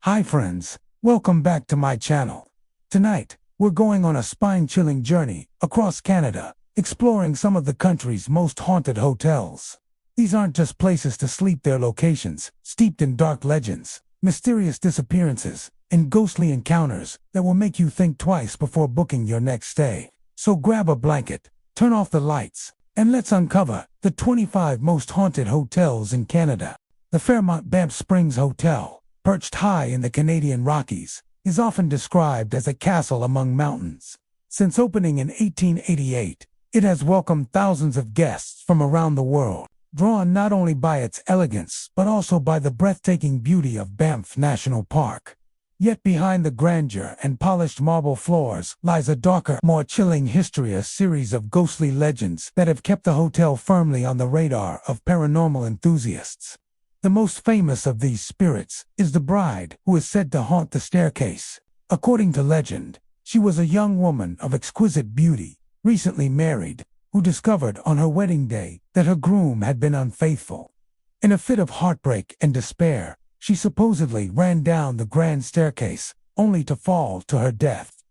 Hi friends, welcome back to my channel. Tonight, we're going on a spine-chilling journey across Canada, exploring some of the country's most haunted hotels. These aren't just places to sleep, they're locations steeped in dark legends, mysterious disappearances, and ghostly encounters that will make you think twice before booking your next stay. So grab a blanket, turn off the lights, and let's uncover the 25 most haunted hotels in Canada. The Fairmont Banff Springs Hotel, perched high in the Canadian Rockies, is often described as a castle among mountains. Since opening in 1888, it has welcomed thousands of guests from around the world, drawn not only by its elegance but also by the breathtaking beauty of Banff National Park. Yet behind the grandeur and polished marble floors lies a darker, more chilling history, a series of ghostly legends that have kept the hotel firmly on the radar of paranormal enthusiasts. The most famous of these spirits is the bride who is said to haunt the staircase. According to legend, she was a young woman of exquisite beauty, recently married, who discovered on her wedding day that her groom had been unfaithful. In a fit of heartbreak and despair, she supposedly ran down the grand staircase, only to fall to her death.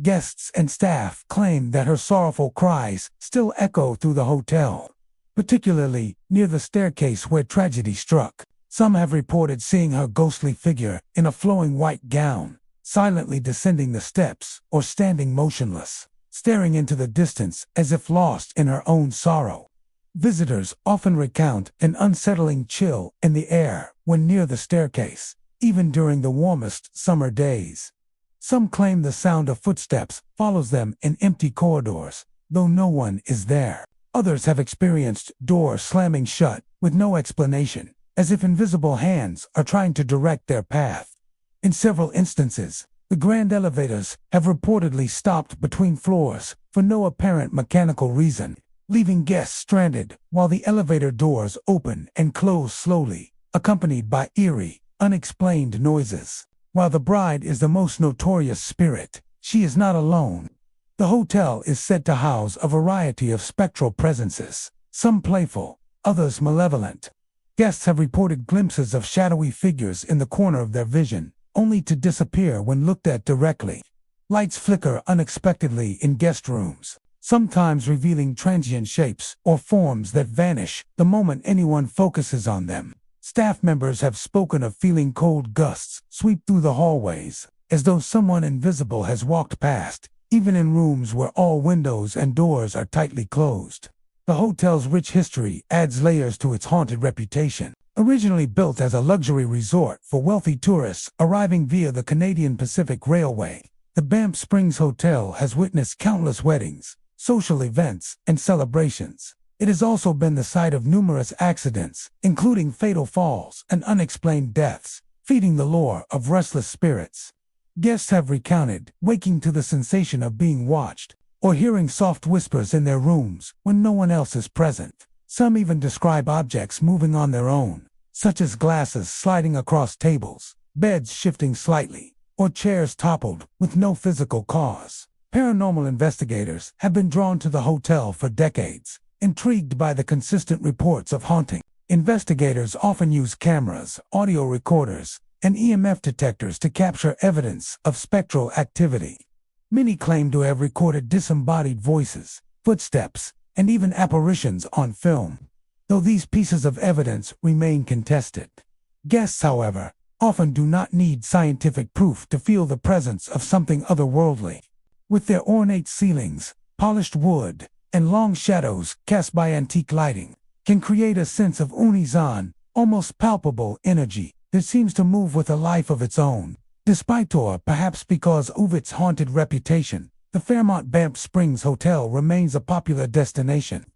Guests and staff claim that her sorrowful cries still echo through the hotel, particularly near the staircase where tragedy struck. Some have reported seeing her ghostly figure in a flowing white gown, silently descending the steps or standing motionless, staring into the distance as if lost in her own sorrow. Visitors often recount an unsettling chill in the air when near the staircase, even during the warmest summer days. Some claim the sound of footsteps follows them in empty corridors, though no one is there. Others have experienced doors slamming shut with no explanation, as if invisible hands are trying to direct their path. In several instances, the grand elevators have reportedly stopped between floors for no apparent mechanical reason, leaving guests stranded while the elevator doors open and close slowly, accompanied by eerie, unexplained noises. While the bride is the most notorious spirit, she is not alone. The hotel is said to house a variety of spectral presences, some playful, others malevolent. Guests have reported glimpses of shadowy figures in the corner of their vision, only to disappear when looked at directly. Lights flicker unexpectedly in guest rooms, sometimes revealing transient shapes or forms that vanish the moment anyone focuses on them. Staff members have spoken of feeling cold gusts sweep through the hallways, as though someone invisible has walked past, even in rooms where all windows and doors are tightly closed. The hotel's rich history adds layers to its haunted reputation. Originally built as a luxury resort for wealthy tourists arriving via the Canadian Pacific Railway, the Banff Springs Hotel has witnessed countless weddings, social events, and celebrations. It has also been the site of numerous accidents, including fatal falls and unexplained deaths, feeding the lore of restless spirits. Guests have recounted waking to the sensation of being watched, or hearing soft whispers in their rooms when no one else is present. Some even describe objects moving on their own, such as glasses sliding across tables, beds shifting slightly, or chairs toppled with no physical cause. Paranormal investigators have been drawn to the hotel for decades, intrigued by the consistent reports of haunting. Investigators often use cameras, audio recorders, and EMF detectors to capture evidence of spectral activity. Many claim to have recorded disembodied voices, footsteps, and even apparitions on film, though these pieces of evidence remain contested. Guests, however, often do not need scientific proof to feel the presence of something otherworldly. With their ornate ceilings, polished wood, and long shadows cast by antique lighting, can create a sense of unison, almost palpable energy that seems to move with a life of its own. Despite, or perhaps because of its haunted reputation, the Fairmont Banff Springs Hotel remains a popular destination.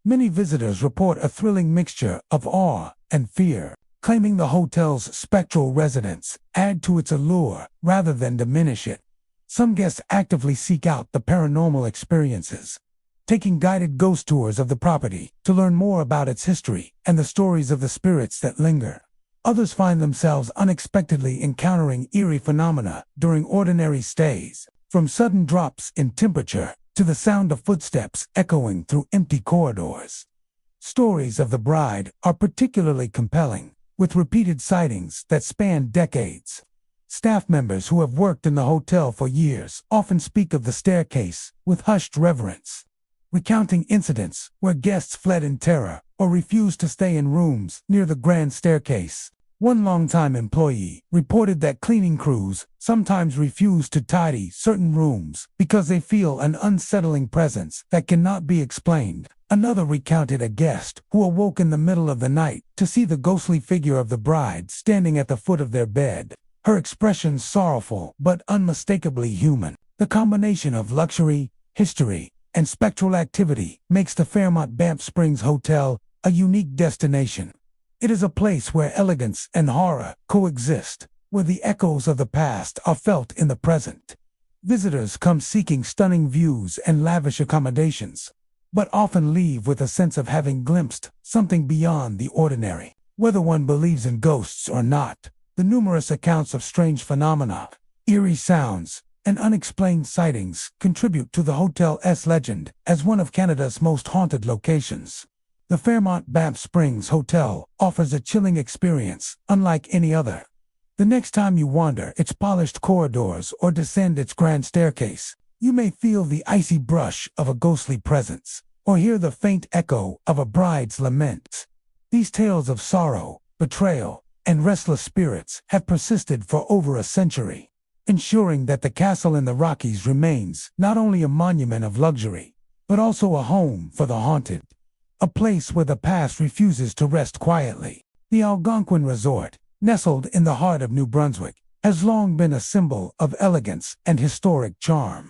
Many visitors report a thrilling mixture of awe and fear, claiming the hotel's spectral residents add to its allure rather than diminish it. Some guests actively seek out the paranormal experiences, taking guided ghost tours of the property to learn more about its history and the stories of the spirits that linger. Others find themselves unexpectedly encountering eerie phenomena during ordinary stays, from sudden drops in temperature to the sound of footsteps echoing through empty corridors. Stories of the bride are particularly compelling, with repeated sightings that span decades. Staff members who have worked in the hotel for years often speak of the staircase with hushed reverence, recounting incidents where guests fled in terror or refused to stay in rooms near the grand staircase. One longtime employee reported that cleaning crews sometimes refuse to tidy certain rooms because they feel an unsettling presence that cannot be explained. Another recounted a guest who awoke in the middle of the night to see the ghostly figure of the bride standing at the foot of their bed, her expression sorrowful but unmistakably human. The combination of luxury, history, and spectral activity makes the Fairmont Banff Springs Hotel a unique destination. It is a place where elegance and horror coexist, where the echoes of the past are felt in the present. Visitors come seeking stunning views and lavish accommodations, but often leave with a sense of having glimpsed something beyond the ordinary. Whether one believes in ghosts or not, the numerous accounts of strange phenomena, eerie sounds, and unexplained sightings contribute to the hotel's legend as one of Canada's most haunted locations. The Fairmont Banff Springs Hotel offers a chilling experience unlike any other. The next time you wander its polished corridors or descend its grand staircase, you may feel the icy brush of a ghostly presence, or hear the faint echo of a bride's lament. These tales of sorrow, betrayal, and restless spirits have persisted for over a century, ensuring that the castle in the Rockies remains not only a monument of luxury, but also a home for the haunted. A place where the past refuses to rest quietly. The Algonquin Resort, nestled in the heart of New Brunswick, has long been a symbol of elegance and historic charm.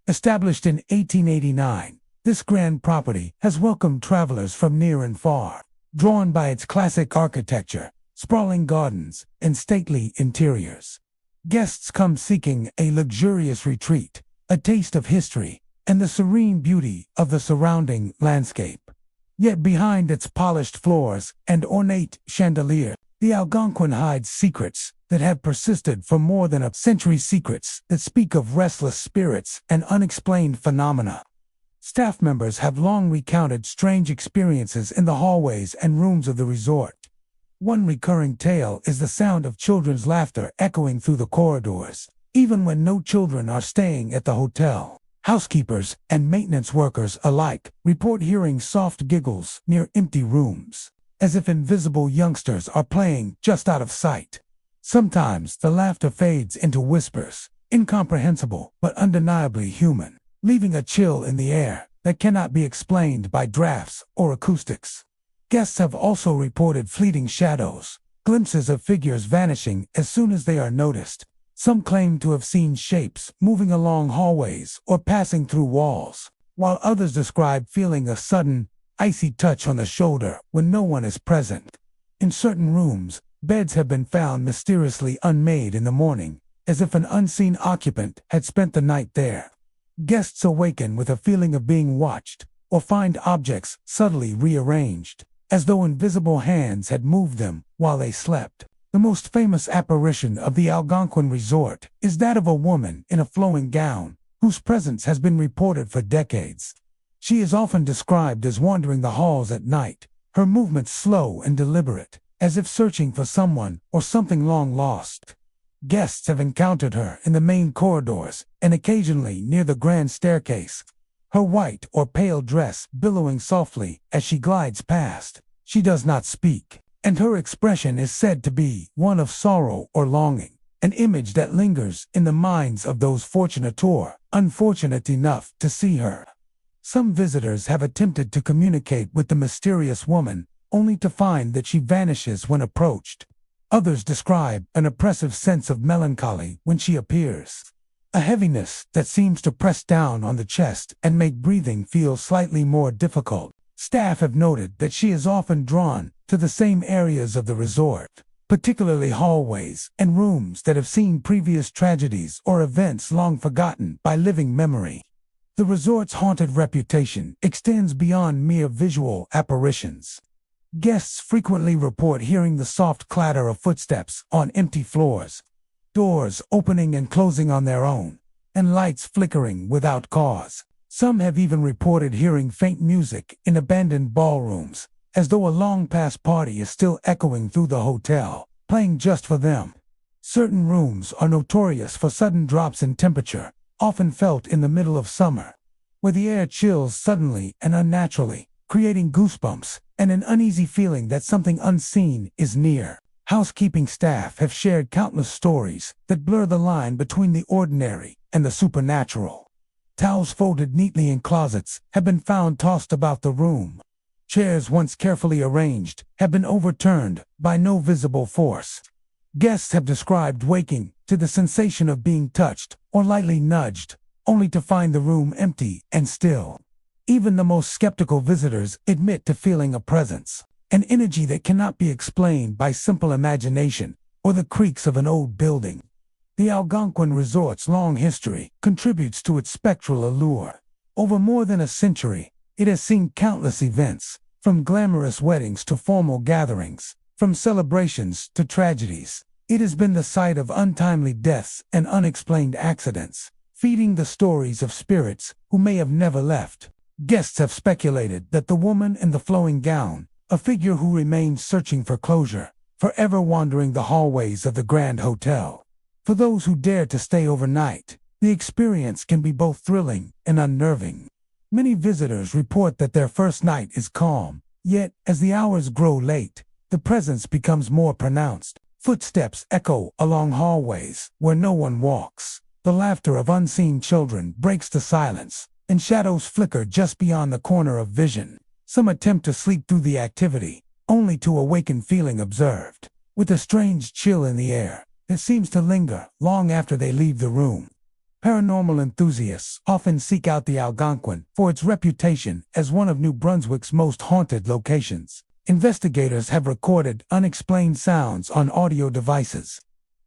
Established in 1889, this grand property has welcomed travelers from near and far, drawn by its classic architecture, sprawling gardens, and stately interiors. Guests come seeking a luxurious retreat, a taste of history, and the serene beauty of the surrounding landscape. Yet behind its polished floors and ornate chandelier, the Algonquin hides secrets that have persisted for more than a century, secrets that speak of restless spirits and unexplained phenomena. Staff members have long recounted strange experiences in the hallways and rooms of the resort. One recurring tale is the sound of children's laughter echoing through the corridors, even when no children are staying at the hotel. Housekeepers and maintenance workers alike report hearing soft giggles near empty rooms, as if invisible youngsters are playing just out of sight. Sometimes the laughter fades into whispers, incomprehensible but undeniably human, leaving a chill in the air that cannot be explained by drafts or acoustics. Guests have also reported fleeting shadows, glimpses of figures vanishing as soon as they are noticed. Some claim to have seen shapes moving along hallways or passing through walls, while others describe feeling a sudden, icy touch on the shoulder when no one is present. In certain rooms, beds have been found mysteriously unmade in the morning, as if an unseen occupant had spent the night there. Guests awaken with a feeling of being watched, or find objects subtly rearranged, as though invisible hands had moved them while they slept. The most famous apparition of the Algonquin Resort is that of a woman in a flowing gown, whose presence has been reported for decades. She is often described as wandering the halls at night, her movements slow and deliberate, as if searching for someone or something long lost. Guests have encountered her in the main corridors and occasionally near the grand staircase, her white or pale dress billowing softly as she glides past. She does not speak, and her expression is said to be one of sorrow or longing, an image that lingers in the minds of those fortunate or unfortunate enough to see her. Some visitors have attempted to communicate with the mysterious woman, only to find that she vanishes when approached. Others describe an oppressive sense of melancholy when she appears, a heaviness that seems to press down on the chest and make breathing feel slightly more difficult. Staff have noted that she is often drawn to the same areas of the resort, particularly hallways and rooms that have seen previous tragedies or events long forgotten by living memory. The resort's haunted reputation extends beyond mere visual apparitions. Guests frequently report hearing the soft clatter of footsteps on empty floors, doors opening and closing on their own, and lights flickering without cause. Some have even reported hearing faint music in abandoned ballrooms, as though a long-past party is still echoing through the hotel, playing just for them. Certain rooms are notorious for sudden drops in temperature, often felt in the middle of summer, where the air chills suddenly and unnaturally, creating goosebumps and an uneasy feeling that something unseen is near. Housekeeping staff have shared countless stories that blur the line between the ordinary and the supernatural. Towels folded neatly in closets have been found tossed about the room. Chairs once carefully arranged have been overturned by no visible force. Guests have described waking to the sensation of being touched or lightly nudged, only to find the room empty and still. Even the most skeptical visitors admit to feeling a presence, an energy that cannot be explained by simple imagination or the creaks of an old building. The Algonquin Resort's long history contributes to its spectral allure. Over more than a century, it has seen countless events, from glamorous weddings to formal gatherings, from celebrations to tragedies. It has been the site of untimely deaths and unexplained accidents, feeding the stories of spirits who may have never left. Guests have speculated that the woman in the flowing gown, a figure who remains searching for closure, forever wandering the hallways of the Grand Hotel. For those who dare to stay overnight, the experience can be both thrilling and unnerving. Many visitors report that their first night is calm, yet as the hours grow late, the presence becomes more pronounced. Footsteps echo along hallways where no one walks. The laughter of unseen children breaks the silence, and shadows flicker just beyond the corner of vision. Some attempt to sleep through the activity, only to awaken feeling observed, with a strange chill in the air that seems to linger long after they leave the room. Paranormal enthusiasts often seek out the Algonquin for its reputation as one of New Brunswick's most haunted locations. Investigators have recorded unexplained sounds on audio devices,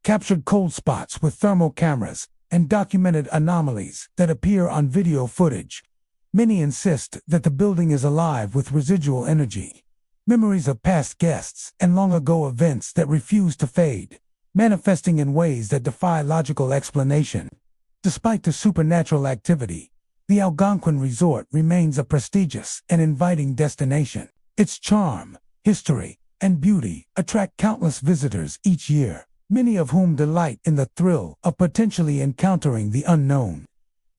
captured cold spots with thermal cameras, and documented anomalies that appear on video footage. Many insist that the building is alive with residual energy, memories of past guests and long-ago events that refuse to fade, manifesting in ways that defy logical explanation. Despite the supernatural activity, the Algonquin Resort remains a prestigious and inviting destination. Its charm, history, and beauty attract countless visitors each year, many of whom delight in the thrill of potentially encountering the unknown.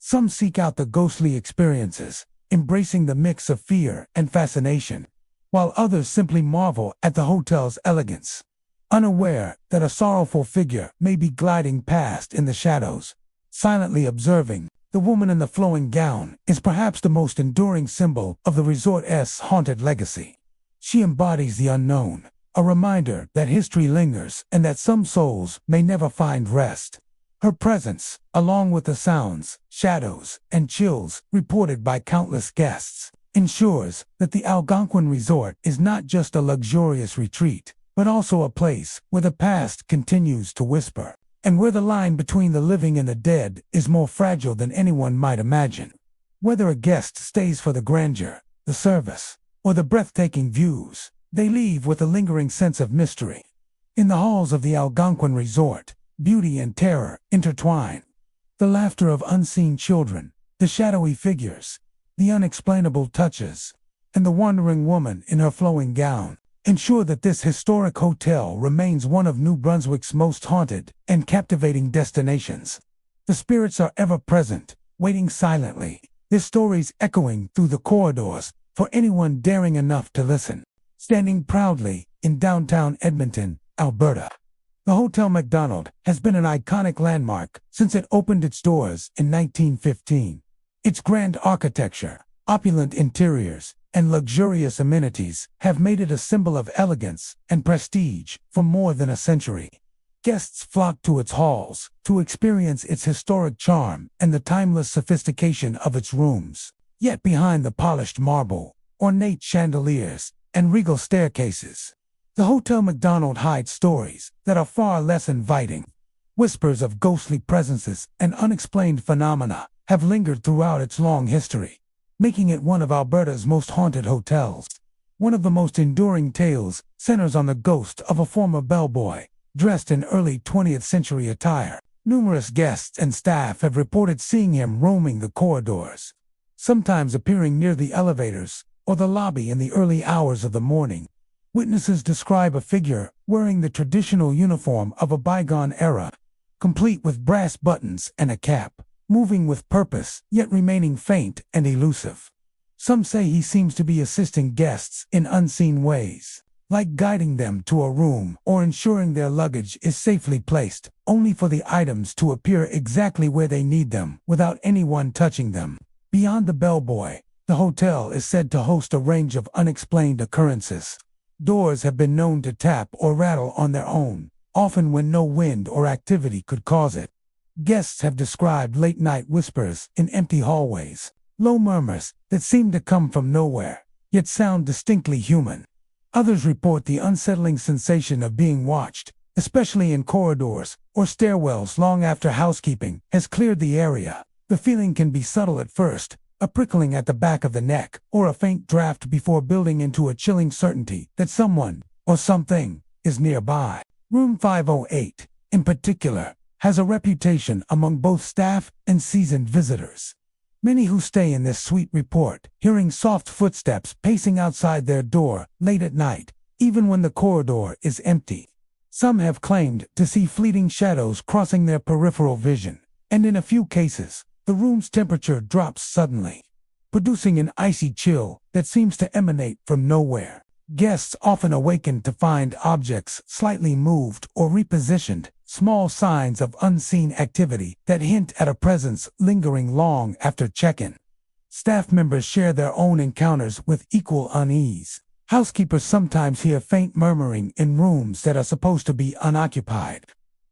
Some seek out the ghostly experiences, embracing the mix of fear and fascination, while others simply marvel at the hotel's elegance, unaware that a sorrowful figure may be gliding past in the shadows, silently observing. The woman in the flowing gown is perhaps the most enduring symbol of the resort's haunted legacy. She embodies the unknown, a reminder that history lingers and that some souls may never find rest. Her presence, along with the sounds, shadows, and chills reported by countless guests, ensures that the Algonquin Resort is not just a luxurious retreat, but also a place where the past continues to whisper, and where the line between the living and the dead is more fragile than anyone might imagine. Whether a guest stays for the grandeur, the service, or the breathtaking views, they leave with a lingering sense of mystery. In the halls of the Algonquin Resort, beauty and terror intertwine. The laughter of unseen children, the shadowy figures, the unexplainable touches, and the wandering woman in her flowing gown ensure that this historic hotel remains one of New Brunswick's most haunted and captivating destinations. The spirits are ever present, waiting silently, their stories echoing through the corridors for anyone daring enough to listen. Standing proudly in downtown Edmonton, Alberta, the Hotel Macdonald has been an iconic landmark since it opened its doors in 1915. Its grand architecture, opulent interiors, and luxurious amenities have made it a symbol of elegance and prestige for more than a century. Guests flock to its halls to experience its historic charm and the timeless sophistication of its rooms. Yet behind the polished marble, ornate chandeliers, and regal staircases, the Hotel Macdonald hides stories that are far less inviting. Whispers of ghostly presences and unexplained phenomena have lingered throughout its long history, making it one of Alberta's most haunted hotels. One of the most enduring tales centers on the ghost of a former bellboy, dressed in early 20th century attire. Numerous guests and staff have reported seeing him roaming the corridors, sometimes appearing near the elevators or the lobby in the early hours of the morning. Witnesses describe a figure wearing the traditional uniform of a bygone era, complete with brass buttons and a cap, moving with purpose, yet remaining faint and elusive. Some say he seems to be assisting guests in unseen ways, like guiding them to a room or ensuring their luggage is safely placed, only for the items to appear exactly where they need them without anyone touching them. Beyond the bellboy, the hotel is said to host a range of unexplained occurrences. Doors have been known to tap or rattle on their own, often when no wind or activity could cause it. Guests have described late-night whispers in empty hallways, low murmurs that seem to come from nowhere, yet sound distinctly human. Others report the unsettling sensation of being watched, especially in corridors or stairwells long after housekeeping has cleared the area. The feeling can be subtle at first, a prickling at the back of the neck, or a faint draft before building into a chilling certainty that someone or something is nearby. Room 508, in particular, has a reputation among both staff and seasoned visitors. Many who stay in this suite report hearing soft footsteps pacing outside their door late at night, even when the corridor is empty. Some have claimed to see fleeting shadows crossing their peripheral vision, and in a few cases, the room's temperature drops suddenly, producing an icy chill that seems to emanate from nowhere. Guests often awaken to find objects slightly moved or repositioned, small signs of unseen activity that hint at a presence lingering long after check-in. Staff members share their own encounters with equal unease. Housekeepers sometimes hear faint murmuring in rooms that are supposed to be unoccupied.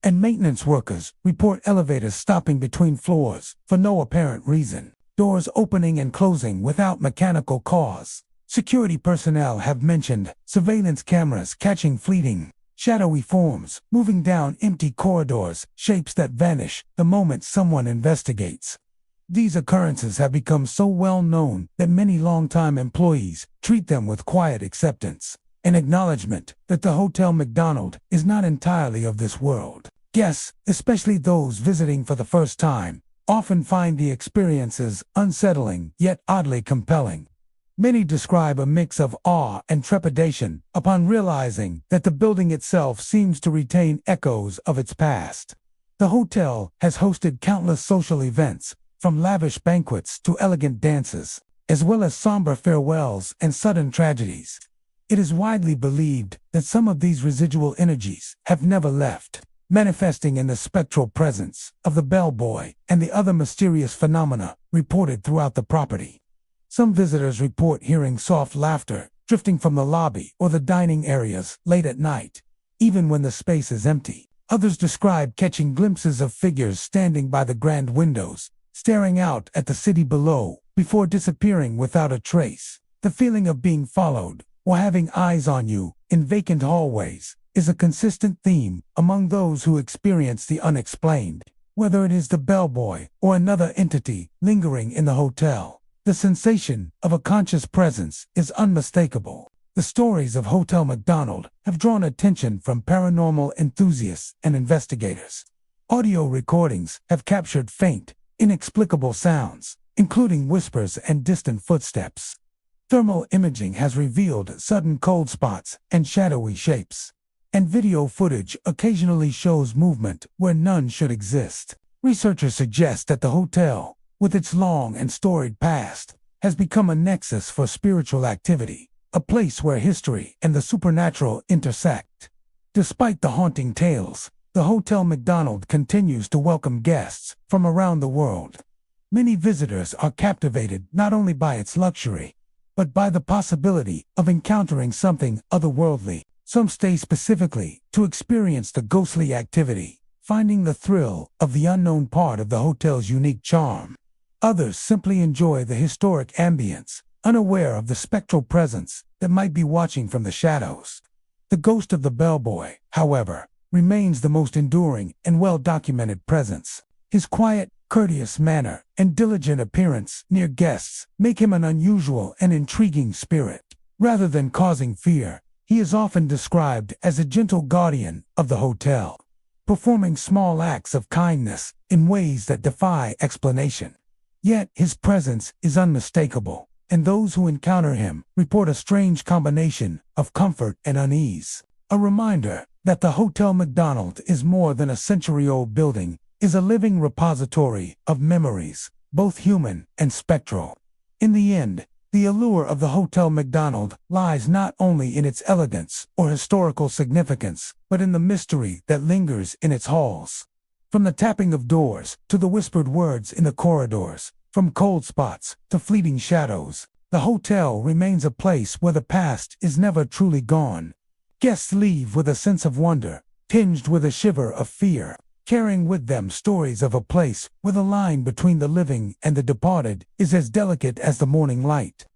And maintenance workers report elevators stopping between floors for no apparent reason, doors opening and closing without mechanical cause. Security personnel have mentioned surveillance cameras catching fleeting, shadowy forms moving down empty corridors, shapes that vanish the moment someone investigates. These occurrences have become so well known that many longtime employees treat them with quiet acceptance, an acknowledgement that the Hotel McDonald is not entirely of this world. Guests, especially those visiting for the first time, often find the experiences unsettling yet oddly compelling. Many describe a mix of awe and trepidation upon realizing that the building itself seems to retain echoes of its past. The hotel has hosted countless social events, from lavish banquets to elegant dances, as well as somber farewells and sudden tragedies. It is widely believed that some of these residual energies have never left, manifesting in the spectral presence of the bellboy and the other mysterious phenomena reported throughout the property. Some visitors report hearing soft laughter drifting from the lobby or the dining areas late at night, even when the space is empty. Others describe catching glimpses of figures standing by the grand windows, staring out at the city below before disappearing without a trace. The feeling of being followed or having eyes on you in vacant hallways is a consistent theme among those who experience the unexplained, whether it is the bellboy or another entity lingering in the hotel. The sensation of a conscious presence is unmistakable. The stories of Hotel McDonald have drawn attention from paranormal enthusiasts and investigators. Audio recordings have captured faint, inexplicable sounds, including whispers and distant footsteps. Thermal imaging has revealed sudden cold spots and shadowy shapes. And video footage occasionally shows movement where none should exist. Researchers suggest that the hotel, with its long and storied past, has become a nexus for spiritual activity, a place where history and the supernatural intersect. Despite the haunting tales, the Hotel McDonald continues to welcome guests from around the world. Many visitors are captivated not only by its luxury, but by the possibility of encountering something otherworldly. Some stay specifically to experience the ghostly activity, finding the thrill of the unknown part of the hotel's unique charm. Others simply enjoy the historic ambience, unaware of the spectral presence that might be watching from the shadows. The ghost of the bellboy, however, remains the most enduring and well-documented presence. His quiet, courteous manner and diligent appearance near guests make him an unusual and intriguing spirit. Rather than causing fear, he is often described as a gentle guardian of the hotel, performing small acts of kindness in ways that defy explanation. Yet his presence is unmistakable, and those who encounter him report a strange combination of comfort and unease. A reminder that the Hotel McDonald is more than a century-old building, is a living repository of memories, both human and spectral. In the end, the allure of the Hotel McDonald lies not only in its elegance or historical significance, but in the mystery that lingers in its halls. From the tapping of doors to the whispered words in the corridors, from cold spots to fleeting shadows, the hotel remains a place where the past is never truly gone. Guests leave with a sense of wonder, tinged with a shiver of fear, carrying with them stories of a place where the line between the living and the departed is as delicate as the morning light.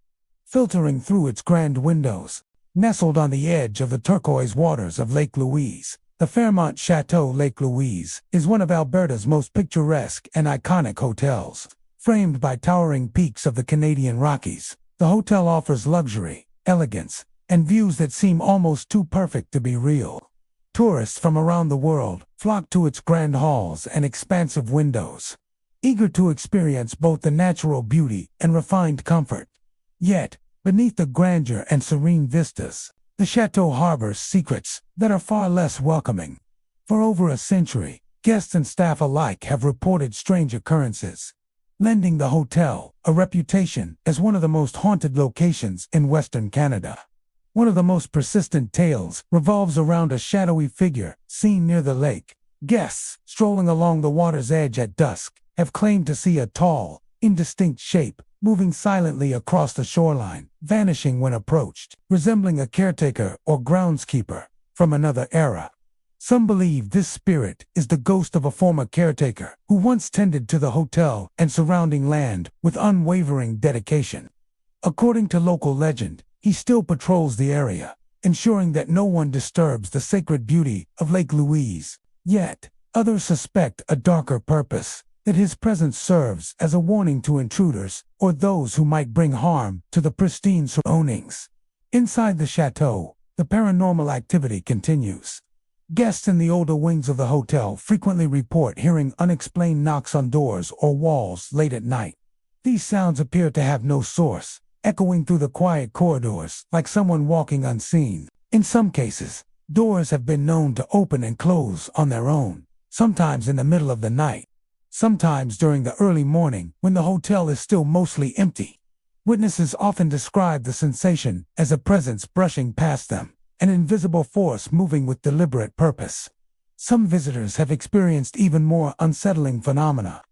Filtering through its grand windows, nestled on the edge of the turquoise waters of Lake Louise, the Fairmont Château Lake Louise is one of Alberta's most picturesque and iconic hotels. Framed by towering peaks of the Canadian Rockies, the hotel offers luxury, elegance, and views that seem almost too perfect to be real. Tourists from around the world flock to its grand halls and expansive windows, eager to experience both the natural beauty and refined comfort. Yet, beneath the grandeur and serene vistas, the chateau harbors secrets that are far less welcoming. For over a century, guests and staff alike have reported strange occurrences, lending the hotel a reputation as one of the most haunted locations in Western Canada. One of the most persistent tales revolves around a shadowy figure seen near the lake. Guests, strolling along the water's edge at dusk, have claimed to see a tall, indistinct shape moving silently across the shoreline, vanishing when approached, resembling a caretaker or groundskeeper from another era. Some believe this spirit is the ghost of a former caretaker who once tended to the hotel and surrounding land with unwavering dedication. According to local legend, he still patrols the area, ensuring that no one disturbs the sacred beauty of Lake Louise. Yet, others suspect a darker purpose, that his presence serves as a warning to intruders or those who might bring harm to the pristine surroundings. Inside the chateau, the paranormal activity continues. Guests in the older wings of the hotel frequently report hearing unexplained knocks on doors or walls late at night. These sounds appear to have no source, echoing through the quiet corridors like someone walking unseen. In some cases, doors have been known to open and close on their own, sometimes in the middle of the night, sometimes during the early morning when the hotel is still mostly empty. Witnesses often describe the sensation as a presence brushing past them, an invisible force moving with deliberate purpose. Some visitors have experienced even more unsettling phenomena.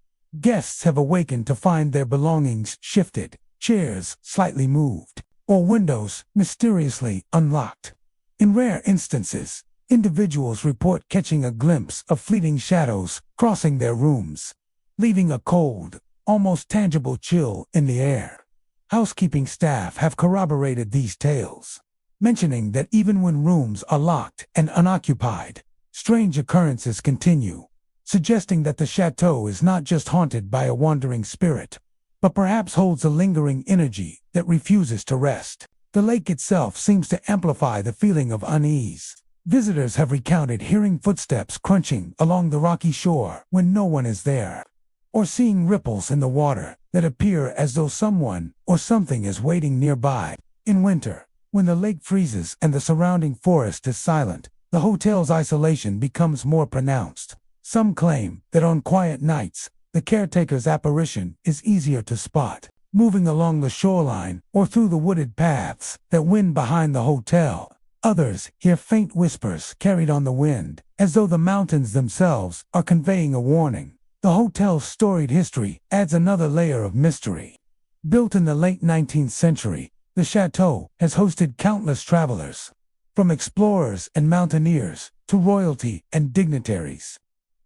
Guests have awakened to find their belongings shifted, chairs slightly moved, or windows mysteriously unlocked. In rare instances, individuals report catching a glimpse of fleeting shadows crossing their rooms, leaving a cold, almost tangible chill in the air. Housekeeping staff have corroborated these tales, mentioning that even when rooms are locked and unoccupied, strange occurrences continue, suggesting that the chateau is not just haunted by a wandering spirit, but perhaps holds a lingering energy that refuses to rest. The lake itself seems to amplify the feeling of unease. Visitors have recounted hearing footsteps crunching along the rocky shore when no one is there, or seeing ripples in the water that appear as though someone or something is waiting nearby. In winter, when the lake freezes and the surrounding forest is silent, the hotel's isolation becomes more pronounced. Some claim that on quiet nights, the caretaker's apparition is easier to spot, moving along the shoreline or through the wooded paths that wind behind the hotel. Others hear faint whispers carried on the wind, as though the mountains themselves are conveying a warning. The hotel's storied history adds another layer of mystery. Built in the late 19th century, the chateau has hosted countless travelers, from explorers and mountaineers to royalty and dignitaries.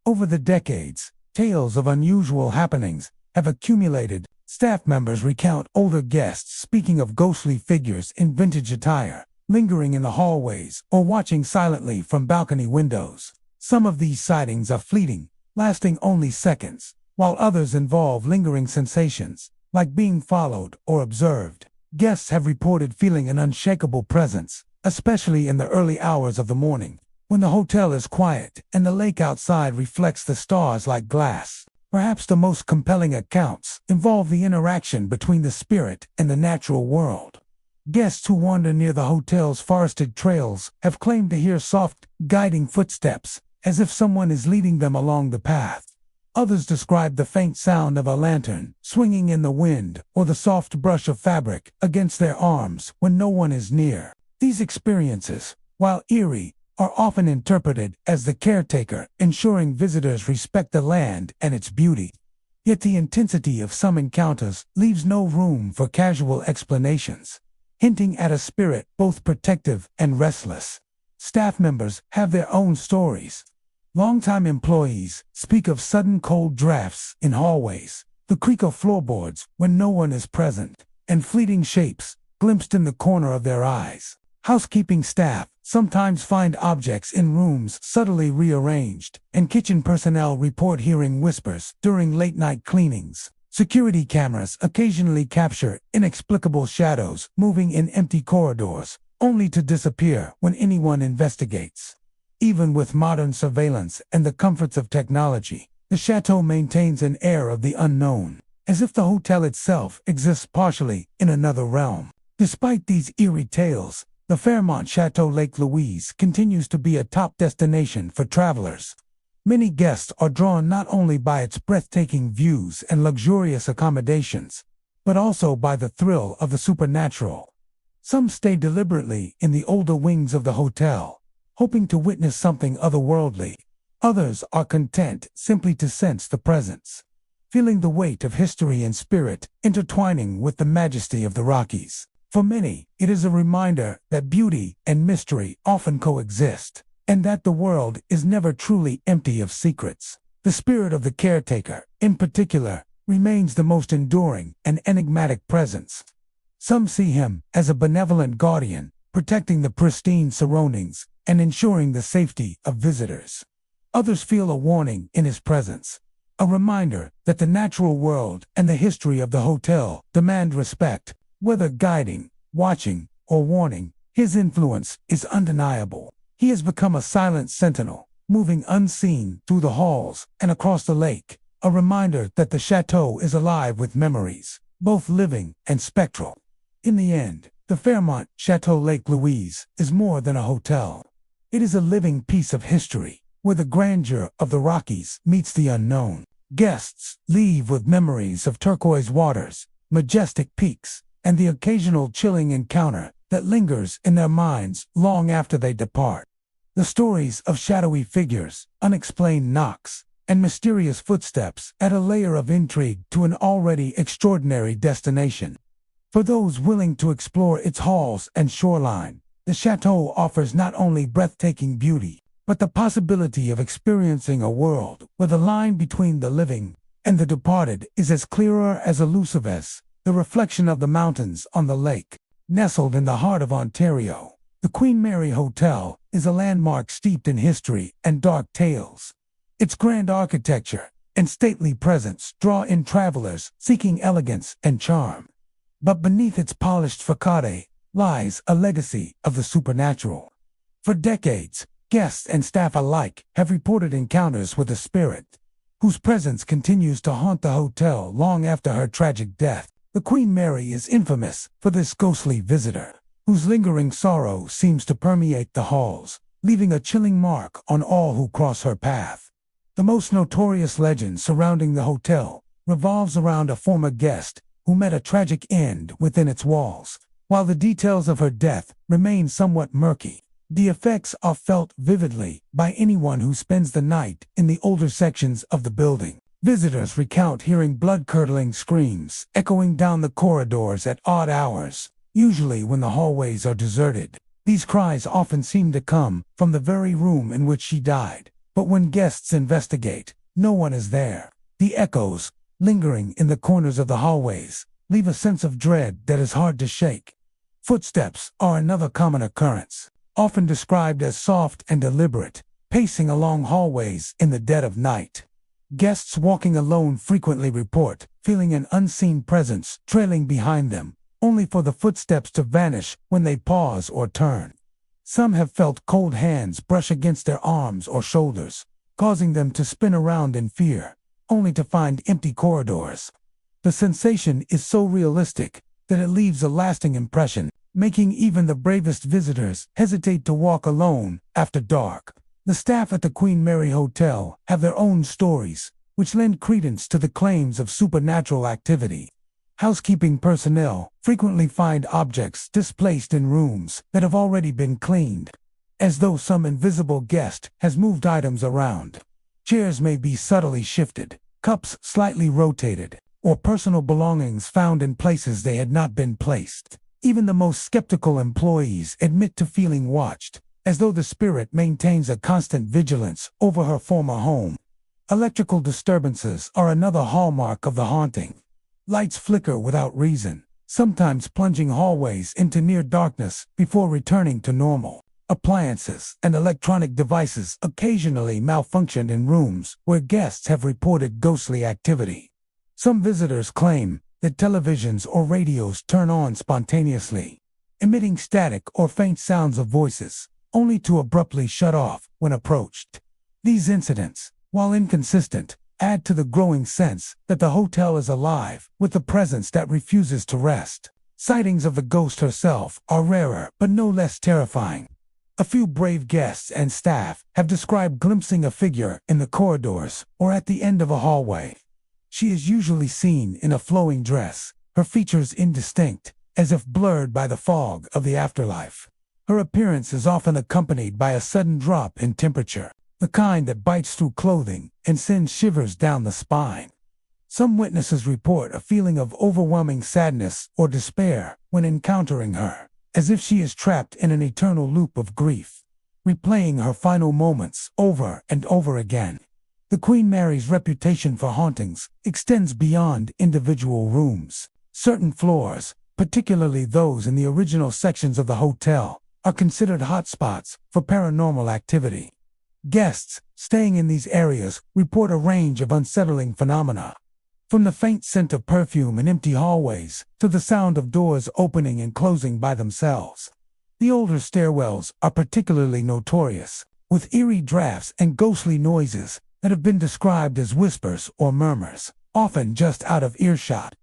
Over the decades, tales of unusual happenings have accumulated. Staff members recount older guests speaking of ghostly figures in vintage attire, lingering in the hallways or watching silently from balcony windows. Some of these sightings are fleeting, lasting only seconds, while others involve lingering sensations, like being followed or observed. Guests have reported feeling an unshakable presence, especially in the early hours of the morning, when the hotel is quiet and the lake outside reflects the stars like glass. Perhaps the most compelling accounts involve the interaction between the spirit and the natural world. Guests who wander near the hotel's forested trails have claimed to hear soft, guiding footsteps, as if someone is leading them along the path. Others describe the faint sound of a lantern swinging in the wind or the soft brush of fabric against their arms when no one is near. These experiences, while eerie, are often interpreted as the caretaker ensuring visitors respect the land and its beauty. Yet the intensity of some encounters leaves no room for casual explanations, hinting at a spirit both protective and restless. Staff members have their own stories. Longtime employees speak of sudden cold drafts in hallways, the creak of floorboards when no one is present, and fleeting shapes glimpsed in the corner of their eyes. Housekeeping staff sometimes find objects in rooms subtly rearranged, and kitchen personnel report hearing whispers during late-night cleanings. Security cameras occasionally capture inexplicable shadows moving in empty corridors, only to disappear when anyone investigates. Even with modern surveillance and the comforts of technology, the chateau maintains an air of the unknown, as if the hotel itself exists partially in another realm. Despite these eerie tales, the Fairmont Chateau Lake Louise continues to be a top destination for travelers. Many guests are drawn not only by its breathtaking views and luxurious accommodations, but also by the thrill of the supernatural. Some stay deliberately in the older wings of the hotel, hoping to witness something otherworldly. Others are content simply to sense the presence, feeling the weight of history and spirit intertwining with the majesty of the Rockies. For many, it is a reminder that beauty and mystery often coexist, and that the world is never truly empty of secrets. The spirit of the caretaker, in particular, remains the most enduring and enigmatic presence. Some see him as a benevolent guardian, protecting the pristine surroundings and ensuring the safety of visitors. Others feel a warning in his presence, a reminder that the natural world and the history of the hotel demand respect. Whether guiding, watching, or warning, his influence is undeniable. He has become a silent sentinel, moving unseen through the halls and across the lake, a reminder that the chateau is alive with memories, both living and spectral. In the end, the Fairmont Chateau Lake Louise is more than a hotel. It is a living piece of history, where the grandeur of the Rockies meets the unknown. Guests leave with memories of turquoise waters, majestic peaks, and the occasional chilling encounter that lingers in their minds long after they depart. The stories of shadowy figures, unexplained knocks, and mysterious footsteps add a layer of intrigue to an already extraordinary destination. For those willing to explore its halls and shoreline, the chateau offers not only breathtaking beauty, but the possibility of experiencing a world where the line between the living and the departed is as clear as elusive as the reflection of the mountains on the lake. Nestled in the heart of Ontario, the Queen Mary Hotel is a landmark steeped in history and dark tales. Its grand architecture and stately presence draw in travelers seeking elegance and charm. But beneath its polished facade lies a legacy of the supernatural. For decades, guests and staff alike have reported encounters with a spirit, whose presence continues to haunt the hotel long after her tragic death. The Queen Mary is infamous for this ghostly visitor, whose lingering sorrow seems to permeate the halls, leaving a chilling mark on all who cross her path. The most notorious legend surrounding the hotel revolves around a former guest who met a tragic end within its walls. While the details of her death remain somewhat murky, the effects are felt vividly by anyone who spends the night in the older sections of the building. Visitors recount hearing blood-curdling screams echoing down the corridors at odd hours, usually when the hallways are deserted. These cries often seem to come from the very room in which she died, but when guests investigate, no one is there. The echoes, lingering in the corners of the hallways, leave a sense of dread that is hard to shake. Footsteps are another common occurrence, often described as soft and deliberate, pacing along hallways in the dead of night. Guests walking alone frequently report feeling an unseen presence trailing behind them, only for the footsteps to vanish when they pause or turn. Some have felt cold hands brush against their arms or shoulders, causing them to spin around in fear. only to find empty corridors. The sensation is so realistic that it leaves a lasting impression, making even the bravest visitors hesitate to walk alone after dark. The staff at the Queen Mary Hotel have their own stories, which lend credence to the claims of supernatural activity. Housekeeping personnel frequently find objects displaced in rooms that have already been cleaned, as though some invisible guest has moved items around. Chairs may be subtly shifted, cups slightly rotated, or personal belongings found in places they had not been placed. Even the most skeptical employees admit to feeling watched, as though the spirit maintains a constant vigilance over her former home. Electrical disturbances are another hallmark of the haunting. Lights flicker without reason, sometimes plunging hallways into near darkness before returning to normal. Appliances and electronic devices occasionally malfunction in rooms where guests have reported ghostly activity. Some visitors claim that televisions or radios turn on spontaneously, emitting static or faint sounds of voices, only to abruptly shut off when approached. These incidents, while inconsistent, add to the growing sense that the hotel is alive with a presence that refuses to rest. Sightings of the ghost herself are rarer but no less terrifying. A few brave guests and staff have described glimpsing a figure in the corridors or at the end of a hallway. She is usually seen in a flowing dress, her features indistinct, as if blurred by the fog of the afterlife. Her appearance is often accompanied by a sudden drop in temperature, the kind that bites through clothing and sends shivers down the spine. Some witnesses report a feeling of overwhelming sadness or despair when encountering her, as if she is trapped in an eternal loop of grief, replaying her final moments over and over again. The Queen Mary's reputation for hauntings extends beyond individual rooms. Certain floors, particularly those in the original sections of the hotel, are considered hotspots for paranormal activity. Guests staying in these areas report a range of unsettling phenomena, from the faint scent of perfume in empty hallways to the sound of doors opening and closing by themselves. The older stairwells are particularly notorious, with eerie drafts and ghostly noises that have been described as whispers or murmurs, often just out of earshot.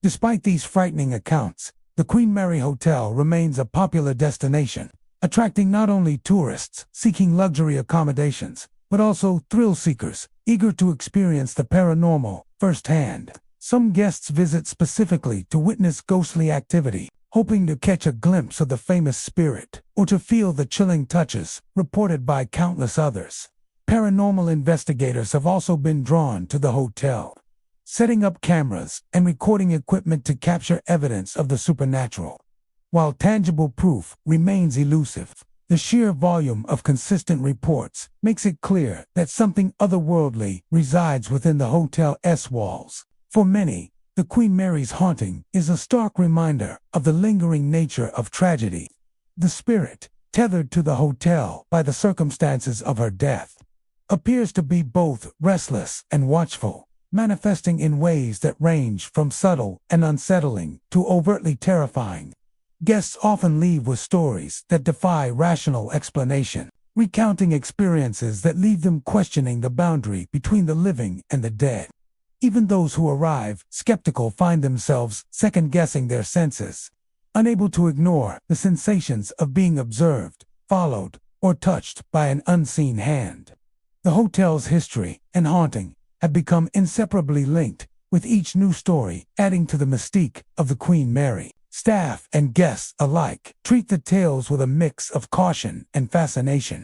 Despite these frightening accounts, the Queen Mary Hotel remains a popular destination, attracting not only tourists seeking luxury accommodations, but also thrill-seekers eager to experience the paranormal firsthand. Some guests visit specifically to witness ghostly activity, hoping to catch a glimpse of the famous spirit or to feel the chilling touches reported by countless others. Paranormal investigators have also been drawn to the hotel, setting up cameras and recording equipment to capture evidence of the supernatural. While tangible proof remains elusive, the sheer volume of consistent reports makes it clear that something otherworldly resides within the hotel's walls. For many, the Queen Mary's haunting is a stark reminder of the lingering nature of tragedy. The spirit, tethered to the hotel by the circumstances of her death, appears to be both restless and watchful, manifesting in ways that range from subtle and unsettling to overtly terrifying. Guests often leave with stories that defy rational explanation, recounting experiences that leave them questioning the boundary between the living and the dead. Even those who arrive skeptical find themselves second-guessing their senses, unable to ignore the sensations of being observed, followed, or touched by an unseen hand. The hotel's history and haunting have become inseparably linked, with each new story adding to the mystique of the Queen Mary. Staff and guests alike treat the tales with a mix of caution and fascination,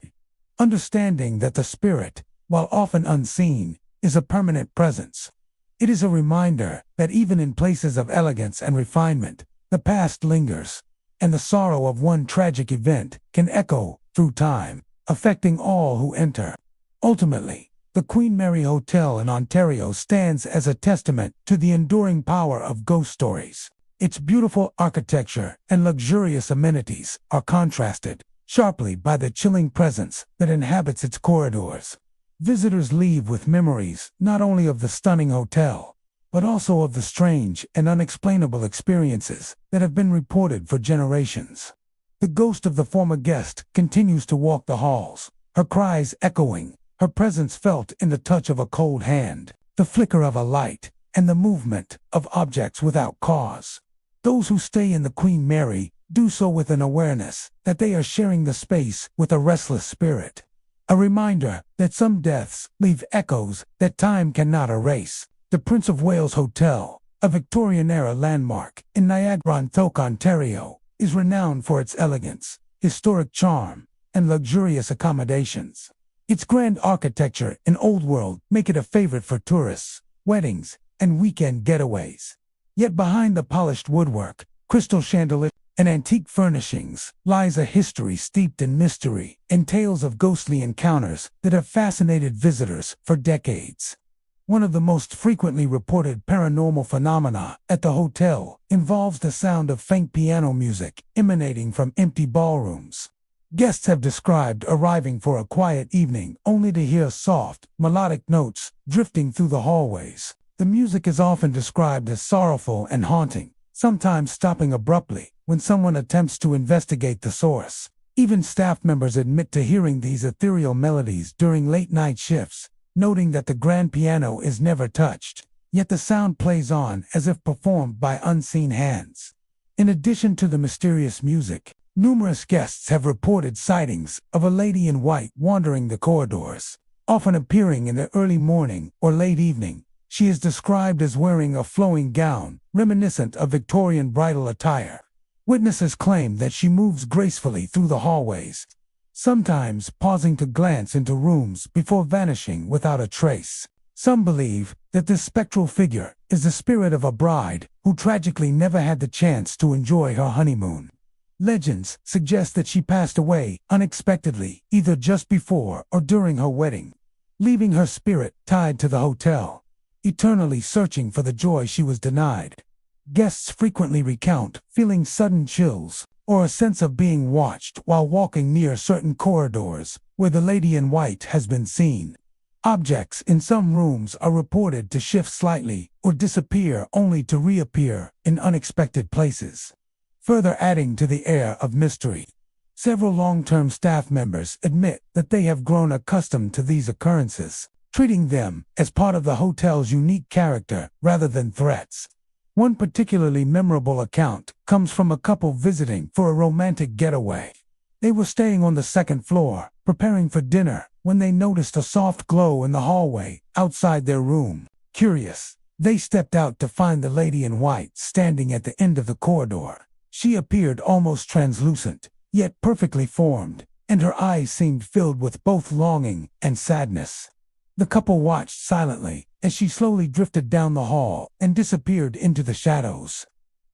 understanding that the spirit, while often unseen, is a permanent presence. It is a reminder that even in places of elegance and refinement, the past lingers, and the sorrow of one tragic event can echo through time, affecting all who enter. Ultimately, the Queen Mary Hotel in Ontario stands as a testament to the enduring power of ghost stories. Its beautiful architecture and luxurious amenities are contrasted sharply by the chilling presence that inhabits its corridors. Visitors leave with memories not only of the stunning hotel, but also of the strange and unexplainable experiences that have been reported for generations. The ghost of the former guest continues to walk the halls, her cries echoing, her presence felt in the touch of a cold hand. the flicker of a light, and the movement of objects without cause. Those who stay in the Queen Mary do so with an awareness that they are sharing the space with a restless spirit. A reminder that some deaths leave echoes that time cannot erase. The Prince of Wales Hotel, a Victorian-era landmark in Niagara-on-Toke, Ontario, is renowned for its elegance, historic charm, and luxurious accommodations. Its grand architecture and old world make it a favorite for tourists, weddings, and weekend getaways. Yet behind the polished woodwork, crystal chandeliers, and antique furnishings lies a history steeped in mystery and tales of ghostly encounters that have fascinated visitors for decades. One of the most frequently reported paranormal phenomena at the hotel involves the sound of faint piano music emanating from empty ballrooms. Guests have described arriving for a quiet evening only to hear soft, melodic notes drifting through the hallways. The music is often described as sorrowful and haunting, sometimes stopping abruptly when someone attempts to investigate the source. Even staff members admit to hearing these ethereal melodies during late-night shifts, noting that the grand piano is never touched, yet the sound plays on as if performed by unseen hands. In addition to the mysterious music, numerous guests have reported sightings of a lady in white wandering the corridors, often appearing in the early morning or late evening. She is described as wearing a flowing gown, reminiscent of Victorian bridal attire. Witnesses claim that she moves gracefully through the hallways, sometimes pausing to glance into rooms before vanishing without a trace. Some believe that this spectral figure is the spirit of a bride who tragically never had the chance to enjoy her honeymoon. Legends suggest that she passed away unexpectedly, either just before or during her wedding, leaving her spirit tied to the hotel, eternally searching for the joy she was denied. Guests frequently recount feeling sudden chills or a sense of being watched while walking near certain corridors where the lady in white has been seen. Objects in some rooms are reported to shift slightly or disappear only to reappear in unexpected places, further adding to the air of mystery. Several long-term staff members admit that they have grown accustomed to these occurrences, treating them as part of the hotel's unique character rather than threats. One particularly memorable account comes from a couple visiting for a romantic getaway. They were staying on the second floor, preparing for dinner, when they noticed a soft glow in the hallway outside their room. Curious, they stepped out to find the lady in white standing at the end of the corridor. She appeared almost translucent, yet perfectly formed, and her eyes seemed filled with both longing and sadness. The couple watched silently as she slowly drifted down the hall and disappeared into the shadows.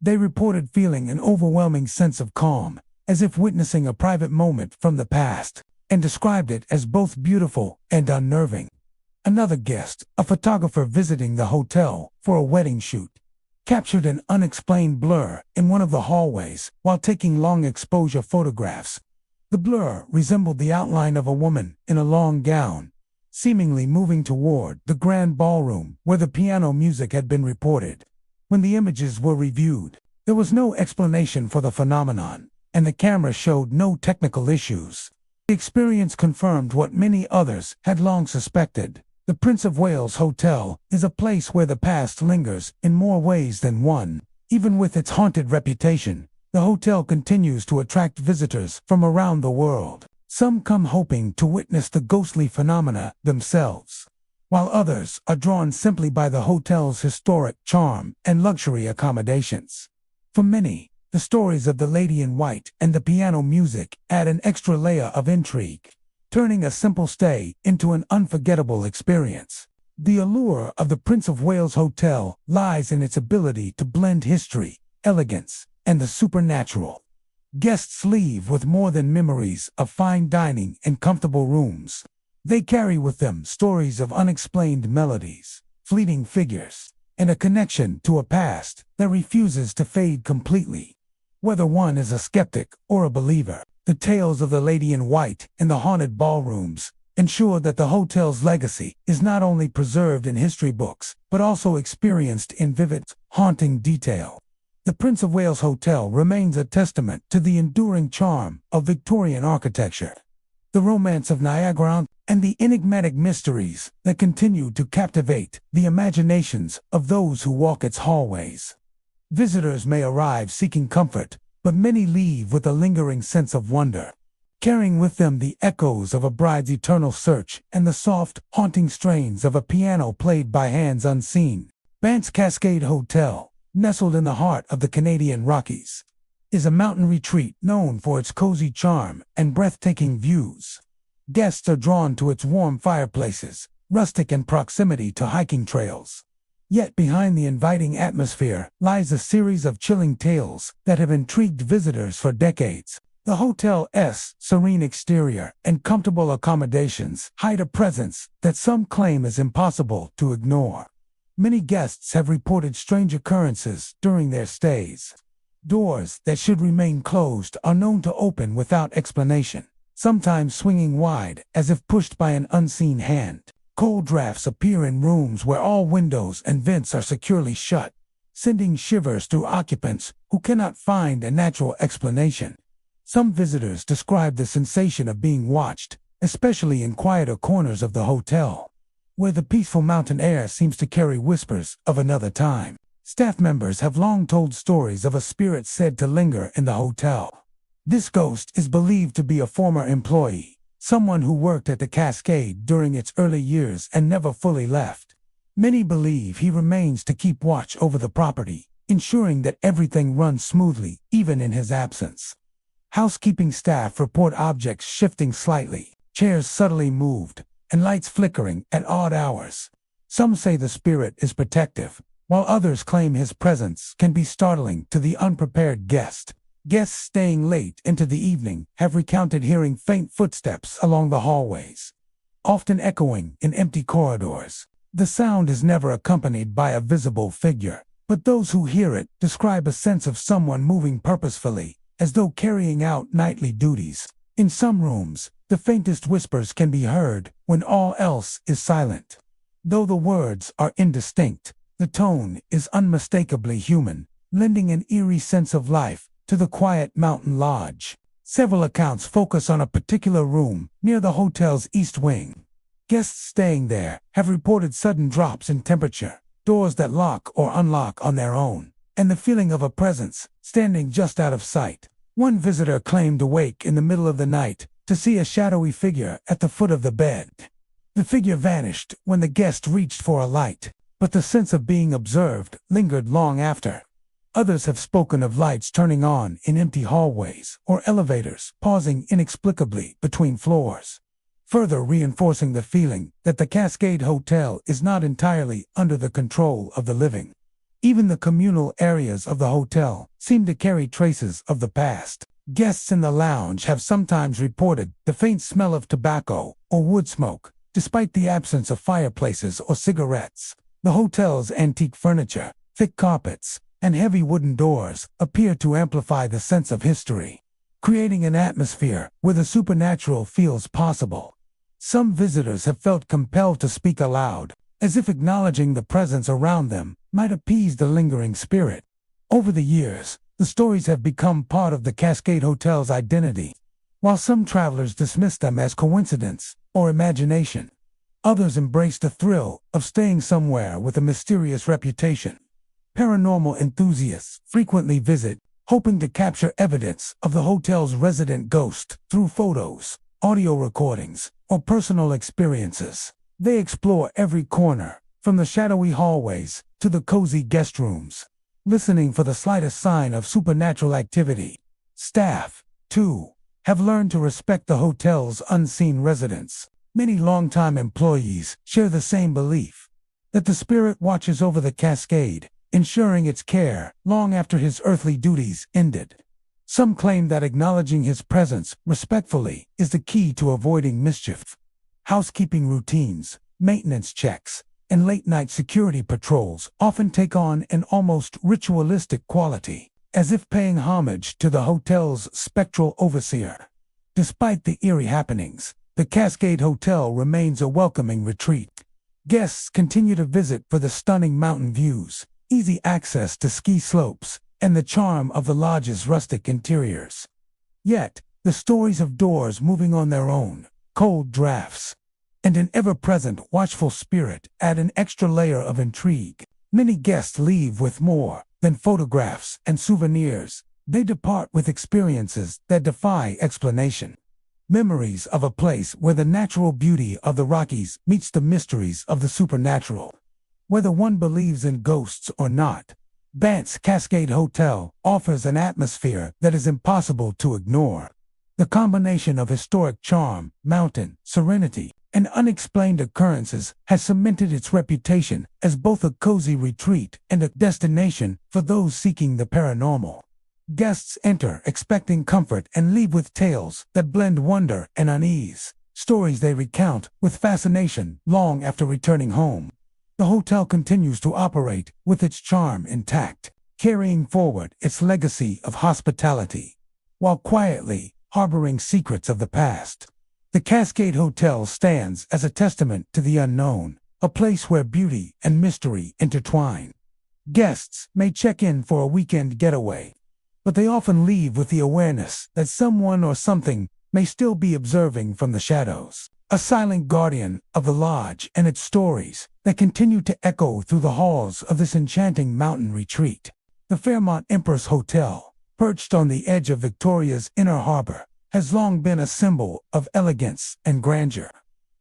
They reported feeling an overwhelming sense of calm, as if witnessing a private moment from the past, and described it as both beautiful and unnerving. Another guest, a photographer visiting the hotel for a wedding shoot, captured an unexplained blur in one of the hallways while taking long exposure photographs. The blur resembled the outline of a woman in a long gown, seemingly moving toward the grand ballroom where the piano music had been reported. When the images were reviewed, there was no explanation for the phenomenon, and the camera showed no technical issues. The experience confirmed what many others had long suspected. The Prince of Wales Hotel is a place where the past lingers in more ways than one. Even with its haunted reputation, the hotel continues to attract visitors from around the world. Some come hoping to witness the ghostly phenomena themselves, while others are drawn simply by the hotel's historic charm and luxury accommodations. For many, the stories of the lady in white and the piano music add an extra layer of intrigue, turning a simple stay into an unforgettable experience. The allure of the Prince of Wales Hotel lies in its ability to blend history, elegance, and the supernatural. Guests leave with more than memories of fine dining and comfortable rooms. They carry with them stories of unexplained melodies, fleeting figures, and a connection to a past that refuses to fade completely. Whether one is a skeptic or a believer, the tales of the lady in white and the haunted ballrooms ensure that the hotel's legacy is not only preserved in history books, but also experienced in vivid, haunting detail. The Prince of Wales Hotel remains a testament to the enduring charm of Victorian architecture, the romance of Niagara, and the enigmatic mysteries that continue to captivate the imaginations of those who walk its hallways. Visitors may arrive seeking comfort, but many leave with a lingering sense of wonder, carrying with them the echoes of a bride's eternal search and the soft, haunting strains of a piano played by hands unseen. Banff's Cascade Hotel, nestled in the heart of the Canadian Rockies, is a mountain retreat known for its cozy charm and breathtaking views. Guests are drawn to its warm fireplaces, rustic and proximity to hiking trails. Yet behind the inviting atmosphere lies a series of chilling tales that have intrigued visitors for decades. The hotel's serene exterior and comfortable accommodations hide a presence that some claim is impossible to ignore. Many guests have reported strange occurrences during their stays. Doors that should remain closed are known to open without explanation, sometimes swinging wide as if pushed by an unseen hand. Cold drafts appear in rooms where all windows and vents are securely shut, sending shivers through occupants who cannot find a natural explanation. Some visitors describe the sensation of being watched, especially in quieter corners of the hotel, where the peaceful mountain air seems to carry whispers of another time. Staff members have long told stories of a spirit said to linger in the hotel. This ghost is believed to be a former employee, someone who worked at the Cascade during its early years and never fully left. Many believe he remains to keep watch over the property, ensuring that everything runs smoothly, even in his absence. Housekeeping staff report objects shifting slightly, chairs subtly moved, and lights flickering at odd hours. Some say the spirit is protective, while others claim his presence can be startling to the unprepared guest. Guests staying late into the evening have recounted hearing faint footsteps along the hallways, often echoing in empty corridors. The sound is never accompanied by a visible figure, but those who hear it describe a sense of someone moving purposefully, as though carrying out nightly duties. In some rooms, the faintest whispers can be heard when all else is silent. Though the words are indistinct, the tone is unmistakably human, lending an eerie sense of life to the quiet mountain lodge. Several accounts focus on a particular room near the hotel's east wing. Guests staying there have reported sudden drops in temperature, doors that lock or unlock on their own, and the feeling of a presence standing just out of sight. One visitor claimed to wake in the middle of the night to see a shadowy figure at the foot of the bed. The figure vanished when the guest reached for a light, but the sense of being observed lingered long after. Others have spoken of lights turning on in empty hallways or elevators pausing inexplicably between floors, further reinforcing the feeling that the Cascade Hotel is not entirely under the control of the living. Even the communal areas of the hotel seem to carry traces of the past. Guests in the lounge have sometimes reported the faint smell of tobacco or wood smoke, despite the absence of fireplaces or cigarettes. The hotel's antique furniture, thick carpets, and heavy wooden doors appear to amplify the sense of history, creating an atmosphere where the supernatural feels possible. Some visitors have felt compelled to speak aloud, as if acknowledging the presence around them might appease the lingering spirit. Over the years, the stories have become part of the Cascade Hotel's identity. While some travelers dismiss them as coincidence or imagination, others embrace the thrill of staying somewhere with a mysterious reputation. Paranormal enthusiasts frequently visit, hoping to capture evidence of the hotel's resident ghost through photos, audio recordings, or personal experiences. They explore every corner, from the shadowy hallways to the cozy guest rooms, listening for the slightest sign of supernatural activity. Staff, too, have learned to respect the hotel's unseen residents. Many longtime employees share the same belief, that the spirit watches over the Cascade, ensuring its care long after his earthly duties ended. Some claim that acknowledging his presence respectfully is the key to avoiding mischief. Housekeeping routines, maintenance checks, and late-night security patrols often take on an almost ritualistic quality, as if paying homage to the hotel's spectral overseer. Despite the eerie happenings, the Cascade Hotel remains a welcoming retreat. Guests continue to visit for the stunning mountain views, easy access to ski slopes, and the charm of the lodge's rustic interiors. Yet, the stories of doors moving on their own, cold drafts, and an ever-present, watchful spirit add an extra layer of intrigue. Many guests leave with more than photographs and souvenirs. They depart with experiences that defy explanation. Memories of a place where the natural beauty of the Rockies meets the mysteries of the supernatural. Whether one believes in ghosts or not, Banff's Cascade Hotel offers an atmosphere that is impossible to ignore. The combination of historic charm, mountain serenity, and unexplained occurrences has cemented its reputation as both a cozy retreat and a destination for those seeking the paranormal. Guests enter expecting comfort and leave with tales that blend wonder and unease, stories they recount with fascination long after returning home. The hotel continues to operate with its charm intact, carrying forward its legacy of hospitality, while quietly harboring secrets of the past. The Cascade Hotel stands as a testament to the unknown, a place where beauty and mystery intertwine. Guests may check in for a weekend getaway, but they often leave with the awareness that someone or something may still be observing from the shadows, a silent guardian of the lodge and its stories that continue to echo through the halls of this enchanting mountain retreat. The Fairmont Empress Hotel, perched on the edge of Victoria's inner harbor, has long been a symbol of elegance and grandeur.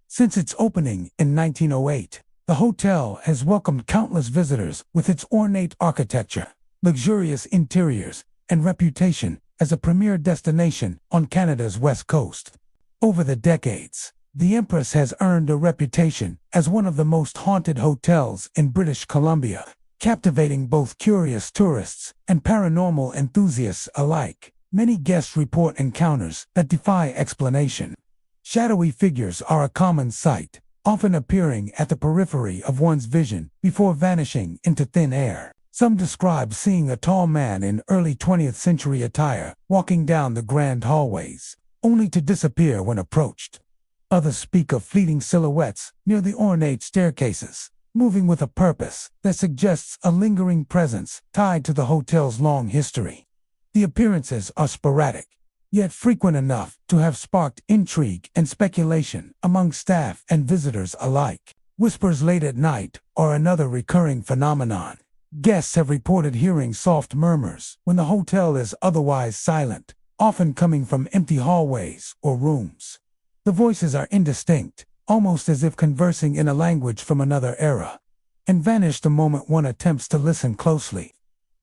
Since its opening in 1908, the hotel has welcomed countless visitors with its ornate architecture, luxurious interiors, and reputation as a premier destination on Canada's west coast. Over the decades, the Empress has earned a reputation as one of the most haunted hotels in British Columbia, captivating both curious tourists and paranormal enthusiasts alike. Many guests report encounters that defy explanation. Shadowy figures are a common sight, often appearing at the periphery of one's vision before vanishing into thin air. Some describe seeing a tall man in early 20th century attire walking down the grand hallways, only to disappear when approached. Others speak of fleeting silhouettes near the ornate staircases, moving with a purpose that suggests a lingering presence tied to the hotel's long history. The appearances are sporadic, yet frequent enough to have sparked intrigue and speculation among staff and visitors alike. Whispers late at night are another recurring phenomenon. Guests have reported hearing soft murmurs when the hotel is otherwise silent, often coming from empty hallways or rooms. The voices are indistinct, almost as if conversing in a language from another era, and vanish the moment one attempts to listen closely.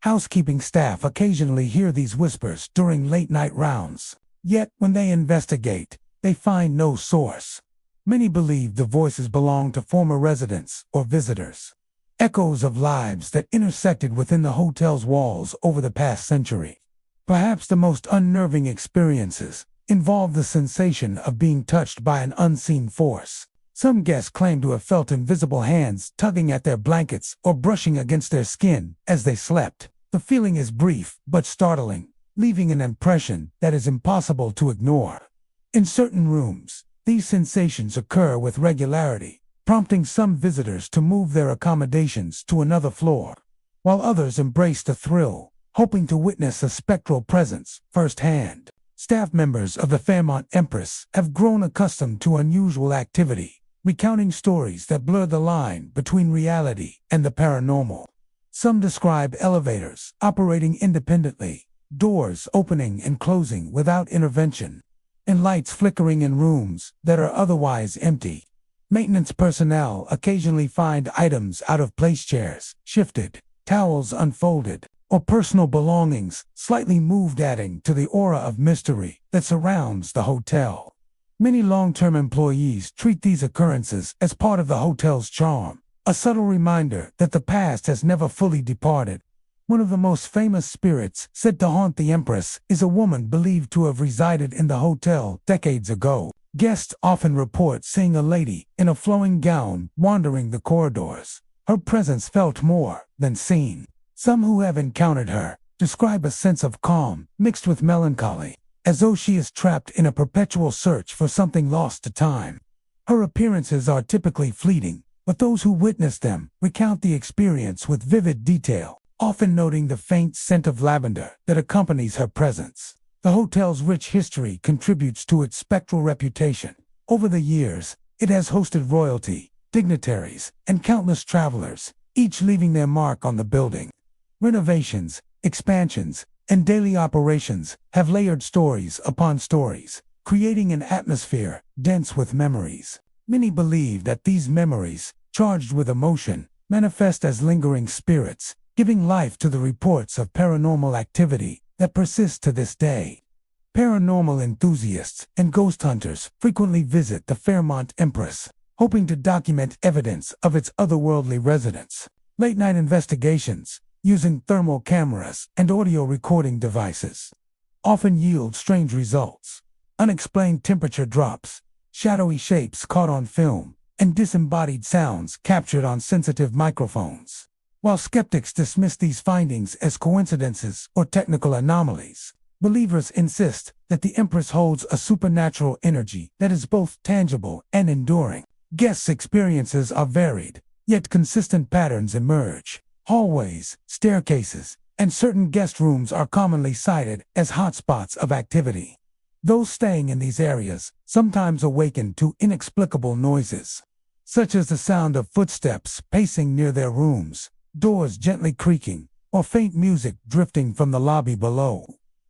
Housekeeping staff occasionally hear these whispers during late-night rounds, yet when they investigate, they find no source. Many believe the voices belong to former residents or visitors, echoes of lives that intersected within the hotel's walls over the past century. Perhaps the most unnerving experiences involve the sensation of being touched by an unseen force. Some guests claim to have felt invisible hands tugging at their blankets or brushing against their skin as they slept. The feeling is brief but startling, leaving an impression that is impossible to ignore. In certain rooms, these sensations occur with regularity, prompting some visitors to move their accommodations to another floor, while others embrace the thrill, hoping to witness a spectral presence firsthand. Staff members of the Fairmont Empress have grown accustomed to unusual activity, recounting stories that blur the line between reality and the paranormal. Some describe elevators operating independently, doors opening and closing without intervention, and lights flickering in rooms that are otherwise empty. Maintenance personnel occasionally find items out of place, chairs shifted, towels unfolded, or personal belongings slightly moved, adding to the aura of mystery that surrounds the hotel. Many long-term employees treat these occurrences as part of the hotel's charm, a subtle reminder that the past has never fully departed. One of the most famous spirits said to haunt the Empress is a woman believed to have resided in the hotel decades ago. Guests often report seeing a lady in a flowing gown wandering the corridors. Her presence felt more than seen. Some who have encountered her describe a sense of calm mixed with melancholy, as though she is trapped in a perpetual search for something lost to time. Her appearances are typically fleeting, but those who witness them recount the experience with vivid detail, often noting the faint scent of lavender that accompanies her presence. The hotel's rich history contributes to its spectral reputation. Over the years, It has hosted royalty, dignitaries, and countless travelers, each leaving their mark on the building. Renovations, expansions, and daily operations have layered stories upon stories, creating an atmosphere dense with memories. Many believe that these memories, charged with emotion, manifest as lingering spirits, giving life to the reports of paranormal activity that persist to this day. Paranormal enthusiasts and ghost hunters frequently visit the Fairmont Empress, hoping to document evidence of its otherworldly residents. Late-night investigations, using thermal cameras and audio recording devices, often yield strange results. Unexplained temperature drops, shadowy shapes caught on film, and disembodied sounds captured on sensitive microphones. While skeptics dismiss these findings as coincidences or technical anomalies, believers insist that the Empress holds a supernatural energy that is both tangible and enduring. Guests' experiences are varied, yet consistent patterns emerge. Hallways, staircases, and certain guest rooms are commonly cited as hotspots of activity. Those staying in these areas sometimes awaken to inexplicable noises, such as the sound of footsteps pacing near their rooms, doors gently creaking, or faint music drifting from the lobby below.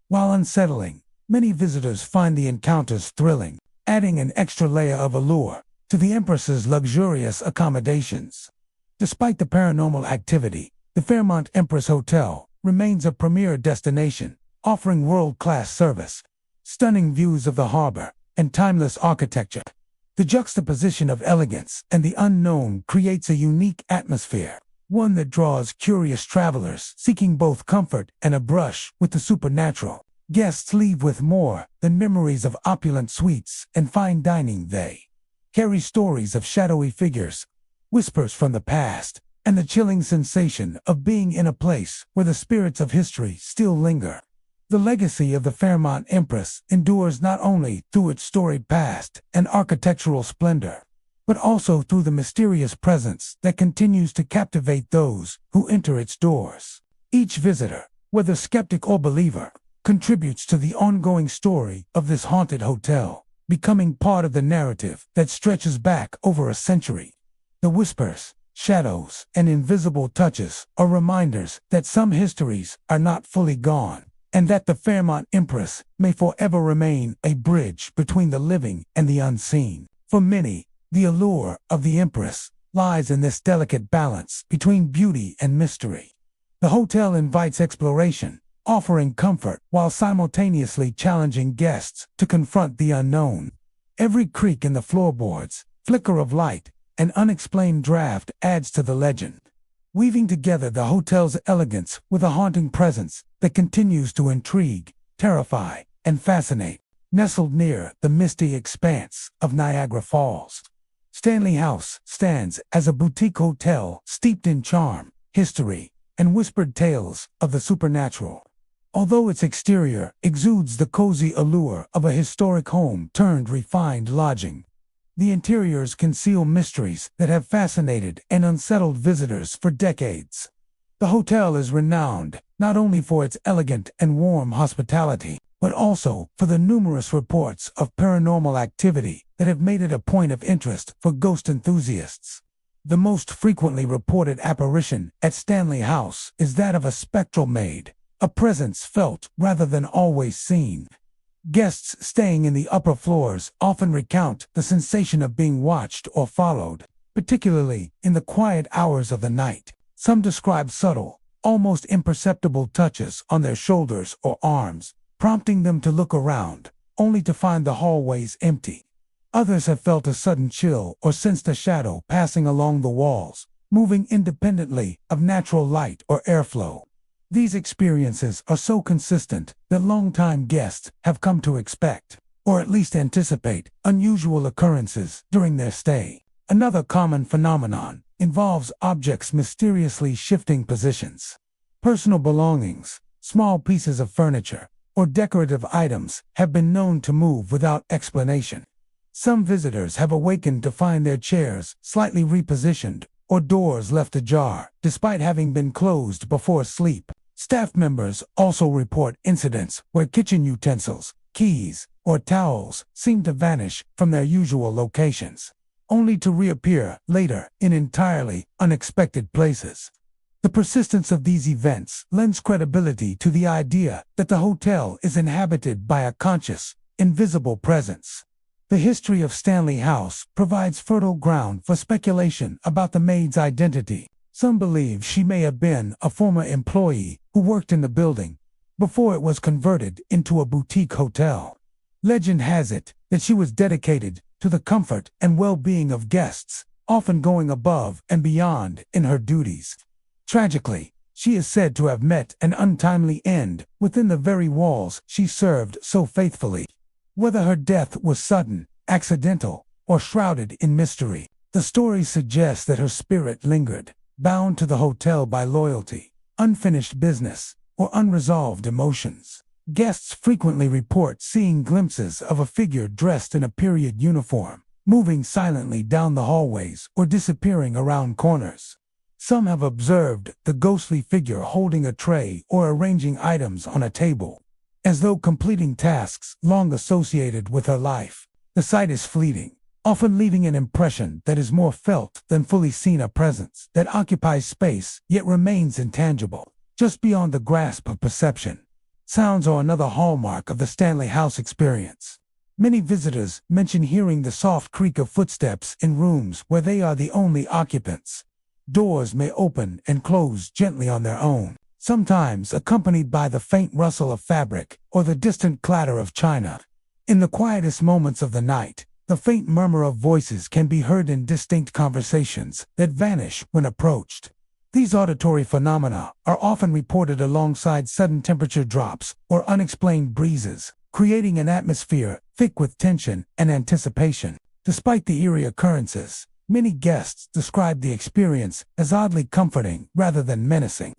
While unsettling, many visitors find the encounters thrilling, adding an extra layer of allure to the Empress's luxurious accommodations. Despite the paranormal activity, the Fairmont Empress Hotel remains a premier destination, offering world-class service, stunning views of the harbor, and timeless architecture. The juxtaposition of elegance and the unknown creates a unique atmosphere, one that draws curious travelers seeking both comfort and a brush with the supernatural. Guests leave with more than memories of opulent suites and fine dining. They carry stories of shadowy figures, whispers from the past, and the chilling sensation of being in a place where the spirits of history still linger. The legacy of the Fairmont Empress endures not only through its storied past and architectural splendor, but also through the mysterious presence that continues to captivate those who enter its doors. Each visitor, whether skeptic or believer, contributes to the ongoing story of this haunted hotel, becoming part of the narrative that stretches back over a century. The whispers, shadows, and invisible touches are reminders that some histories are not fully gone, and that the Fairmont Empress may forever remain a bridge between the living and the unseen. For many, the allure of the Empress lies in this delicate balance between beauty and mystery. The hotel invites exploration, offering comfort while simultaneously challenging guests to confront the unknown. Every creak in the floorboards, flicker of light, and unexplained draft adds to the legend, weaving together the hotel's elegance with a haunting presence that continues to intrigue, terrify, and fascinate. Nestled near the misty expanse of Niagara Falls, Stanley House stands as a boutique hotel steeped in charm, history, and whispered tales of the supernatural. Although its exterior exudes the cozy allure of a historic home turned refined lodging, the interiors conceal mysteries that have fascinated and unsettled visitors for decades. The hotel is renowned not only for its elegant and warm hospitality, but also for the numerous reports of paranormal activity that have made it a point of interest for ghost enthusiasts. The most frequently reported apparition at Stanley House is that of a spectral maid, a presence felt rather than always seen. Guests staying in the upper floors often recount the sensation of being watched or followed, particularly in the quiet hours of the night. Some describe subtle, almost imperceptible touches on their shoulders or arms, prompting them to look around, only to find the hallways empty. Others have felt a sudden chill or sensed a shadow passing along the walls, moving independently of natural light or airflow. These experiences are so consistent that longtime guests have come to expect, or at least anticipate, unusual occurrences during their stay. Another common phenomenon involves objects mysteriously shifting positions. Personal belongings, small pieces of furniture, or decorative items have been known to move without explanation. Some visitors have awakened to find their chairs slightly repositioned or doors left ajar, despite having been closed before sleep. Staff members also report incidents where kitchen utensils, keys, or towels seem to vanish from their usual locations. only to reappear later in entirely unexpected places. The persistence of these events lends credibility to the idea that the hotel is inhabited by a conscious, invisible presence. The history of Stanley House provides fertile ground for speculation about the maid's identity. Some believe she may have been a former employee who worked in the building before it was converted into a boutique hotel. Legend has it that she was dedicated to the comfort and well-being of guests, often going above and beyond in her duties. Tragically, she is said to have met an untimely end within the very walls she served so faithfully. Whether her death was sudden, accidental, or shrouded in mystery, the story suggests that her spirit lingered, bound to the hotel by loyalty, unfinished business, or unresolved emotions. Guests frequently report seeing glimpses of a figure dressed in a period uniform, moving silently down the hallways or disappearing around corners. Some have observed the ghostly figure holding a tray or arranging items on a table, as though completing tasks long associated with her life. The sight is fleeting, often leaving an impression that is more felt than fully seen, a presence that occupies space yet remains intangible, just beyond the grasp of perception. Sounds are another hallmark of the Stanley House experience. Many visitors mention hearing the soft creak of footsteps in rooms where they are the only occupants. Doors may open and close gently on their own, sometimes accompanied by the faint rustle of fabric or the distant clatter of china. In the quietest moments of the night, the faint murmur of voices can be heard in distinct conversations that vanish when approached. These auditory phenomena are often reported alongside sudden temperature drops or unexplained breezes, creating an atmosphere thick with tension and anticipation. Despite the eerie occurrences, many guests describe the experience as oddly comforting rather than menacing.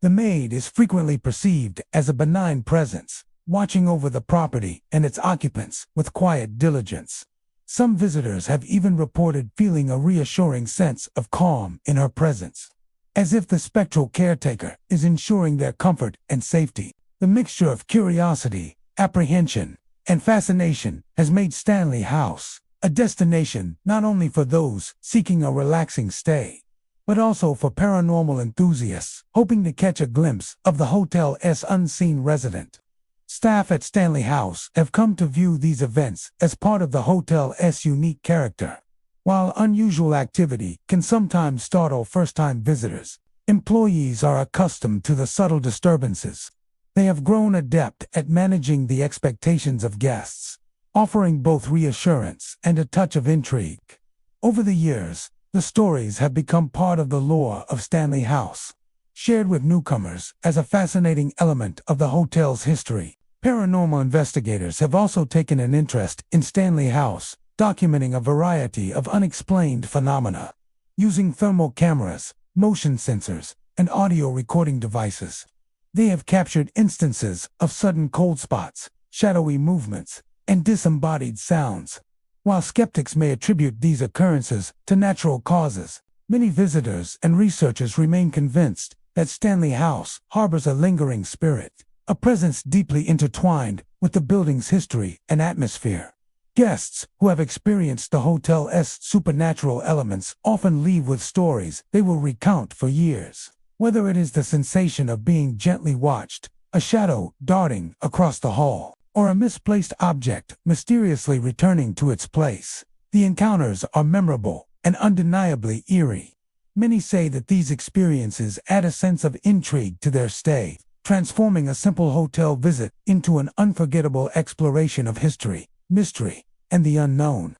The maid is frequently perceived as a benign presence, watching over the property and its occupants with quiet diligence. Some visitors have even reported feeling a reassuring sense of calm in her presence, as if the spectral caretaker is ensuring their comfort and safety. The mixture of curiosity, apprehension, and fascination has made Stanley House a destination not only for those seeking a relaxing stay, but also for paranormal enthusiasts hoping to catch a glimpse of the hotel's unseen resident. Staff at Stanley House have come to view these events as part of the hotel's unique character. While unusual activity can sometimes startle first-time visitors, employees are accustomed to the subtle disturbances. They have grown adept at managing the expectations of guests, offering both reassurance and a touch of intrigue. Over the years, the stories have become part of the lore of Stanley House, shared with newcomers as a fascinating element of the hotel's history. Paranormal investigators have also taken an interest in Stanley House, documenting a variety of unexplained phenomena. Using thermal cameras, motion sensors, and audio recording devices, they have captured instances of sudden cold spots, shadowy movements, and disembodied sounds. While skeptics may attribute these occurrences to natural causes, many visitors and researchers remain convinced that Stanley House harbors a lingering spirit, a presence deeply intertwined with the building's history and atmosphere. Guests who have experienced the hotel's supernatural elements often leave with stories they will recount for years. Whether it is the sensation of being gently watched, a shadow darting across the hall, or a misplaced object mysteriously returning to its place, the encounters are memorable and undeniably eerie. Many say that these experiences add a sense of intrigue to their stay, transforming a simple hotel visit into an unforgettable exploration of history, mystery, and the unknown.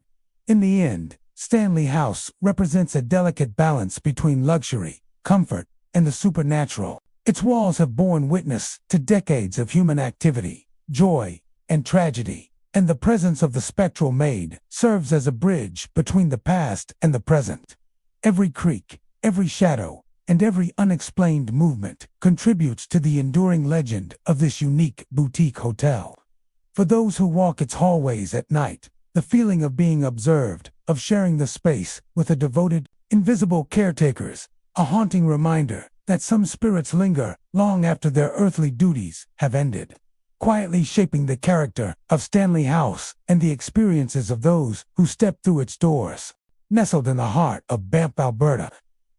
In the end, Stanley House represents a delicate balance between luxury, comfort, and the supernatural. Its walls have borne witness to decades of human activity, joy, and tragedy, and the presence of the spectral maid serves as a bridge between the past and the present. Every creak, every shadow, and every unexplained movement contributes to the enduring legend of this unique boutique hotel. For those who walk its hallways at night, the feeling of being observed, of sharing the space with a devoted, invisible caretakers, a haunting reminder that some spirits linger long after their earthly duties have ended, quietly shaping the character of Stanley House and the experiences of those who step through its doors. Nestled in the heart of Banff, Alberta,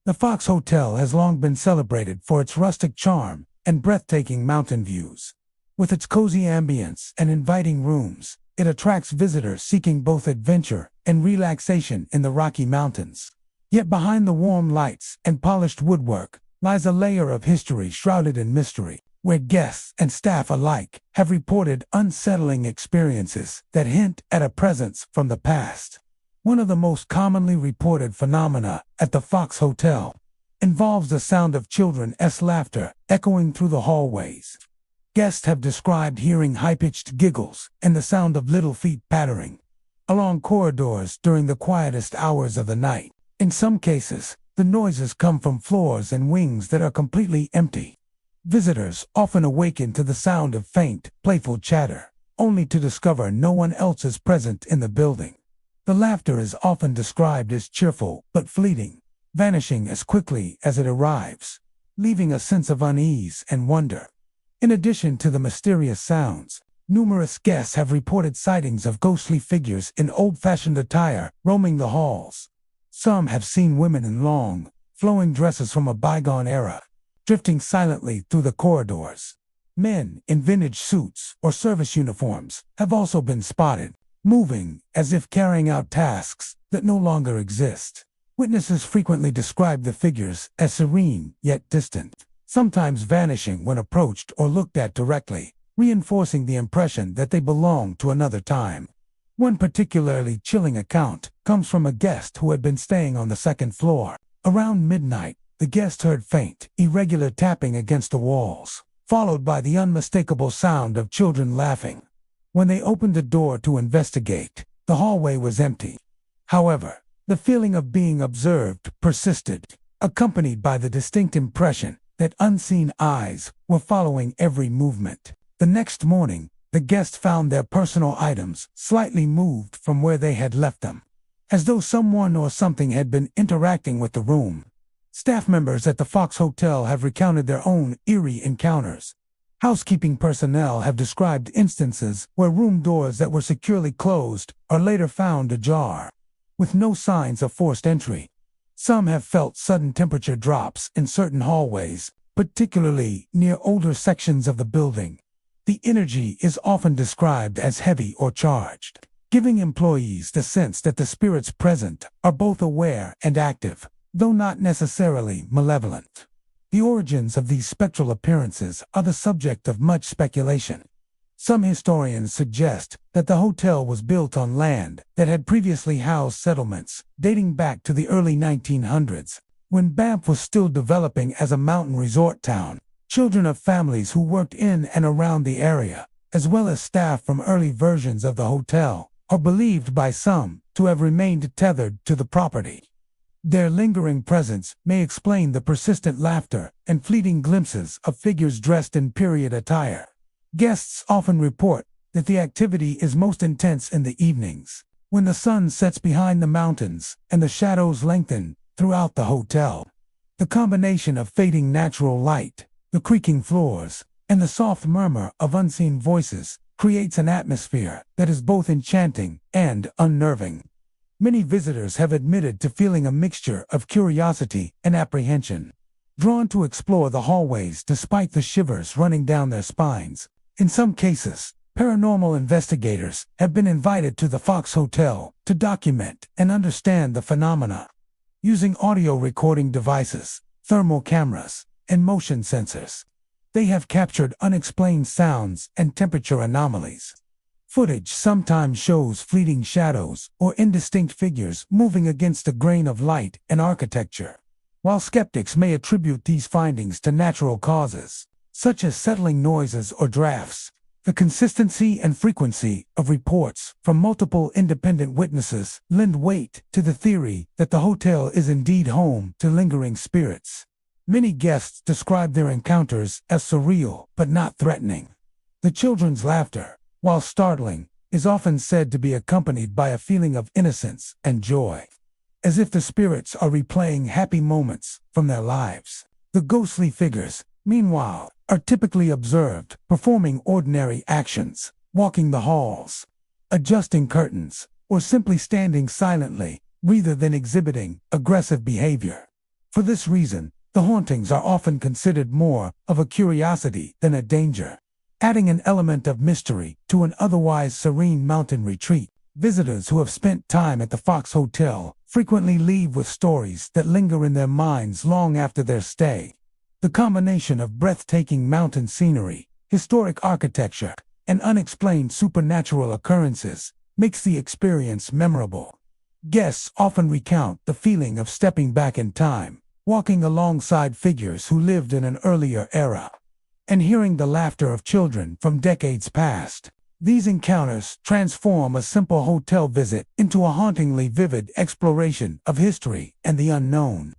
the Fox Hotel has long been celebrated for its rustic charm and breathtaking mountain views. With its cozy ambience and inviting rooms, it attracts visitors seeking both adventure and relaxation in the Rocky Mountains. Yet behind the warm lights and polished woodwork lies a layer of history shrouded in mystery, where guests and staff alike have reported unsettling experiences that hint at a presence from the past. One of the most commonly reported phenomena at the Fox Hotel involves the sound of children's laughter echoing through the hallways. Guests have described hearing high-pitched giggles and the sound of little feet pattering along corridors during the quietest hours of the night. In some cases, the noises come from floors and wings that are completely empty. Visitors often awaken to the sound of faint, playful chatter, only to discover no one else is present in the building. The laughter is often described as cheerful but fleeting, vanishing as quickly as it arrives, leaving a sense of unease and wonder. In addition to the mysterious sounds, numerous guests have reported sightings of ghostly figures in old-fashioned attire roaming the halls. Some have seen women in long, flowing dresses from a bygone era, drifting silently through the corridors. Men in vintage suits or service uniforms have also been spotted, moving as if carrying out tasks that no longer exist. Witnesses frequently describe the figures as serene yet distant, sometimes vanishing when approached or looked at directly, reinforcing the impression that they belong to another time. One particularly chilling account comes from a guest who had been staying on the second floor. Around midnight, the guest heard faint, irregular tapping against the walls, followed by the unmistakable sound of children laughing. When they opened the door to investigate, the hallway was empty. However, the feeling of being observed persisted, accompanied by the distinct impression that unseen eyes were following every movement. The next morning, the guests found their personal items slightly moved from where they had left them, as though someone or something had been interacting with the room. Staff members at the Fox Hotel have recounted their own eerie encounters. Housekeeping personnel have described instances where room doors that were securely closed are later found ajar, with no signs of forced entry. Some have felt sudden temperature drops in certain hallways, particularly near older sections of the building. The energy is often described as heavy or charged, giving employees the sense that the spirits present are both aware and active, though not necessarily malevolent. The origins of these spectral appearances are the subject of much speculation. Some historians suggest that the hotel was built on land that had previously housed settlements dating back to the early 1900s, when Banff was still developing as a mountain resort town. Children of families who worked in and around the area, as well as staff from early versions of the hotel, are believed by some to have remained tethered to the property. Their lingering presence may explain the persistent laughter and fleeting glimpses of figures dressed in period attire. Guests often report that the activity is most intense in the evenings, when the sun sets behind the mountains and the shadows lengthen throughout the hotel. The combination of fading natural light, the creaking floors, and the soft murmur of unseen voices creates an atmosphere that is both enchanting and unnerving. Many visitors have admitted to feeling a mixture of curiosity and apprehension, drawn to explore the hallways despite the shivers running down their spines. In some cases, paranormal investigators have been invited to the Fox Hotel to document and understand the phenomena. Using audio recording devices, thermal cameras, and motion sensors, they have captured unexplained sounds and temperature anomalies. Footage sometimes shows fleeting shadows or indistinct figures moving against the grain of light and architecture. While skeptics may attribute these findings to natural causes, such as settling noises or drafts, the consistency and frequency of reports from multiple independent witnesses lend weight to the theory that the hotel is indeed home to lingering spirits. Many guests describe their encounters as surreal but not threatening. The children's laughter, while startling, is often said to be accompanied by a feeling of innocence and joy, as if the spirits are replaying happy moments from their lives. The ghostly figures, meanwhile, are typically observed performing ordinary actions, walking the halls, adjusting curtains, or simply standing silently, rather than exhibiting aggressive behavior. For this reason, the hauntings are often considered more of a curiosity than a danger, adding an element of mystery to an otherwise serene mountain retreat. Visitors who have spent time at the Fox Hotel frequently leave with stories that linger in their minds long after their stay. The combination of breathtaking mountain scenery, historic architecture, and unexplained supernatural occurrences makes the experience memorable. Guests often recount the feeling of stepping back in time, walking alongside figures who lived in an earlier era, and hearing the laughter of children from decades past. These encounters transform a simple hotel visit into a hauntingly vivid exploration of history and the unknown.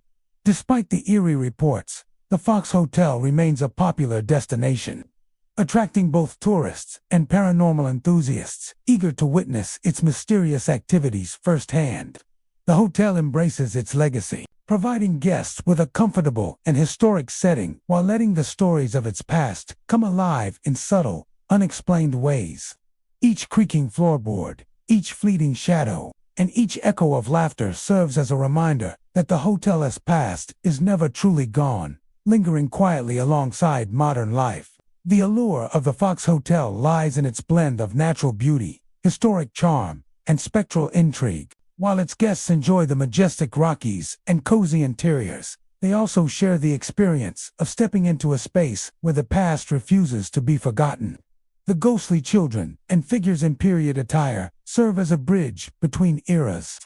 Despite the eerie reports, the Fox Hotel remains a popular destination, attracting both tourists and paranormal enthusiasts eager to witness its mysterious activities firsthand. The hotel embraces its legacy, providing guests with a comfortable and historic setting while letting the stories of its past come alive in subtle, unexplained ways. Each creaking floorboard, each fleeting shadow, and each echo of laughter serves as a reminder that the hotel's past is never truly gone, lingering quietly alongside modern life. The allure of the Fox Hotel lies in its blend of natural beauty, historic charm, and spectral intrigue. While its guests enjoy the majestic Rockies and cozy interiors, they also share the experience of stepping into a space where the past refuses to be forgotten. The ghostly children and figures in period attire serve as a bridge between eras,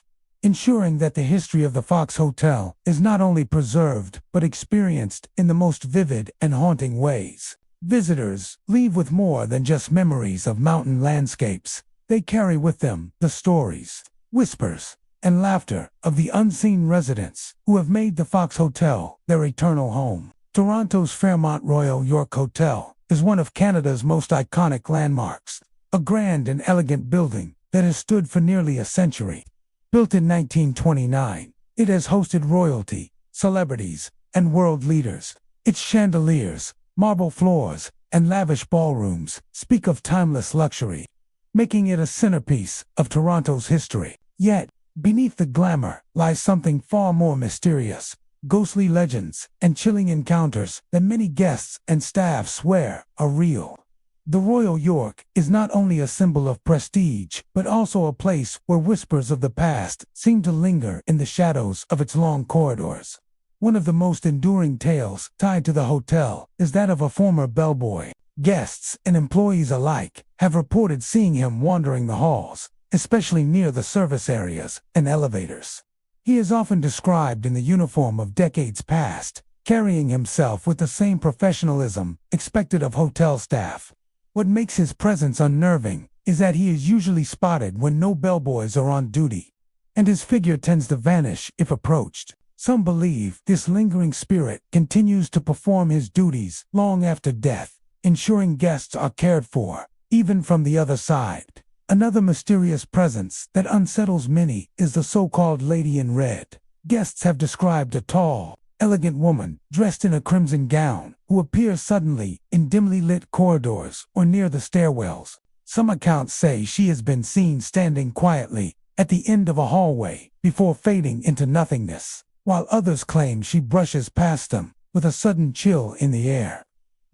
ensuring that the history of the Fox Hotel is not only preserved but experienced in the most vivid and haunting ways. Visitors leave with more than just memories of mountain landscapes. They carry with them the stories, whispers, and laughter of the unseen residents who have made the Fox Hotel their eternal home. Toronto's Fairmont Royal York Hotel is one of Canada's most iconic landmarks, a grand and elegant building that has stood for nearly a century. Built in 1929, it has hosted royalty, celebrities, and world leaders. Its chandeliers, marble floors, and lavish ballrooms speak of timeless luxury, making it a centerpiece of Toronto's history. Yet, beneath the glamour lies something far more mysterious, ghostly legends and chilling encounters that many guests and staff swear are real. The Royal York is not only a symbol of prestige, but also a place where whispers of the past seem to linger in the shadows of its long corridors. One of the most enduring tales tied to the hotel is that of a former bellboy. Guests and employees alike have reported seeing him wandering the halls, especially near the service areas and elevators. He is often described in the uniform of decades past, carrying himself with the same professionalism expected of hotel staff. What makes his presence unnerving is that he is usually spotted when no bellboys are on duty, and his figure tends to vanish if approached. Some believe this lingering spirit continues to perform his duties long after death, ensuring guests are cared for, even from the other side. Another mysterious presence that unsettles many is the so-called Lady in Red. Guests have described a tall, elegant woman dressed in a crimson gown who appears suddenly in dimly lit corridors or near the stairwells. Some accounts say she has been seen standing quietly at the end of a hallway before fading into nothingness, while others claim she brushes past them with a sudden chill in the air.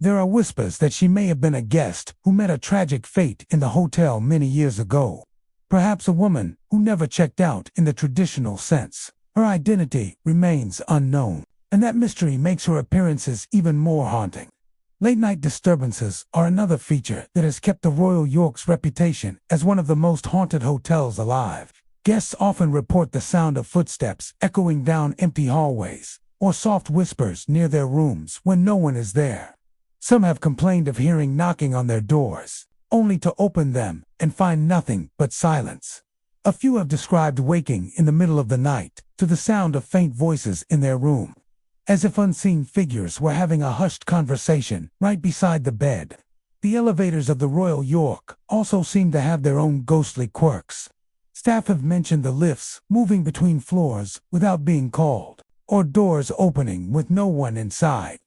There are whispers that she may have been a guest who met a tragic fate in the hotel many years ago. Perhaps a woman who never checked out in the traditional sense. Her identity remains unknown, and that mystery makes her appearances even more haunting. Late-night disturbances are another feature that has kept the Royal York's reputation as one of the most haunted hotels alive. Guests often report the sound of footsteps echoing down empty hallways, or soft whispers near their rooms when no one is there. Some have complained of hearing knocking on their doors, only to open them and find nothing but silence. A few have described waking in the middle of the night to the sound of faint voices in their room, as if unseen figures were having a hushed conversation right beside the bed. The elevators of the Royal York also seem to have their own ghostly quirks. Staff have mentioned the lifts moving between floors without being called, or doors opening with no one inside.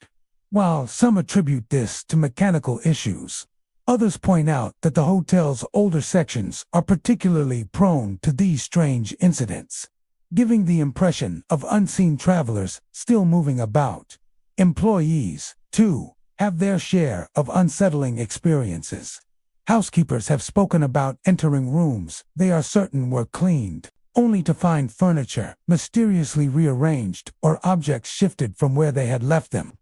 While some attribute this to mechanical issues, others point out that the hotel's older sections are particularly prone to these strange incidents. giving the impression of unseen travelers still moving about. Employees, too, have their share of unsettling experiences. Housekeepers have spoken about entering rooms they are certain were cleaned, only to find furniture mysteriously rearranged or objects shifted from where they had left them.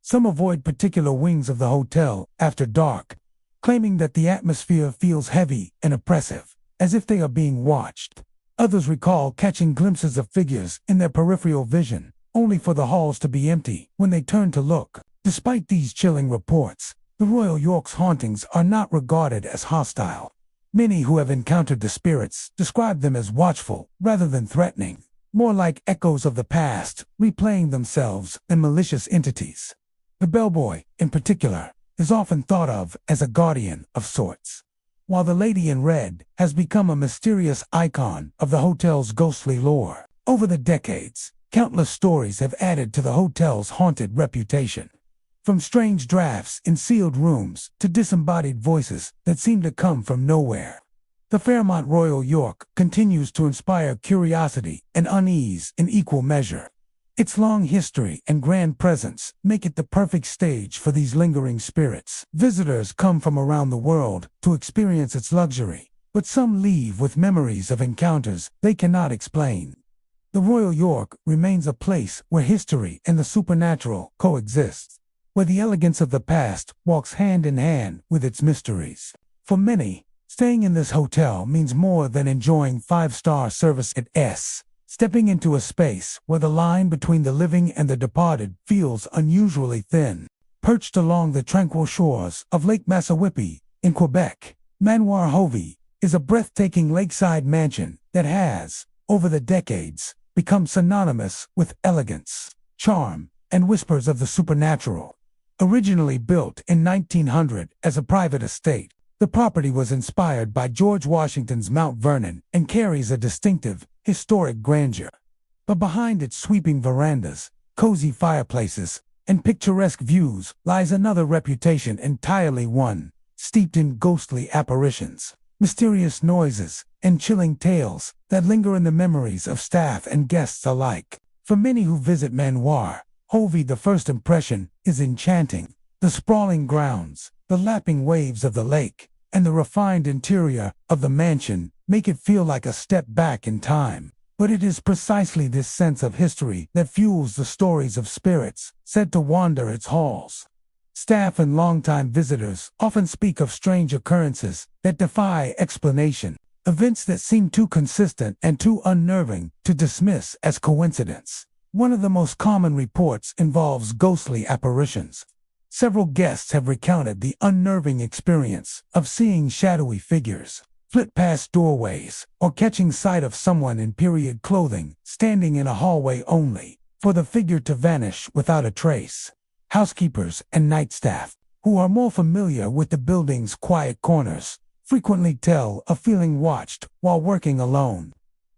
Some avoid particular wings of the hotel after dark, claiming that the atmosphere feels heavy and oppressive, as if they are being watched. Others recall catching glimpses of figures in their peripheral vision, only for the halls to be empty when they turn to look. Despite these chilling reports, the Royal York's hauntings are not regarded as hostile. Many who have encountered the spirits describe them as watchful rather than threatening, more like echoes of the past, replaying themselves than malicious entities. The bellboy, in particular, is often thought of as a guardian of sorts, while the Lady in Red has become a mysterious icon of the hotel's ghostly lore. Over the decades, countless stories have added to the hotel's haunted reputation. From strange drafts in sealed rooms to disembodied voices that seem to come from nowhere. The Fairmont Royal York continues to inspire curiosity and unease in equal measure. Its long history and grand presence make it the perfect stage for these lingering spirits. Visitors come from around the world to experience its luxury, but some leave with memories of encounters they cannot explain. The Royal York remains a place where history and the supernatural coexist, where the elegance of the past walks hand in hand with its mysteries. For many, staying in this hotel means more than enjoying five-star service at S. Stepping into a space where the line between the living and the departed feels unusually thin. Perched along the tranquil shores of Lake Massawippi in Quebec, Manoir Hovey is a breathtaking lakeside mansion that has, over the decades, become synonymous with elegance, charm, and whispers of the supernatural. Originally built in 1900 as a private estate, the property was inspired by George Washington's Mount Vernon and carries a distinctive, historic grandeur. But behind its sweeping verandas, cozy fireplaces, and picturesque views lies another reputation entirely one, steeped in ghostly apparitions, mysterious noises, and chilling tales that linger in the memories of staff and guests alike. For many who visit Manoir Hovey, the first impression is enchanting. The sprawling grounds, the lapping waves of the lake, and the refined interior of the mansion make it feel like a step back in time. But it is precisely this sense of history that fuels the stories of spirits said to wander its halls. Staff and longtime visitors often speak of strange occurrences that defy explanation, events that seem too consistent and too unnerving to dismiss as coincidence. One of the most common reports involves ghostly apparitions. Several guests have recounted the unnerving experience of seeing shadowy figures flit past doorways or catching sight of someone in period clothing standing in a hallway only for the figure to vanish without a trace. Housekeepers and night staff, who are more familiar with the building's quiet corners, frequently tell of feeling watched while working alone.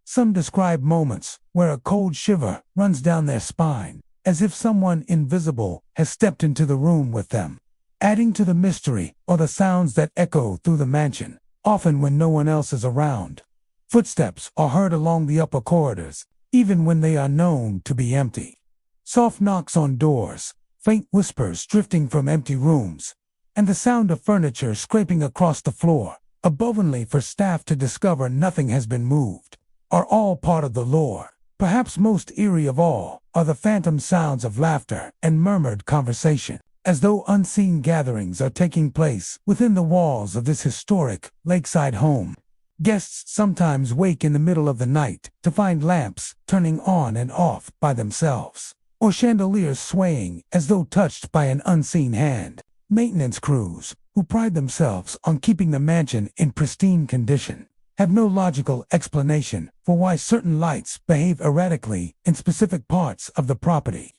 Some describe moments where a cold shiver runs down their spine, as if someone invisible has stepped into the room with them. Adding to the mystery are the sounds that echo through the mansion, often when no one else is around. Footsteps are heard along the upper corridors, even when they are known to be empty. Soft knocks on doors, faint whispers drifting from empty rooms, and the sound of furniture scraping across the floor, above only for staff to discover nothing has been moved, are all part of the lore. Perhaps most eerie of all are the phantom sounds of laughter and murmured conversation, as though unseen gatherings are taking place within the walls of this historic lakeside home. Guests sometimes wake in the middle of the night to find lamps turning on and off by themselves, or chandeliers swaying as though touched by an unseen hand. Maintenance crews, who pride themselves on keeping the mansion in pristine condition, have no logical explanation for why certain lights behave erratically in specific parts of the property.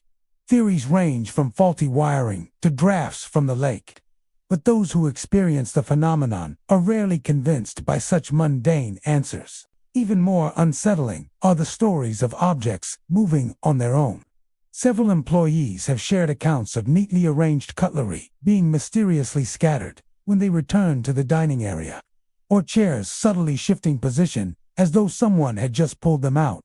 Theories range from faulty wiring to drafts from the lake, but those who experience the phenomenon are rarely convinced by such mundane answers. Even more unsettling are the stories of objects moving on their own. Several employees have shared accounts of neatly arranged cutlery being mysteriously scattered when they return to the dining area, or chairs subtly shifting position as though someone had just pulled them out.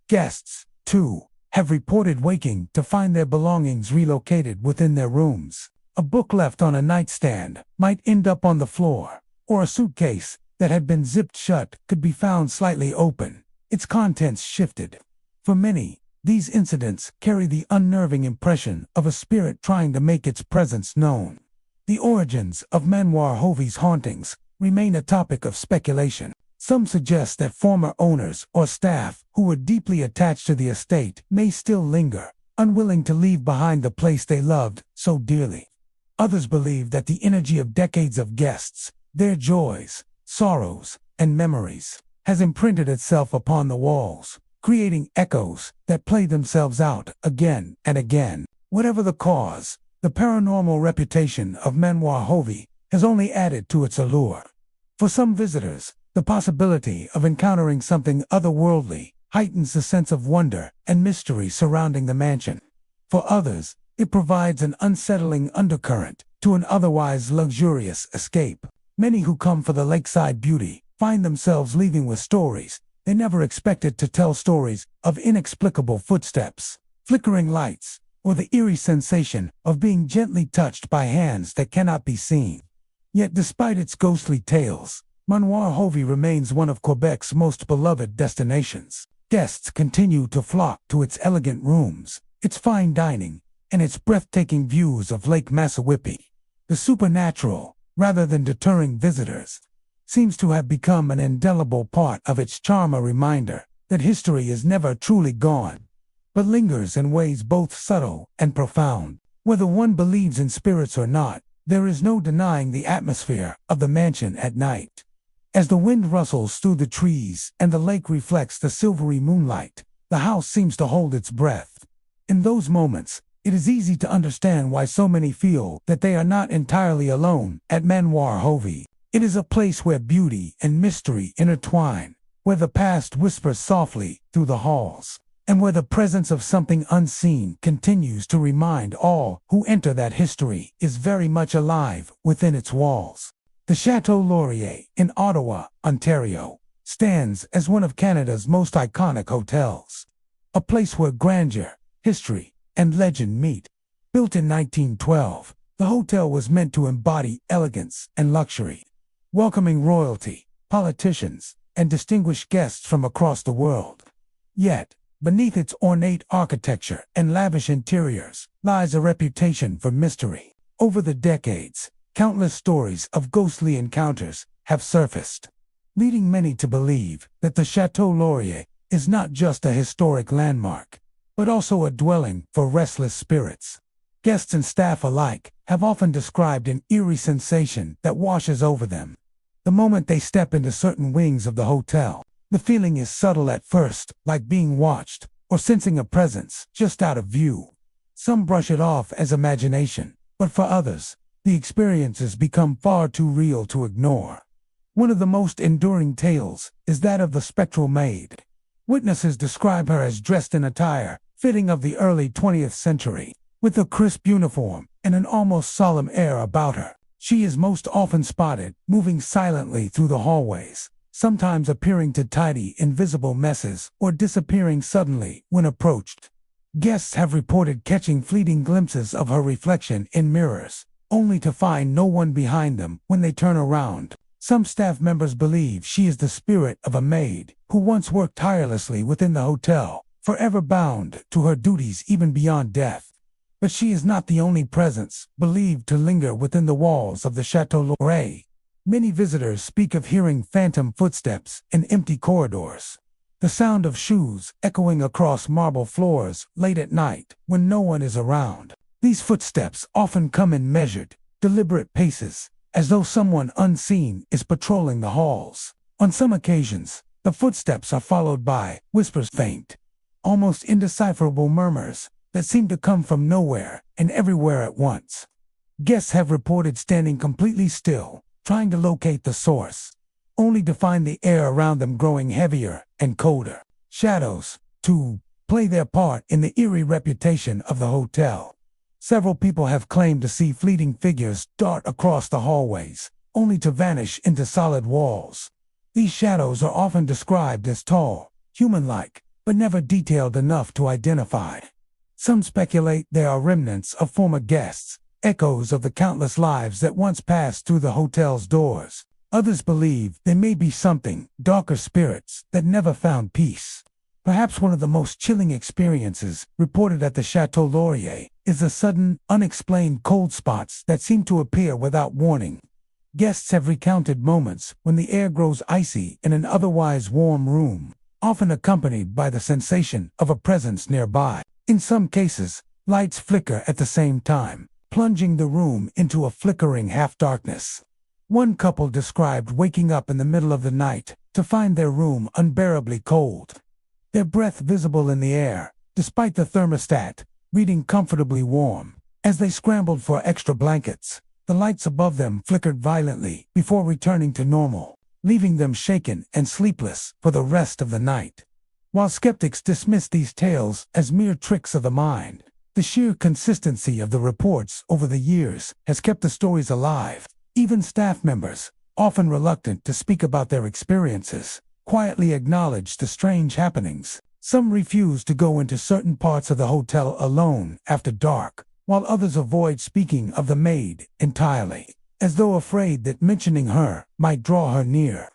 Guests, too, have reported waking to find their belongings relocated within their rooms. A book left on a nightstand might end up on the floor, or a suitcase that had been zipped shut could be found slightly open, its contents shifted. For many, these incidents carry the unnerving impression of a spirit trying to make its presence known. The origins of Manoir Hovey's hauntings remain a topic of speculation. Some suggest that former owners or staff who were deeply attached to the estate may still linger, unwilling to leave behind the place they loved so dearly. Others believe that the energy of decades of guests, their joys, sorrows, and memories, has imprinted itself upon the walls, creating echoes that play themselves out again and again. Whatever the cause, the paranormal reputation of Manoir Hovey has only added to its allure. For some visitors, the possibility of encountering something otherworldly heightens the sense of wonder and mystery surrounding the mansion. For others, it provides an unsettling undercurrent to an otherwise luxurious escape. Many who come for the lakeside beauty find themselves leaving with stories they never expected to tell, stories of inexplicable footsteps, flickering lights, or the eerie sensation of being gently touched by hands that cannot be seen. Yet despite its ghostly tales, Manoir Hovey remains one of Quebec's most beloved destinations. Guests continue to flock to its elegant rooms, its fine dining, and its breathtaking views of Lake Massawippi. The supernatural, rather than deterring visitors, seems to have become an indelible part of its charm, a reminder that history is never truly gone, but lingers in ways both subtle and profound. Whether one believes in spirits or not, there is no denying the atmosphere of the mansion at night. As the wind rustles through the trees and the lake reflects the silvery moonlight, the house seems to hold its breath. In those moments, it is easy to understand why so many feel that they are not entirely alone at Manoir Hovey. It is a place where beauty and mystery intertwine, where the past whispers softly through the halls, and where the presence of something unseen continues to remind all who enter that history is very much alive within its walls. The Château Laurier in Ottawa, Ontario, stands as one of Canada's most iconic hotels, a place where grandeur, history, and legend meet. Built in 1912, the hotel was meant to embody elegance and luxury, welcoming royalty, politicians, and distinguished guests from across the world. Yet, beneath its ornate architecture and lavish interiors lies a reputation for mystery. Over the decades, countless stories of ghostly encounters have surfaced, leading many to believe that the Château Laurier is not just a historic landmark, but also a dwelling for restless spirits. Guests and staff alike have often described an eerie sensation that washes over them. The moment they step into certain wings of the hotel, the feeling is subtle at first, like being watched, or sensing a presence just out of view. Some brush it off as imagination, but for others, the experiences become far too real to ignore. One of the most enduring tales is that of the spectral maid. Witnesses describe her as dressed in attire fitting of the early 20th century, with a crisp uniform and an almost solemn air about her. She is most often spotted moving silently through the hallways, sometimes appearing to tidy invisible messes or disappearing suddenly when approached. Guests have reported catching fleeting glimpses of her reflection in mirrors, only to find no one behind them when they turn around. Some staff members believe she is the spirit of a maid who once worked tirelessly within the hotel, forever bound to her duties even beyond death. But she is not the only presence believed to linger within the walls of the Château Laurier. Many visitors speak of hearing phantom footsteps in empty corridors, the sound of shoes echoing across marble floors late at night when no one is around. These footsteps often come in measured, deliberate paces, as though someone unseen is patrolling the halls. On some occasions, the footsteps are followed by whispers, faint, almost indecipherable murmurs that seem to come from nowhere and everywhere at once. Guests have reported standing completely still, trying to locate the source, only to find the air around them growing heavier and colder. Shadows, too, play their part in the eerie reputation of the hotel. Several people have claimed to see fleeting figures dart across the hallways, only to vanish into solid walls. These shadows are often described as tall, human-like, but never detailed enough to identify. Some speculate they are remnants of former guests, echoes of the countless lives that once passed through the hotel's doors. Others believe they may be something, darker spirits that never found peace. Perhaps one of the most chilling experiences reported at the Château Laurier is the sudden, unexplained cold spots that seem to appear without warning. Guests have recounted moments when the air grows icy in an otherwise warm room, often accompanied by the sensation of a presence nearby. In some cases, lights flicker at the same time, plunging the room into a flickering half-darkness. One couple described waking up in the middle of the night to find their room unbearably cold. Their breath visible in the air, despite the thermostat reading comfortably warm. As they scrambled for extra blankets, the lights above them flickered violently before returning to normal, leaving them shaken and sleepless for the rest of the night. While skeptics dismiss these tales as mere tricks of the mind, the sheer consistency of the reports over the years has kept the stories alive. Even staff members, often reluctant to speak about their experiences, quietly acknowledge the strange happenings. Some refuse to go into certain parts of the hotel alone after dark, while others avoid speaking of the maid entirely, as though afraid that mentioning her might draw her near.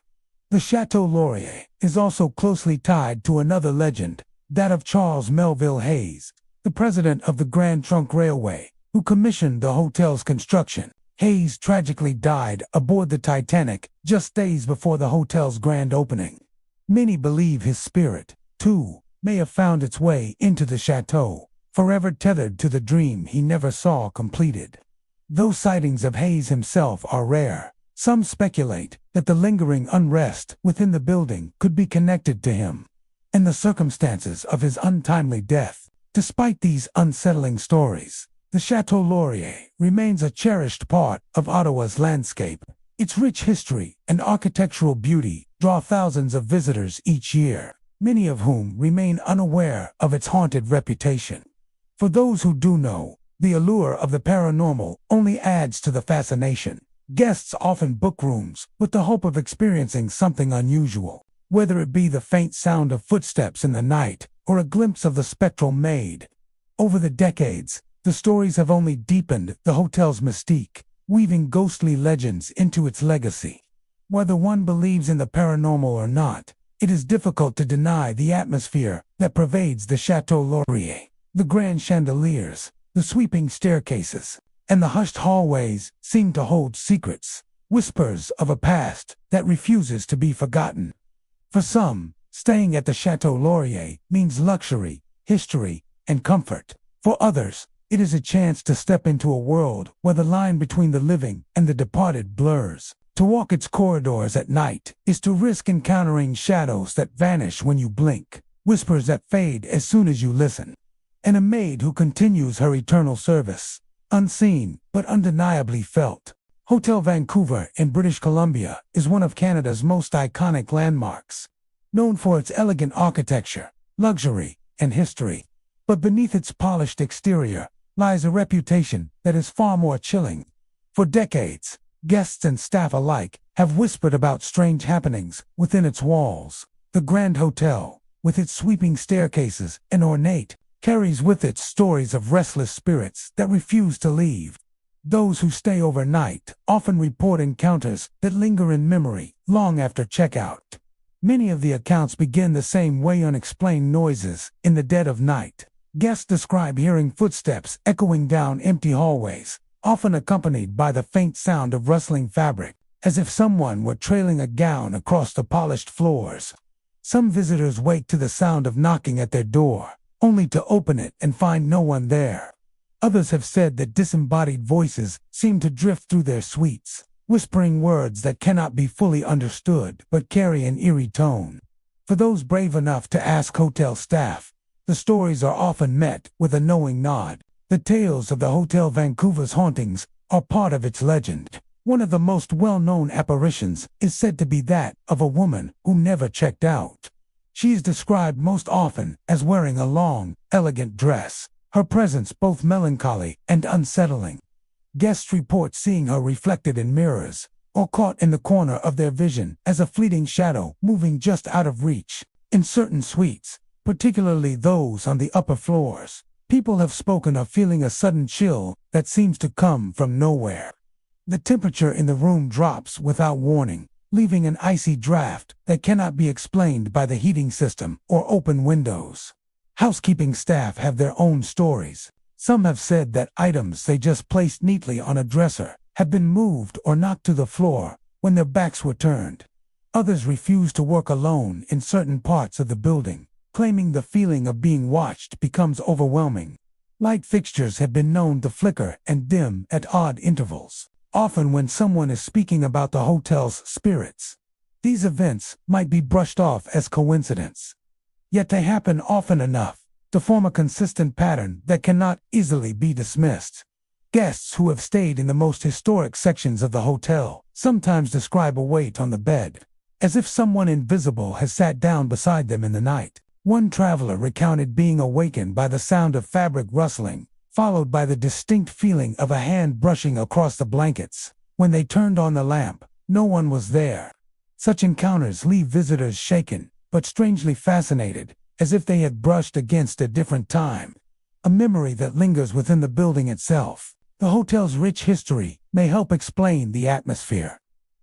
The Château Laurier is also closely tied to another legend, that of Charles Melville Hayes, the president of the Grand Trunk Railway, who commissioned the hotel's construction. Hayes tragically died aboard the Titanic just days before the hotel's grand opening. Many believe his spirit, too, may have found its way into the chateau, forever tethered to the dream he never saw completed. Though sightings of Hayes himself are rare, some speculate that the lingering unrest within the building could be connected to him and the circumstances of his untimely death. Despite these unsettling stories, the Château Laurier remains a cherished part of Ottawa's landscape. Its rich history and architectural beauty draw thousands of visitors each year, many of whom remain unaware of its haunted reputation. For those who do know, the allure of the paranormal only adds to the fascination. Guests often book rooms with the hope of experiencing something unusual, whether it be the faint sound of footsteps in the night or a glimpse of the spectral maid. Over the decades, the stories have only deepened the hotel's mystique, weaving ghostly legends into its legacy. Whether one believes in the paranormal or not, it is difficult to deny the atmosphere that pervades the Château Laurier. The grand chandeliers, the sweeping staircases, and the hushed hallways seem to hold secrets, whispers of a past that refuses to be forgotten. For some, staying at the Château Laurier means luxury, history, and comfort. For others, it is a chance to step into a world where the line between the living and the departed blurs. To walk its corridors at night is to risk encountering shadows that vanish when you blink, whispers that fade as soon as you listen, and a maid who continues her eternal service, unseen but undeniably felt. Hotel Vancouver in British Columbia is one of Canada's most iconic landmarks, known for its elegant architecture, luxury, and history. But beneath its polished exterior lies a reputation that is far more chilling. For decades, guests and staff alike have whispered about strange happenings within its walls. The Grand Hotel, with its sweeping staircases and ornate, carries with it stories of restless spirits that refuse to leave. Those who stay overnight often report encounters that linger in memory long after checkout. Many of the accounts begin the same way: unexplained noises in the dead of night. Guests describe hearing footsteps echoing down empty hallways, often accompanied by the faint sound of rustling fabric, as if someone were trailing a gown across the polished floors. Some visitors wake to the sound of knocking at their door, only to open it and find no one there. Others have said that disembodied voices seem to drift through their suites, whispering words that cannot be fully understood but carry an eerie tone. For those brave enough to ask hotel staff, the stories are often met with a knowing nod. The tales of the Hotel Vancouver's hauntings are part of its legend. One of the most well-known apparitions is said to be that of a woman who never checked out. She is described most often as wearing a long, elegant dress, her presence both melancholy and unsettling. Guests report seeing her reflected in mirrors, or caught in the corner of their vision as a fleeting shadow moving just out of reach. In certain suites, particularly those on the upper floors. People have spoken of feeling a sudden chill that seems to come from nowhere. The temperature in the room drops without warning, leaving an icy draft that cannot be explained by the heating system or open windows. Housekeeping staff have their own stories. Some have said that items they just placed neatly on a dresser have been moved or knocked to the floor when their backs were turned. Others refuse to work alone in certain parts of the building, claiming the feeling of being watched becomes overwhelming. Light fixtures have been known to flicker and dim at odd intervals, often when someone is speaking about the hotel's spirits. These events might be brushed off as coincidence, yet they happen often enough to form a consistent pattern that cannot easily be dismissed. Guests who have stayed in the most historic sections of the hotel sometimes describe a weight on the bed, as if someone invisible has sat down beside them in the night. One traveler recounted being awakened by the sound of fabric rustling, followed by the distinct feeling of a hand brushing across the blankets. When they turned on the lamp, no one was there. Such encounters leave visitors shaken, but strangely fascinated, as if they had brushed against a different time. A memory that lingers within the building itself. The hotel's rich history may help explain the atmosphere.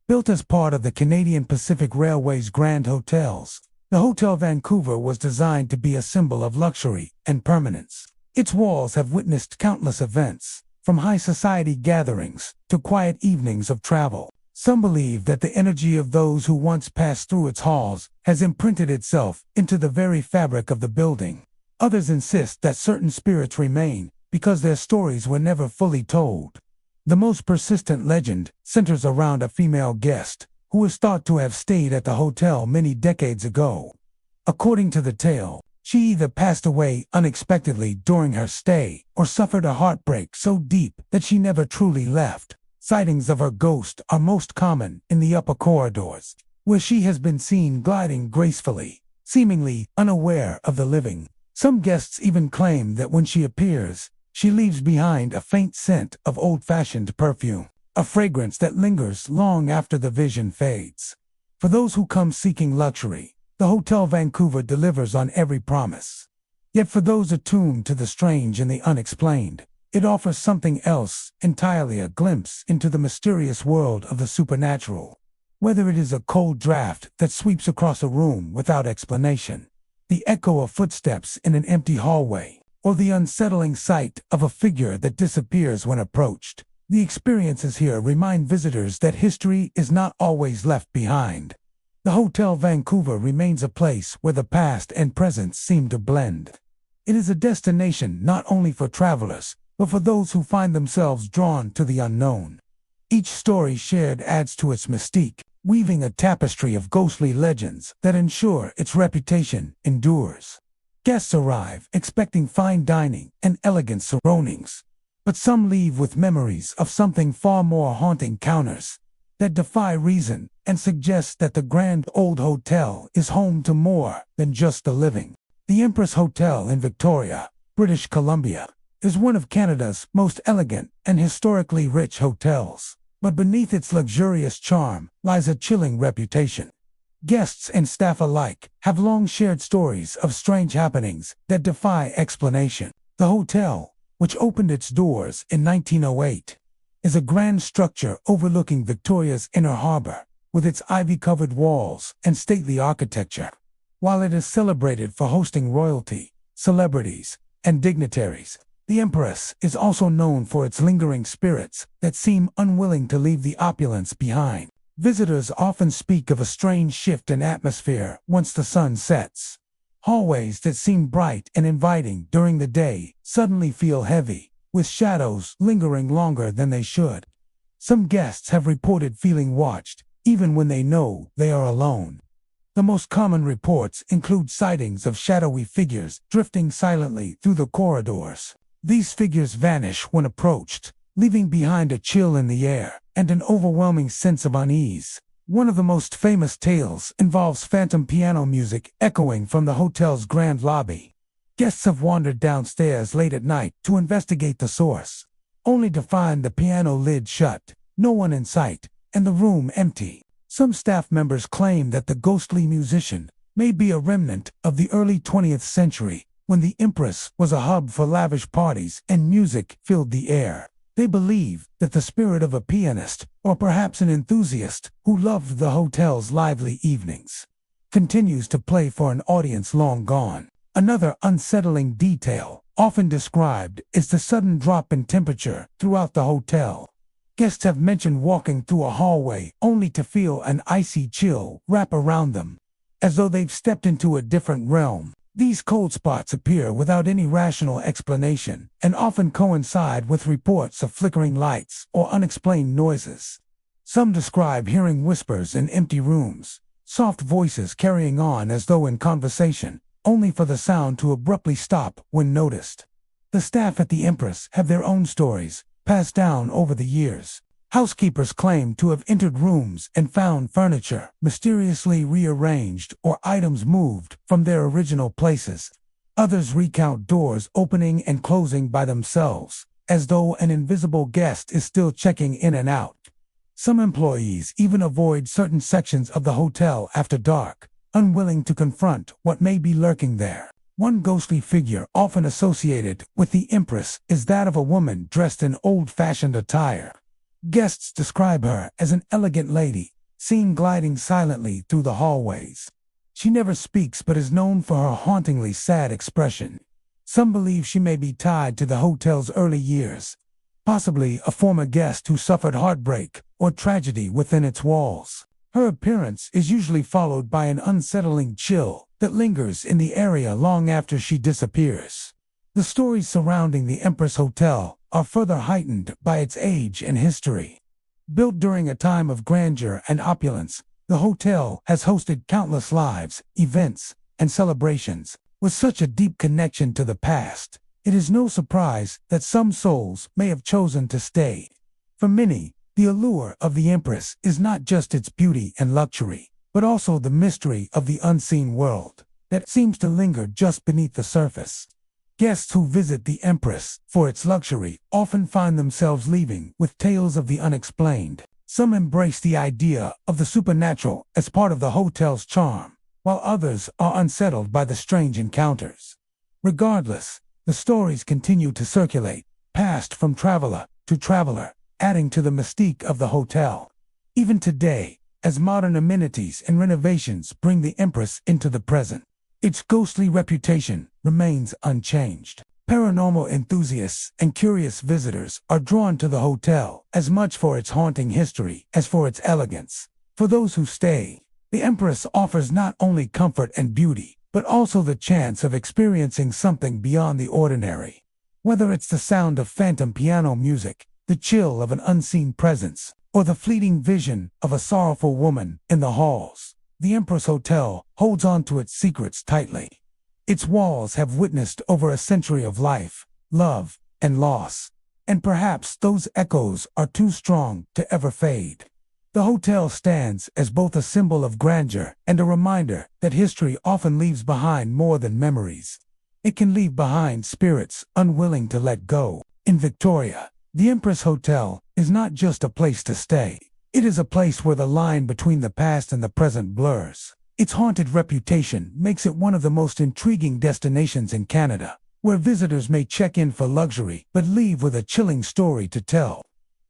Built as part of the Canadian Pacific Railway's Grand Hotels, the Hotel Vancouver was designed to be a symbol of luxury and permanence. Its walls have witnessed countless events, from high society gatherings to quiet evenings of travel. Some believe that the energy of those who once passed through its halls has imprinted itself into the very fabric of the building. Others insist that certain spirits remain because their stories were never fully told. The most persistent legend centers around a female guest who is thought to have stayed at the hotel many decades ago. According to the tale, she either passed away unexpectedly during her stay or suffered a heartbreak so deep that she never truly left. Sightings of her ghost are most common in the upper corridors, where she has been seen gliding gracefully, seemingly unaware of the living. Some guests even claim that when she appears, she leaves behind a faint scent of old-fashioned perfume, a fragrance that lingers long after the vision fades. For those who come seeking luxury, the Hotel Vancouver delivers on every promise. Yet for those attuned to the strange and the unexplained, it offers something else entirely, a glimpse into the mysterious world of the supernatural. Whether it is a cold draft that sweeps across a room without explanation, the echo of footsteps in an empty hallway, or the unsettling sight of a figure that disappears when approached, the experiences here remind visitors that history is not always left behind. The Hotel Vancouver remains a place where the past and present seem to blend. It is a destination not only for travelers, but for those who find themselves drawn to the unknown. Each story shared adds to its mystique, weaving a tapestry of ghostly legends that ensure its reputation endures. Guests arrive expecting fine dining and elegant surroundings, but some leave with memories of something far more haunting, encounters that defy reason and suggest that the grand old hotel is home to more than just the living. The Empress Hotel in Victoria, British Columbia, is one of Canada's most elegant and historically rich hotels, but beneath its luxurious charm lies a chilling reputation. Guests and staff alike have long shared stories of strange happenings that defy explanation. The hotel, which opened its doors in 1908, is a grand structure overlooking Victoria's inner harbor, with its ivy-covered walls and stately architecture. While it is celebrated for hosting royalty, celebrities, and dignitaries, the Empress is also known for its lingering spirits that seem unwilling to leave the opulence behind. Visitors often speak of a strange shift in atmosphere once the sun sets. Hallways that seem bright and inviting during the day suddenly feel heavy, with shadows lingering longer than they should. Some guests have reported feeling watched, even when they know they are alone. The most common reports include sightings of shadowy figures drifting silently through the corridors. These figures vanish when approached, leaving behind a chill in the air and an overwhelming sense of unease. One of the most famous tales involves phantom piano music echoing from the hotel's grand lobby. Guests have wandered downstairs late at night to investigate the source, only to find the piano lid shut, no one in sight, and the room empty. Some staff members claim that the ghostly musician may be a remnant of the early 20th century, when the Empress was a hub for lavish parties and music filled the air. They believe that the spirit of a pianist, or perhaps an enthusiast who loved the hotel's lively evenings, continues to play for an audience long gone. Another unsettling detail, often described, is the sudden drop in temperature throughout the hotel. Guests have mentioned walking through a hallway only to feel an icy chill wrap around them, as though they've stepped into a different realm. These cold spots appear without any rational explanation and often coincide with reports of flickering lights or unexplained noises. Some describe hearing whispers in empty rooms, soft voices carrying on as though in conversation, only for the sound to abruptly stop when noticed. The staff at the Empress have their own stories, passed down over the years. Housekeepers claim to have entered rooms and found furniture mysteriously rearranged or items moved from their original places. Others recount doors opening and closing by themselves, as though an invisible guest is still checking in and out. Some employees even avoid certain sections of the hotel after dark, unwilling to confront what may be lurking there. One ghostly figure often associated with the Empress is that of a woman dressed in old-fashioned attire. Guests describe her as an elegant lady, seen gliding silently through the hallways. She never speaks but is known for her hauntingly sad expression. Some believe she may be tied to the hotel's early years, possibly a former guest who suffered heartbreak or tragedy within its walls. Her appearance is usually followed by an unsettling chill that lingers in the area long after she disappears. The stories surrounding the Empress Hotel are further heightened by its age and history. Built during a time of grandeur and opulence, the hotel has hosted countless lives, events, and celebrations. With such a deep connection to the past, it is no surprise that some souls may have chosen to stay. For many, the allure of the Empress is not just its beauty and luxury, but also the mystery of the unseen world that seems to linger just beneath the surface. Guests who visit the Empress for its luxury often find themselves leaving with tales of the unexplained. Some embrace the idea of the supernatural as part of the hotel's charm, while others are unsettled by the strange encounters. Regardless, the stories continue to circulate, passed from traveler to traveler, adding to the mystique of the hotel. Even today, as modern amenities and renovations bring the Empress into the present, its ghostly reputation remains unchanged. Paranormal enthusiasts and curious visitors are drawn to the hotel as much for its haunting history as for its elegance. For those who stay, the Empress offers not only comfort and beauty, but also the chance of experiencing something beyond the ordinary. Whether it's the sound of phantom piano music, the chill of an unseen presence, or the fleeting vision of a sorrowful woman in the halls, the Empress Hotel holds on to its secrets tightly. Its walls have witnessed over a century of life, love, and loss, and perhaps those echoes are too strong to ever fade. The hotel stands as both a symbol of grandeur and a reminder that history often leaves behind more than memories. It can leave behind spirits unwilling to let go. In Victoria, the Empress Hotel is not just a place to stay. It is a place where the line between the past and the present blurs. Its haunted reputation makes it one of the most intriguing destinations in Canada, where visitors may check in for luxury but leave with a chilling story to tell.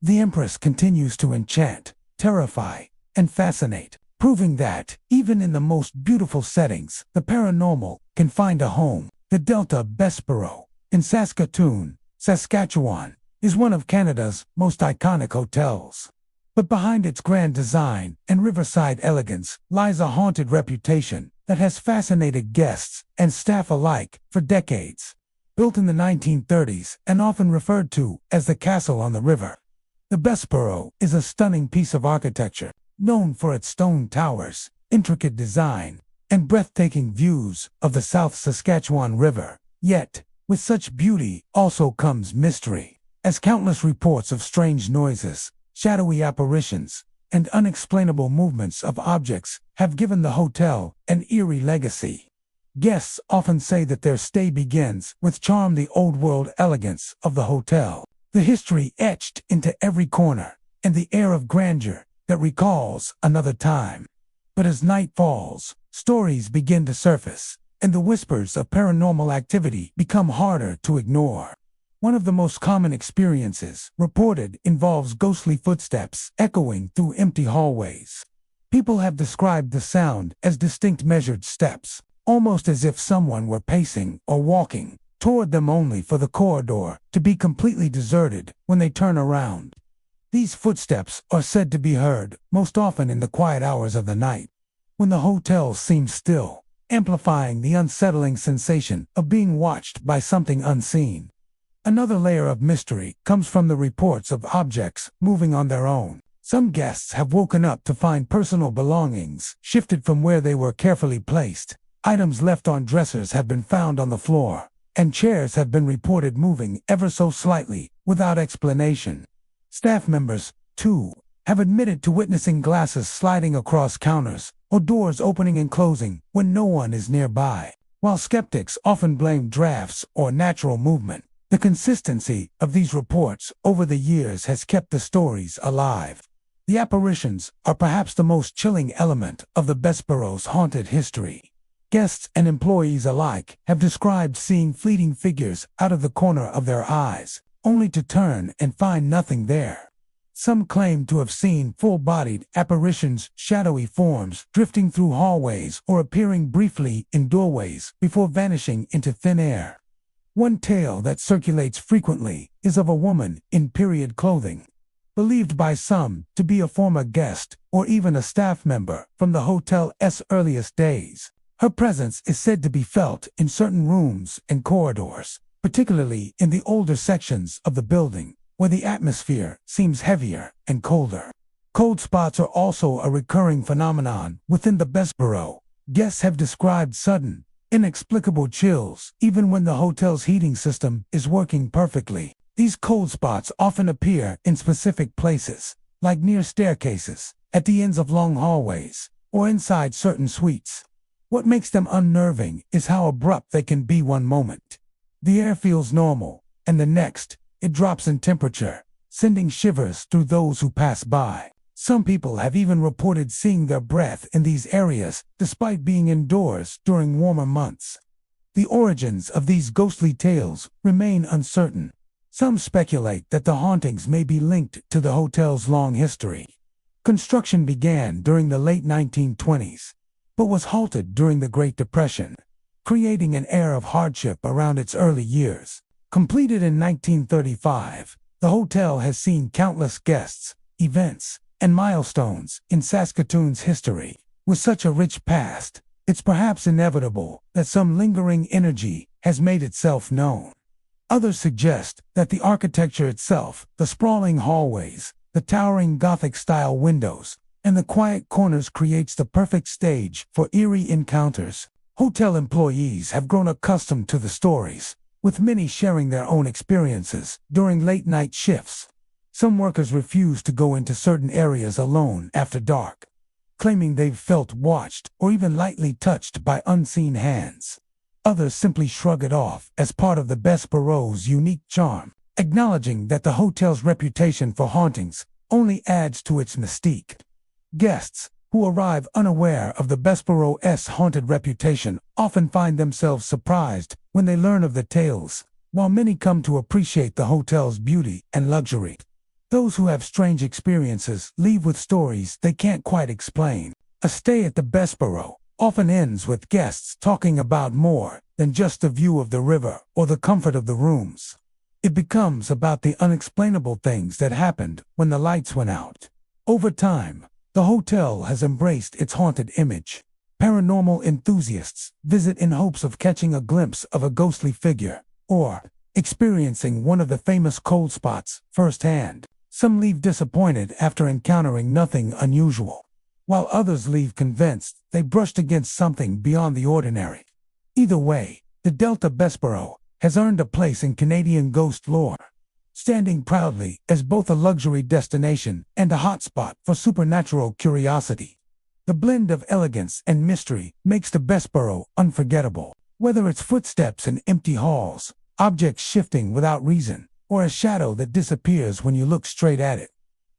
The Empress continues to enchant, terrify, and fascinate, proving that, even in the most beautiful settings, the paranormal can find a home. The Delta Bessborough, in Saskatoon, Saskatchewan, is one of Canada's most iconic hotels. But behind its grand design and riverside elegance lies a haunted reputation that has fascinated guests and staff alike for decades. Built in the 1930s and often referred to as the Castle on the River, the Bessborough is a stunning piece of architecture, known for its stone towers, intricate design, and breathtaking views of the South Saskatchewan River. Yet, with such beauty also comes mystery, as countless reports of strange noises, shadowy apparitions, and unexplainable movements of objects have given the hotel an eerie legacy. Guests often say that their stay begins with the old-world elegance of the hotel, the history etched into every corner, and the air of grandeur that recalls another time. But as night falls, stories begin to surface, and the whispers of paranormal activity become harder to ignore. One of the most common experiences reported involves ghostly footsteps echoing through empty hallways. People have described the sound as distinct measured steps, almost as if someone were pacing or walking toward them, only for the corridor to be completely deserted when they turn around. These footsteps are said to be heard most often in the quiet hours of the night, when the hotel seems still, amplifying the unsettling sensation of being watched by something unseen. Another layer of mystery comes from the reports of objects moving on their own. Some guests have woken up to find personal belongings shifted from where they were carefully placed. Items left on dressers have been found on the floor, and chairs have been reported moving ever so slightly without explanation. Staff members, too, have admitted to witnessing glasses sliding across counters or doors opening and closing when no one is nearby. While skeptics often blame drafts or natural movement, the consistency of these reports over the years has kept the stories alive. The apparitions are perhaps the most chilling element of the Bessborough's haunted history. Guests and employees alike have described seeing fleeting figures out of the corner of their eyes, only to turn and find nothing there. Some claim to have seen full-bodied apparitions, shadowy forms drifting through hallways or appearing briefly in doorways before vanishing into thin air. One tale that circulates frequently is of a woman in period clothing, believed by some to be a former guest or even a staff member from the hotel's earliest days. Her presence is said to be felt in certain rooms and corridors, particularly in the older sections of the building, where the atmosphere seems heavier and colder. Cold spots are also a recurring phenomenon within the Bessborough. Guests have described sudden, inexplicable chills even when the hotel's heating system is working perfectly. These cold spots often appear in specific places, like near staircases, at the ends of long hallways, or inside certain suites. What makes them unnerving is how abrupt they can be. One moment, the air feels normal, and the next, it drops in temperature, sending shivers through those who pass by. Some people have even reported seeing their breath in these areas despite being indoors during warmer months. The origins of these ghostly tales remain uncertain. Some speculate that the hauntings may be linked to the hotel's long history. Construction began during the late 1920s, but was halted during the Great Depression, creating an air of hardship around its early years. Completed in 1935, the hotel has seen countless guests, events, and milestones in Saskatoon's history. With such a rich past, it's perhaps inevitable that some lingering energy has made itself known. Others suggest that the architecture itself, the sprawling hallways, the towering Gothic-style windows, and the quiet corners creates the perfect stage for eerie encounters. Hotel employees have grown accustomed to the stories, with many sharing their own experiences during late-night shifts. Some workers refuse to go into certain areas alone after dark, claiming they've felt watched or even lightly touched by unseen hands. Others simply shrug it off as part of the Bessborough's unique charm, acknowledging that the hotel's reputation for hauntings only adds to its mystique. Guests who arrive unaware of the Bessborough's haunted reputation often find themselves surprised when they learn of the tales, while many come to appreciate the hotel's beauty and luxury. Those who have strange experiences leave with stories they can't quite explain. A stay at the Bessborough often ends with guests talking about more than just the view of the river or the comfort of the rooms. It becomes about the unexplainable things that happened when the lights went out. Over time, the hotel has embraced its haunted image. Paranormal enthusiasts visit in hopes of catching a glimpse of a ghostly figure, or experiencing one of the famous cold spots firsthand. Some leave disappointed after encountering nothing unusual, while others leave convinced they brushed against something beyond the ordinary. Either way, the Delta Bessborough has earned a place in Canadian ghost lore, standing proudly as both a luxury destination and a hotspot for supernatural curiosity. The blend of elegance and mystery makes the Bessborough unforgettable. Whether it's footsteps in empty halls, objects shifting without reason, or a shadow that disappears when you look straight at it,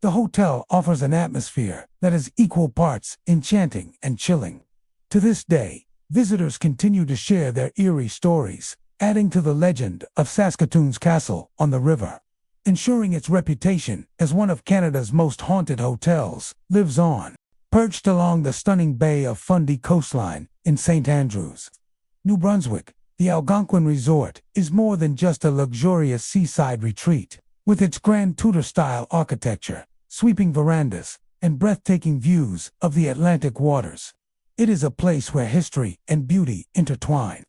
The hotel offers an atmosphere that is equal parts enchanting and chilling. To this day, visitors continue to share their eerie stories, adding to the legend of Saskatoon's castle on the river. Ensuring its reputation as one of Canada's most haunted hotels lives on. Perched along the stunning Bay of Fundy coastline in St. Andrews, New Brunswick, the Algonquin Resort is more than just a luxurious seaside retreat. With its grand Tudor-style architecture, sweeping verandas, and breathtaking views of the Atlantic waters, it is a place where history and beauty intertwine.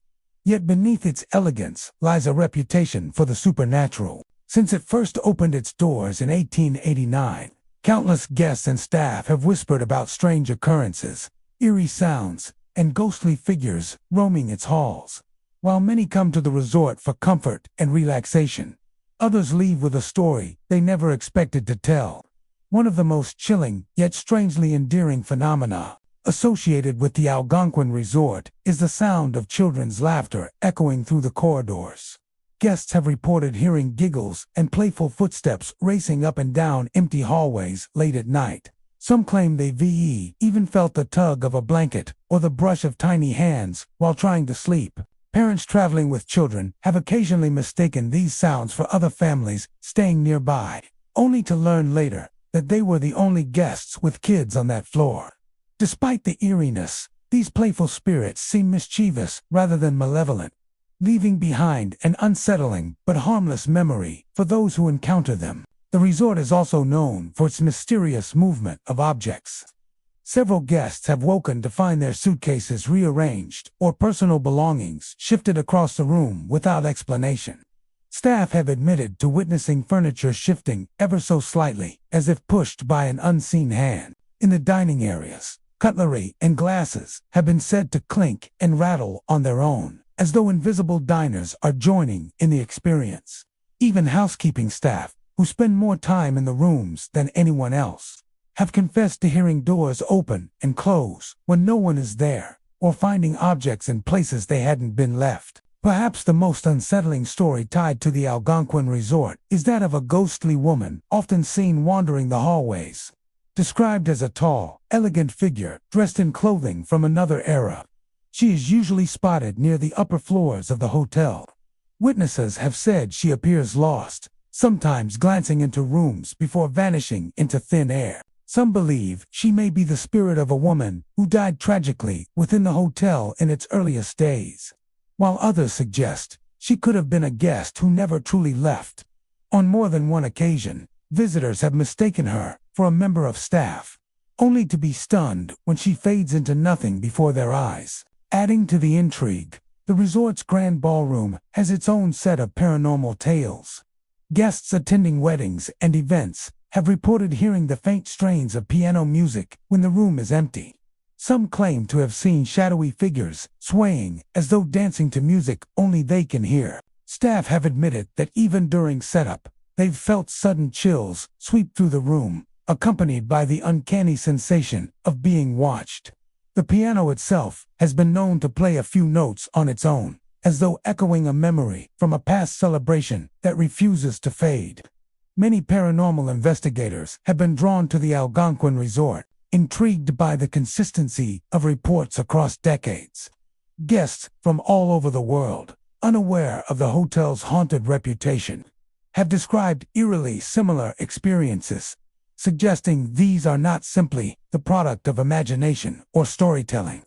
Yet beneath its elegance lies a reputation for the supernatural. Since it first opened its doors in 1889, countless guests and staff have whispered about strange occurrences, eerie sounds, and ghostly figures roaming its halls. While many come to the resort for comfort and relaxation, others leave with a story they never expected to tell. One of the most chilling, yet strangely endearing phenomena associated with the Algonquin Resort is the sound of children's laughter echoing through the corridors. Guests have reported hearing giggles and playful footsteps racing up and down empty hallways late at night. Some claim they've even felt the tug of a blanket or the brush of tiny hands while trying to sleep. Parents traveling with children have occasionally mistaken these sounds for other families staying nearby, only to learn later that they were the only guests with kids on that floor. Despite the eeriness, these playful spirits seem mischievous rather than malevolent, leaving behind an unsettling but harmless memory for those who encounter them. The resort is also known for its mysterious movement of objects. Several guests have woken to find their suitcases rearranged or personal belongings shifted across the room without explanation. Staff have admitted to witnessing furniture shifting ever so slightly, as if pushed by an unseen hand. In the dining areas, cutlery and glasses have been said to clink and rattle on their own, as though invisible diners are joining in the experience. Even housekeeping staff, who spend more time in the rooms than anyone else, have confessed to hearing doors open and close when no one is there, or finding objects in places they hadn't been left. Perhaps the most unsettling story tied to the Algonquin Resort is that of a ghostly woman often seen wandering the hallways. Described as a tall, elegant figure dressed in clothing from another era, she is usually spotted near the upper floors of the hotel. Witnesses have said she appears lost, sometimes glancing into rooms before vanishing into thin air. Some believe she may be the spirit of a woman who died tragically within the hotel in its earliest days, while others suggest she could have been a guest who never truly left. On more than one occasion, visitors have mistaken her for a member of staff, only to be stunned when she fades into nothing before their eyes. Adding to the intrigue, the resort's grand ballroom has its own set of paranormal tales. Guests attending weddings and events have reported hearing the faint strains of piano music when the room is empty. Some claim to have seen shadowy figures swaying as though dancing to music only they can hear. Staff have admitted that even during setup, they've felt sudden chills sweep through the room, accompanied by the uncanny sensation of being watched. The piano itself has been known to play a few notes on its own, as though echoing a memory from a past celebration that refuses to fade. Many paranormal investigators have been drawn to the Algonquin Resort, intrigued by the consistency of reports across decades. Guests from all over the world, unaware of the hotel's haunted reputation, have described eerily similar experiences, suggesting these are not simply the product of imagination or storytelling.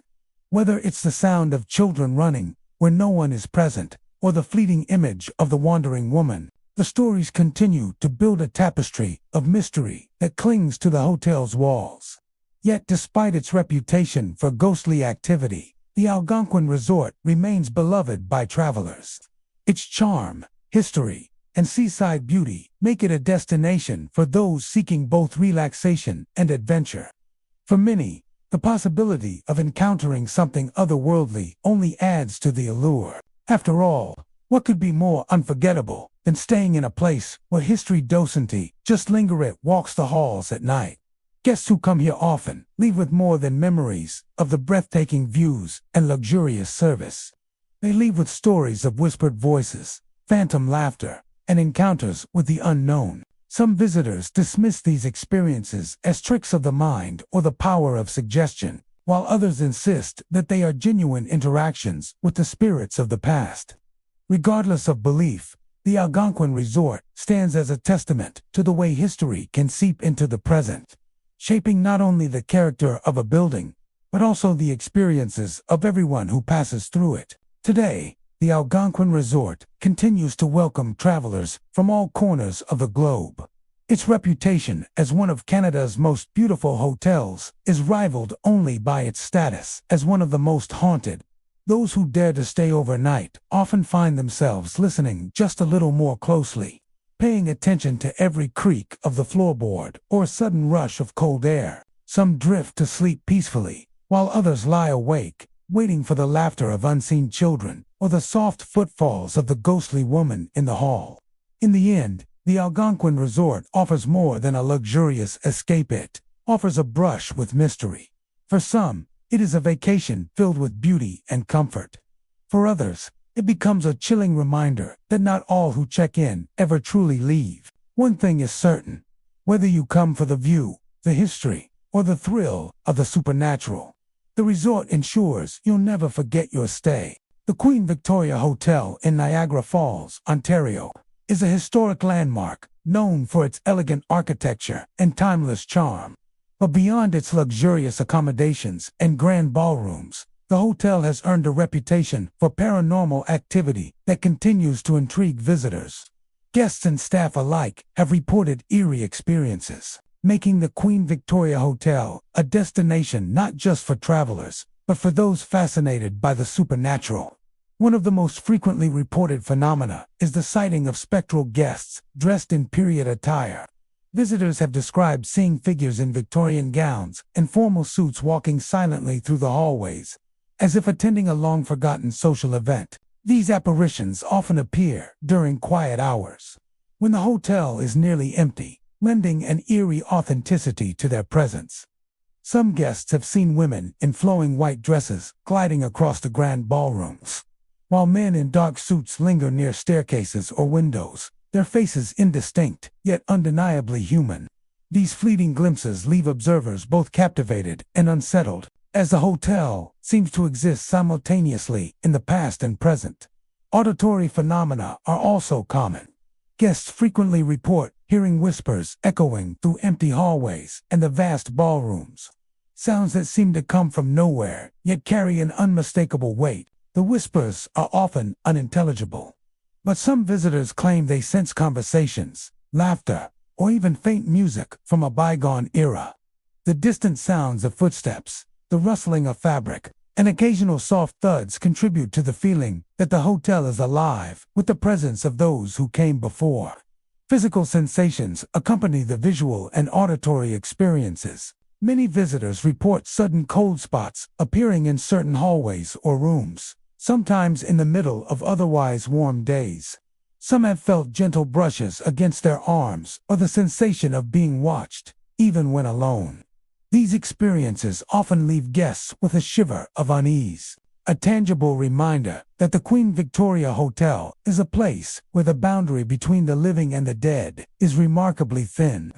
Whether it's the sound of children running where no one is present, or the fleeting image of the wandering woman, the stories continue to build a tapestry of mystery that clings to the hotel's walls. Yet despite its reputation for ghostly activity, the Algonquin Resort remains beloved by travelers. Its charm, history, and seaside beauty make it a destination for those seeking both relaxation and adventure. For many, the possibility of encountering something otherworldly only adds to the allure. After all, what could be more unforgettable than staying in a place where history docently just walks the halls at night? Guests who come here often leave with more than memories of the breathtaking views and luxurious service. They leave with stories of whispered voices, phantom laughter, and encounters with the unknown. Some visitors dismiss these experiences as tricks of the mind or the power of suggestion, while others insist that they are genuine interactions with the spirits of the past. Regardless of belief, the Algonquin Resort stands as a testament to the way history can seep into the present, shaping not only the character of a building, but also the experiences of everyone who passes through it. Today, the Algonquin Resort continues to welcome travelers from all corners of the globe. Its reputation as one of Canada's most beautiful hotels is rivaled only by its status as one of the most haunted. Those who dare to stay overnight often find themselves listening just a little more closely, paying attention to every creak of the floorboard or sudden rush of cold air. Some drift to sleep peacefully, while others lie awake, waiting for the laughter of unseen children or the soft footfalls of the ghostly woman in the hall. In the end, the Algonquin Resort offers more than a luxurious escape. It offers a brush with mystery. For some, it is a vacation filled with beauty and comfort. For others, it becomes a chilling reminder that not all who check in ever truly leave. One thing is certain: whether you come for the view, the history, or the thrill of the supernatural, the resort ensures you'll never forget your stay. The Queen Victoria Hotel in Niagara Falls, Ontario, is a historic landmark known for its elegant architecture and timeless charm. But beyond its luxurious accommodations and grand ballrooms, the hotel has earned a reputation for paranormal activity that continues to intrigue visitors. Guests and staff alike have reported eerie experiences, making the Queen Victoria Hotel a destination not just for travelers, but for those fascinated by the supernatural. One of the most frequently reported phenomena is the sighting of spectral guests dressed in period attire. Visitors have described seeing figures in Victorian gowns and formal suits walking silently through the hallways, as if attending a long-forgotten social event. These apparitions often appear during quiet hours, when the hotel is nearly empty, lending an eerie authenticity to their presence. Some guests have seen women in flowing white dresses gliding across the grand ballrooms, while men in dark suits linger near staircases or windows, their faces indistinct, yet undeniably human. These fleeting glimpses leave observers both captivated and unsettled, as the hotel seems to exist simultaneously in the past and present. Auditory phenomena are also common. Guests frequently report hearing whispers echoing through empty hallways and the vast ballrooms. Sounds that seem to come from nowhere, yet carry an unmistakable weight. The whispers are often unintelligible, but some visitors claim they sense conversations, laughter, or even faint music from a bygone era. The distant sounds of footsteps, the rustling of fabric, and occasional soft thuds contribute to the feeling that the hotel is alive with the presence of those who came before. Physical sensations accompany the visual and auditory experiences. Many visitors report sudden cold spots appearing in certain hallways or rooms, sometimes in the middle of otherwise warm days. Some have felt gentle brushes against their arms or the sensation of being watched, even when alone. These experiences often leave guests with a shiver of unease, a tangible reminder that the Queen Victoria Hotel is a place where the boundary between the living and the dead is remarkably thin.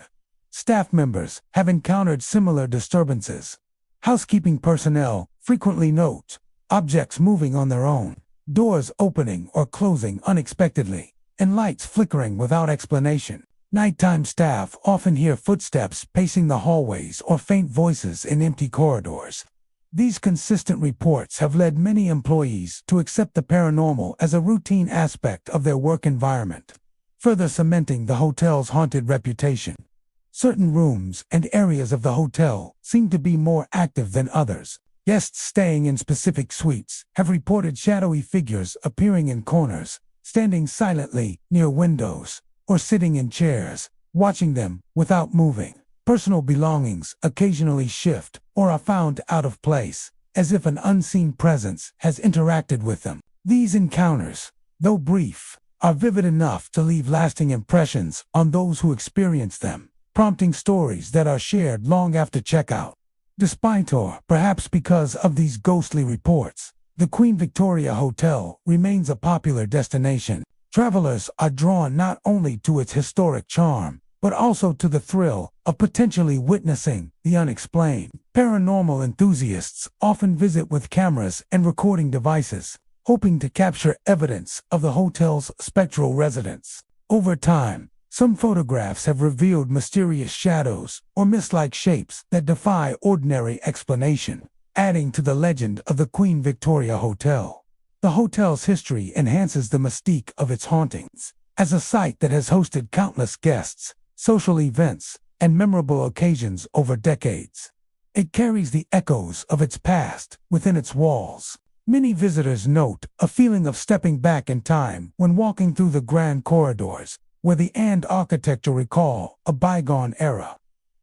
Staff members have encountered similar disturbances. Housekeeping personnel frequently note objects moving on their own, doors opening or closing unexpectedly, and lights flickering without explanation. Nighttime staff often hear footsteps pacing the hallways or faint voices in empty corridors. These consistent reports have led many employees to accept the paranormal as a routine aspect of their work environment, further cementing the hotel's haunted reputation. Certain rooms and areas of the hotel seem to be more active than others. Guests staying in specific suites have reported shadowy figures appearing in corners, standing silently near windows, or sitting in chairs, watching them without moving. Personal belongings occasionally shift or are found out of place, as if an unseen presence has interacted with them. These encounters, though brief, are vivid enough to leave lasting impressions on those who experience them, prompting stories that are shared long after checkout. Despite, or perhaps because of these ghostly reports, the Queen Victoria Hotel remains a popular destination. Travelers are drawn not only to its historic charm, but also to the thrill of potentially witnessing the unexplained. Paranormal enthusiasts often visit with cameras and recording devices, hoping to capture evidence of the hotel's spectral residents. Over time, some photographs have revealed mysterious shadows or mist-like shapes that defy ordinary explanation, adding to the legend of the Queen Victoria Hotel. The hotel's history enhances the mystique of its hauntings. As a site that has hosted countless guests, social events, and memorable occasions over decades, it carries the echoes of its past within its walls. Many visitors note a feeling of stepping back in time when walking through the grand corridors, where the and architecture recall a bygone era.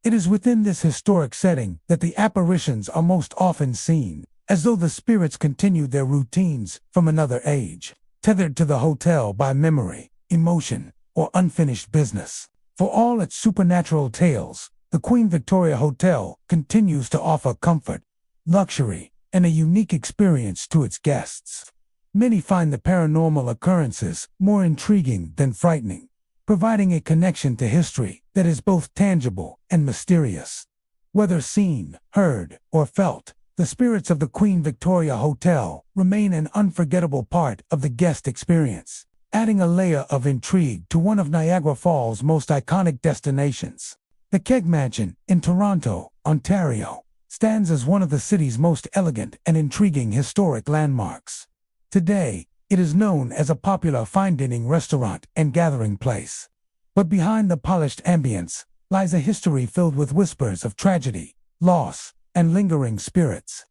It is within this historic setting that the apparitions are most often seen, as though the spirits continued their routines from another age, tethered to the hotel by memory, emotion, or unfinished business. For all its supernatural tales, the Queen Victoria Hotel continues to offer comfort, luxury, and a unique experience to its guests. Many find the paranormal occurrences more intriguing than frightening, providing a connection to history that is both tangible and mysterious. Whether seen, heard, or felt, the spirits of the Queen Victoria Hotel remain an unforgettable part of the guest experience, adding a layer of intrigue to one of Niagara Falls' most iconic destinations. The Keg Mansion in Toronto, Ontario, stands as one of the city's most elegant and intriguing historic landmarks. Today, it is known as a popular fine dining restaurant and gathering place. But behind the polished ambience lies a history filled with whispers of tragedy, loss, and lingering spirits.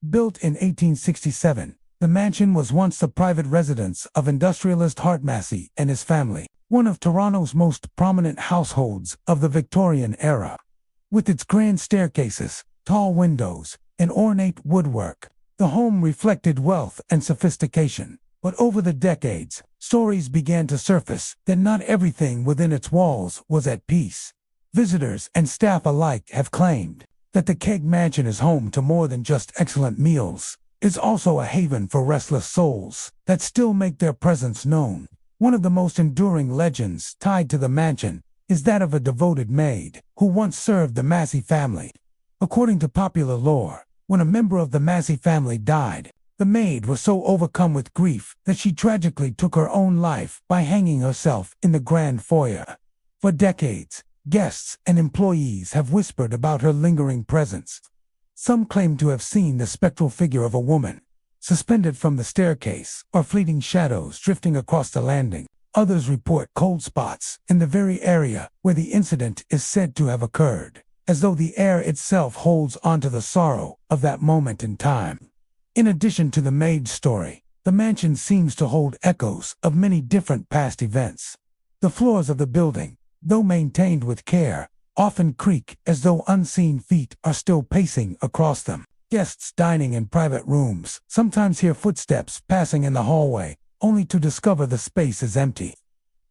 Built in 1867, the mansion was once the private residence of industrialist Hart Massey and his family, one of Toronto's most prominent households of the Victorian era. With its grand staircases, tall windows, and ornate woodwork, the home reflected wealth and sophistication. But over the decades, stories began to surface that not everything within its walls was at peace. Visitors and staff alike have claimed that the Keg Mansion is home to more than just excellent meals. It's also a haven for restless souls that still make their presence known. One of the most enduring legends tied to the mansion is that of a devoted maid who once served the Massey family. According to popular lore, when a member of the Massey family died, the maid was so overcome with grief that she tragically took her own life by hanging herself in the grand foyer. For decades, guests and employees have whispered about her lingering presence. Some claim to have seen the spectral figure of a woman, suspended from the staircase, or fleeting shadows drifting across the landing. Others report cold spots in the very area where the incident is said to have occurred, as though the air itself holds onto the sorrow of that moment in time. In addition to the maid's story, the mansion seems to hold echoes of many different past events. The floors of the building, though maintained with care, often creak as though unseen feet are still pacing across them. Guests dining in private rooms sometimes hear footsteps passing in the hallway, only to discover the space is empty.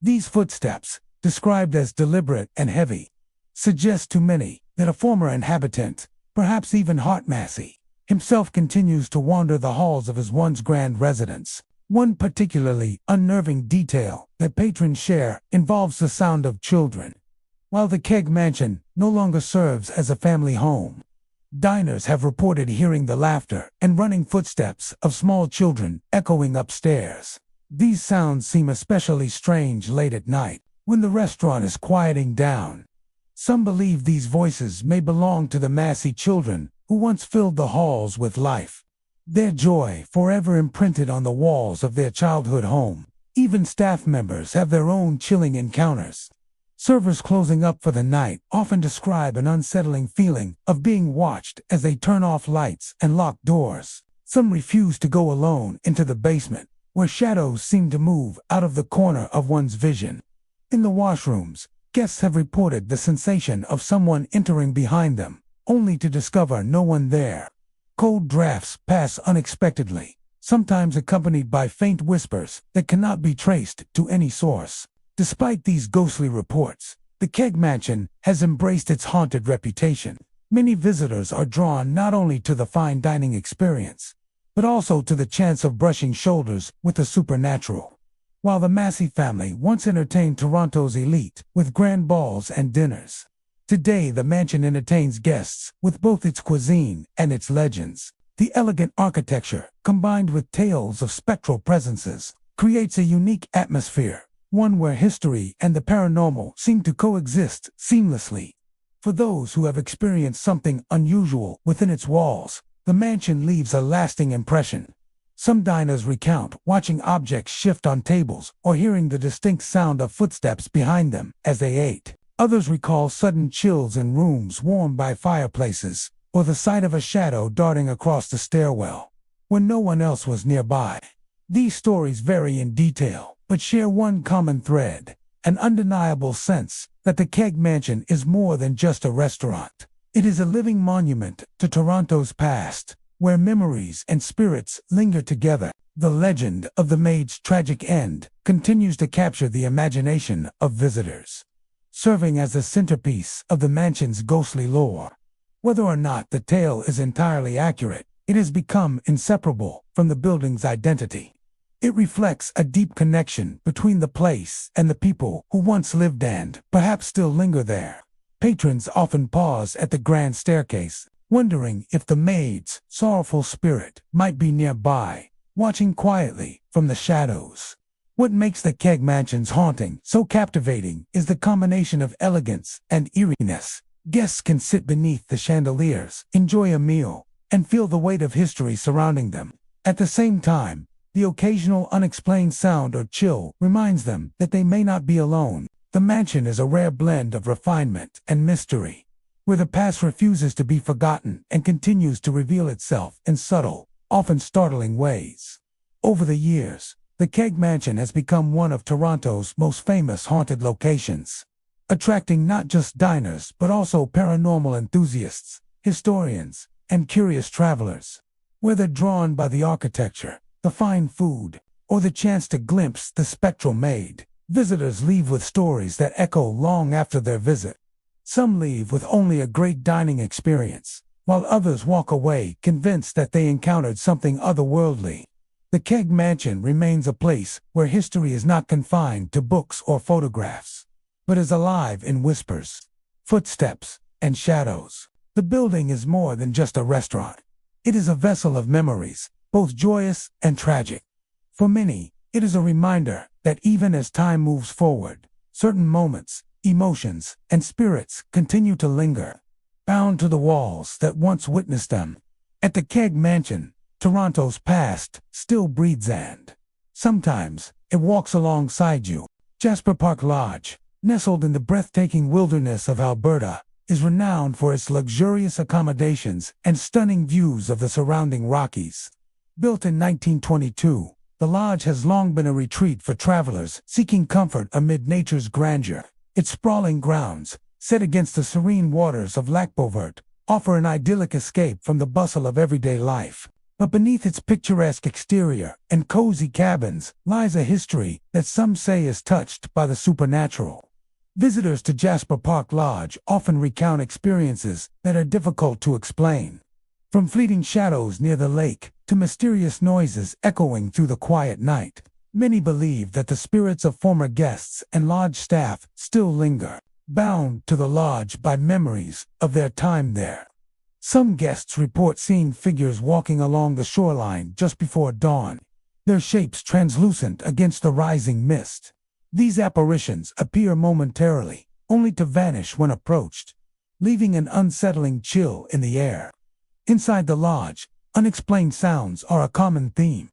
These footsteps, described as deliberate and heavy, suggest to many that a former inhabitant, perhaps even Hart Massey, himself continues to wander the halls of his once grand residence. One particularly unnerving detail that patrons share involves the sound of children. While the Keg Mansion no longer serves as a family home, diners have reported hearing the laughter and running footsteps of small children echoing upstairs. These sounds seem especially strange late at night, when the restaurant is quieting down. Some believe these voices may belong to the Massey children who once filled the halls with life, their joy forever imprinted on the walls of their childhood home. Even staff members have their own chilling encounters. Servers closing up for the night often describe an unsettling feeling of being watched as they turn off lights and lock doors. Some refuse to go alone into the basement, where shadows seem to move out of the corner of one's vision. In the washrooms, guests have reported the sensation of someone entering behind them, only to discover no one there. Cold drafts pass unexpectedly, sometimes accompanied by faint whispers that cannot be traced to any source. Despite these ghostly reports, the Keg Mansion has embraced its haunted reputation. Many visitors are drawn not only to the fine dining experience, but also to the chance of brushing shoulders with the supernatural. while the Massey family once entertained Toronto's elite with grand balls and dinners. Today, the mansion entertains guests with both its cuisine and its legends. The elegant architecture, combined with tales of spectral presences, creates a unique atmosphere, one where history and the paranormal seem to coexist seamlessly. For those who have experienced something unusual within its walls, the mansion leaves a lasting impression. Some diners recount watching objects shift on tables or hearing the distinct sound of footsteps behind them as they ate. Others recall sudden chills in rooms warmed by fireplaces, or the sight of a shadow darting across the stairwell when no one else was nearby. These stories vary in detail, but share one common thread: an undeniable sense that the Keg Mansion is more than just a restaurant. It is a living monument to Toronto's past, where memories and spirits linger together. The legend of the maid's tragic end continues to capture the imagination of visitors, serving as the centerpiece of the mansion's ghostly lore. Whether or not the tale is entirely accurate, it has become inseparable from the building's identity. It reflects a deep connection between the place and the people who once lived and perhaps still linger there. Patrons often pause at the grand staircase, wondering if the maid's sorrowful spirit might be nearby, watching quietly from the shadows. What makes the Keg Mansion's haunting so captivating is the combination of elegance and eeriness. Guests can sit beneath the chandeliers, enjoy a meal, and feel the weight of history surrounding them. At the same time, the occasional unexplained sound or chill reminds them that they may not be alone. The mansion is a rare blend of refinement and mystery, where the past refuses to be forgotten and continues to reveal itself in subtle, often startling ways. Over the years, the Keg Mansion has become one of Toronto's most famous haunted locations, attracting not just diners but also paranormal enthusiasts, historians, and curious travelers. Whether drawn by the architecture, the fine food, or the chance to glimpse the spectral maid, visitors leave with stories that echo long after their visit. Some leave with only a great dining experience, while others walk away convinced that they encountered something otherworldly. The Keg Mansion remains a place where history is not confined to books or photographs, but is alive in whispers, footsteps, and shadows. The building is more than just a restaurant. It is a vessel of memories, both joyous and tragic. For many, it is a reminder that even as time moves forward, certain moments, emotions, and spirits continue to linger, bound to the walls that once witnessed them. At the Keg Mansion, Toronto's past still breathes, and sometimes it walks alongside you. Jasper Park Lodge, nestled in the breathtaking wilderness of Alberta, is renowned for its luxurious accommodations and stunning views of the surrounding Rockies. Built in 1922, the lodge has long been a retreat for travelers seeking comfort amid nature's grandeur. Its sprawling grounds, set against the serene waters of Lac Beauvert, offer an idyllic escape from the bustle of everyday life. But beneath its picturesque exterior and cozy cabins lies a history that some say is touched by the supernatural. Visitors to Jasper Park Lodge often recount experiences that are difficult to explain. From fleeting shadows near the lake to mysterious noises echoing through the quiet night, many believe that the spirits of former guests and lodge staff still linger, bound to the lodge by memories of their time there. Some guests report seeing figures walking along the shoreline just before dawn, their shapes translucent against the rising mist. These apparitions appear momentarily, only to vanish when approached, leaving an unsettling chill in the air. Inside the lodge, unexplained sounds are a common theme.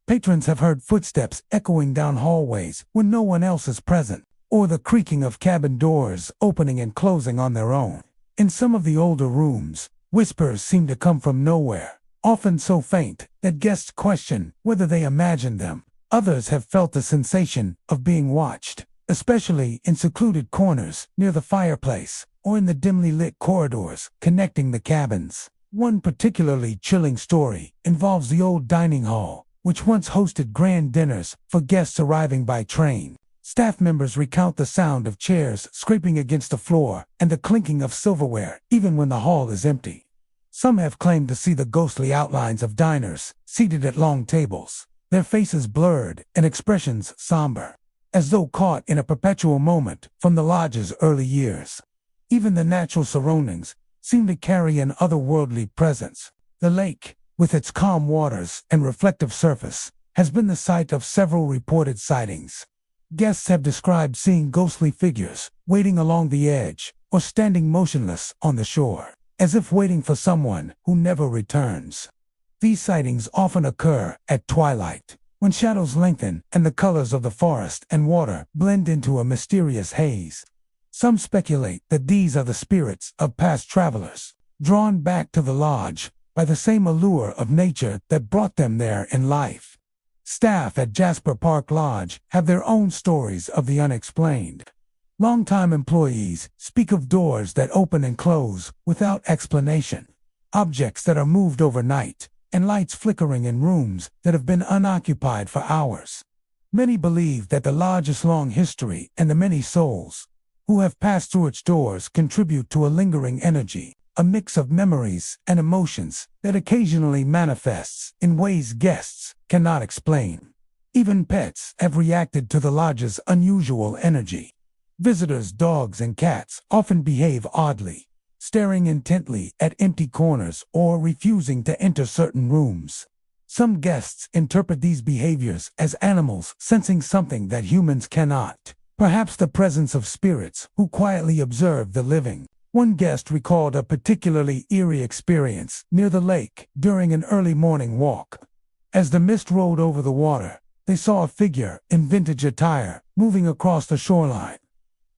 Patrons have heard footsteps echoing down hallways when no one else is present, or the creaking of cabin doors opening and closing on their own. In some of the older rooms, whispers seem to come from nowhere, often so faint that guests question whether they imagined them. Others have felt the sensation of being watched, especially in secluded corners near the fireplace or in the dimly lit corridors connecting the cabins. One particularly chilling story involves the old dining hall, which once hosted grand dinners for guests arriving by train. Staff members recount the sound of chairs scraping against the floor and the clinking of silverware even when the hall is empty. Some have claimed to see the ghostly outlines of diners seated at long tables, their faces blurred and expressions somber, as though caught in a perpetual moment from the lodge's early years. Even the natural surroundings seemed to carry an otherworldly presence. The lake, with its calm waters and reflective surface, has been the site of several reported sightings. Guests have described seeing ghostly figures waiting along the edge or standing motionless on the shore, as if waiting for someone who never returns. These sightings often occur at twilight, when shadows lengthen and the colors of the forest and water blend into a mysterious haze. Some speculate that these are the spirits of past travelers, drawn back to the lodge by the same allure of nature that brought them there in life. Staff at Jasper Park Lodge have their own stories of the unexplained. Longtime employees speak of doors that open and close without explanation, objects that are moved overnight, and lights flickering in rooms that have been unoccupied for hours. Many believe that the lodge's long history and the many souls who have passed through its doors contribute to a lingering energy, a mix of memories and emotions that occasionally manifests in ways guests cannot explain. Even pets have reacted to the lodge's unusual energy. Visitors' dogs and cats often behave oddly, staring intently at empty corners or refusing to enter certain rooms. Some guests interpret these behaviors as animals sensing something that humans cannot, perhaps the presence of spirits who quietly observe the living. One guest recalled a particularly eerie experience near the lake during an early morning walk. As the mist rolled over the water, they saw a figure in vintage attire moving across the shoreline.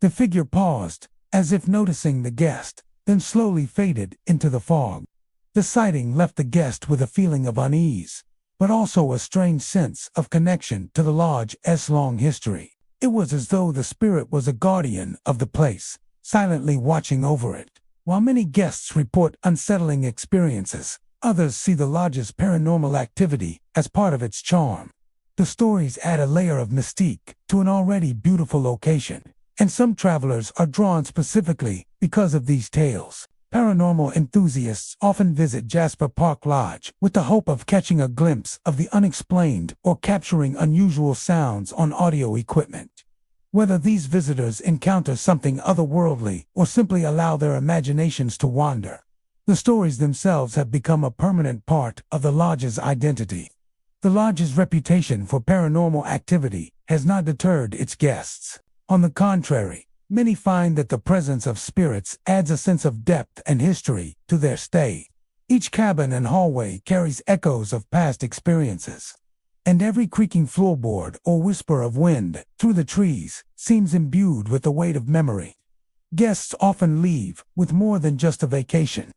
The figure paused, as if noticing the guest, then slowly faded into the fog. The sighting left the guest with a feeling of unease, but also a strange sense of connection to the lodge's long history. It was as though the spirit was a guardian of the place, silently watching over it. While many guests report unsettling experiences, others see the lodge's paranormal activity as part of its charm. The stories add a layer of mystique to an already beautiful location, and some travelers are drawn specifically because of these tales. Paranormal enthusiasts often visit Jasper Park Lodge with the hope of catching a glimpse of the unexplained or capturing unusual sounds on audio equipment. Whether these visitors encounter something otherworldly or simply allow their imaginations to wander, the stories themselves have become a permanent part of the lodge's identity. The lodge's reputation for paranormal activity has not deterred its guests. On the contrary, many find that the presence of spirits adds a sense of depth and history to their stay. Each cabin and hallway carries echoes of past experiences, and every creaking floorboard or whisper of wind through the trees seems imbued with the weight of memory. Guests often leave with more than just a vacation.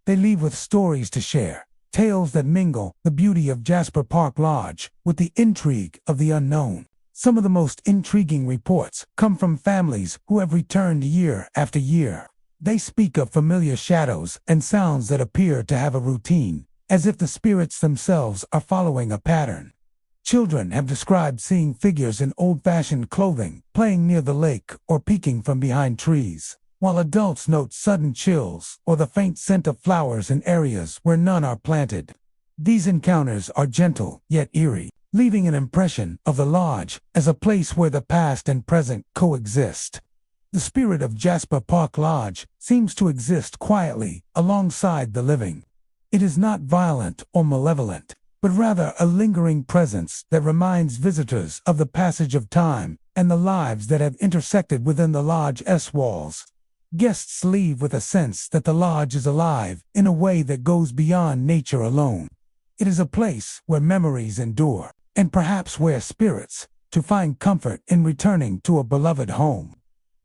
They leave with stories to share, tales that mingle the beauty of Jasper Park Lodge with the intrigue of the unknown. Some of the most intriguing reports come from families who have returned year after year. They speak of familiar shadows and sounds that appear to have a routine, as if the spirits themselves are following a pattern. Children have described seeing figures in old-fashioned clothing playing near the lake or peeking from behind trees, while adults note sudden chills or the faint scent of flowers in areas where none are planted. These encounters are gentle yet eerie, leaving an impression of the lodge as a place where the past and present coexist. The spirit of Jasper Park Lodge seems to exist quietly alongside the living. It is not violent or malevolent, but rather a lingering presence that reminds visitors of the passage of time and the lives that have intersected within the lodge's walls. Guests leave with a sense that the lodge is alive in a way that goes beyond nature alone. It is a place where memories endure, and perhaps where spirits to find comfort in returning to a beloved home.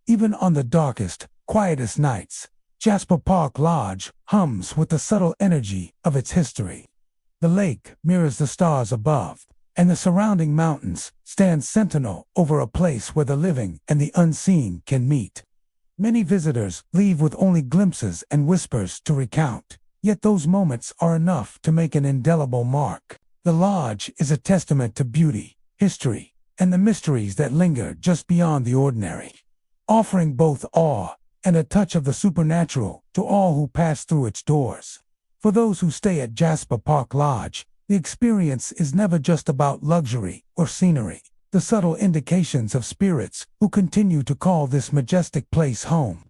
Even on the darkest, quietest nights, Jasper Park Lodge hums with the subtle energy of its history. The lake mirrors the stars above, and the surrounding mountains stand sentinel over a place where the living and the unseen can meet. Many visitors leave with only glimpses and whispers to recount, yet those moments are enough to make an indelible mark. The lodge is a testament to beauty, history, and the mysteries that linger just beyond the ordinary, offering both awe and a touch of the supernatural to all who pass through its doors. For those who stay at Jasper Park Lodge, The experience is never just about luxury or scenery. The subtle indications of spirits who continue to call this majestic place home.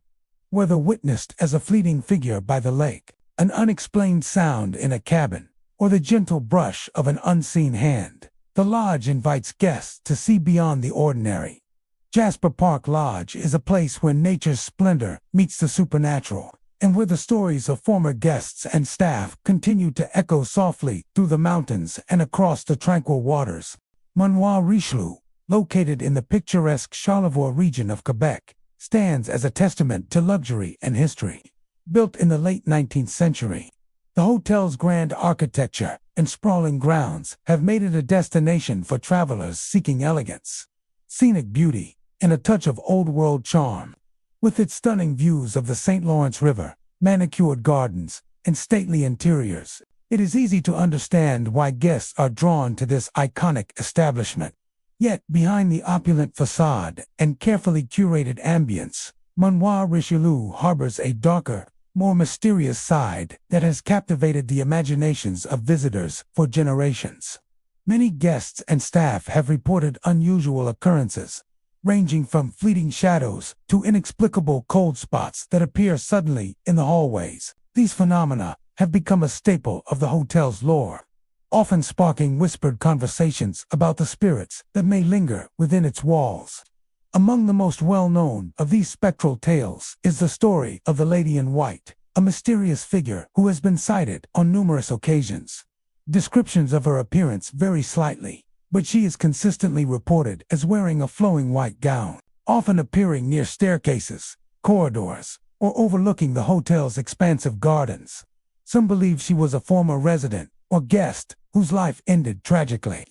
Whether witnessed as a fleeting figure by the lake, an unexplained sound in a cabin, or the gentle brush of an unseen hand, the lodge invites guests to see beyond the ordinary. Jasper Park Lodge is a place where nature's splendor meets the supernatural, and where the stories of former guests and staff continue to echo softly through the mountains and across the tranquil waters. Manoir Richelieu, located in the picturesque Charlevoix region of Quebec, stands as a testament to luxury and history. Built in the late 19th century, the hotel's grand architecture and sprawling grounds have made it a destination for travelers seeking elegance, scenic beauty, and a touch of old-world charm. With its stunning views of the St. Lawrence River, manicured gardens, and stately interiors, it is easy to understand why guests are drawn to this iconic establishment. Yet, behind the opulent facade and carefully curated ambience, Manoir Richelieu harbors a darker, more mysterious side that has captivated the imaginations of visitors for generations. Many guests and staff have reported unusual occurrences, ranging from fleeting shadows to inexplicable cold spots that appear suddenly in the hallways. These phenomena have become a staple of the hotel's lore, often sparking whispered conversations about the spirits that may linger within its walls. Among the most well-known of these spectral tales is the story of the Lady in White, a mysterious figure who has been sighted on numerous occasions. Descriptions of her appearance vary slightly, but she is consistently reported as wearing a flowing white gown, often appearing near staircases, corridors, or overlooking the hotel's expansive gardens. Some believe she was a former resident or guest whose life ended tragically,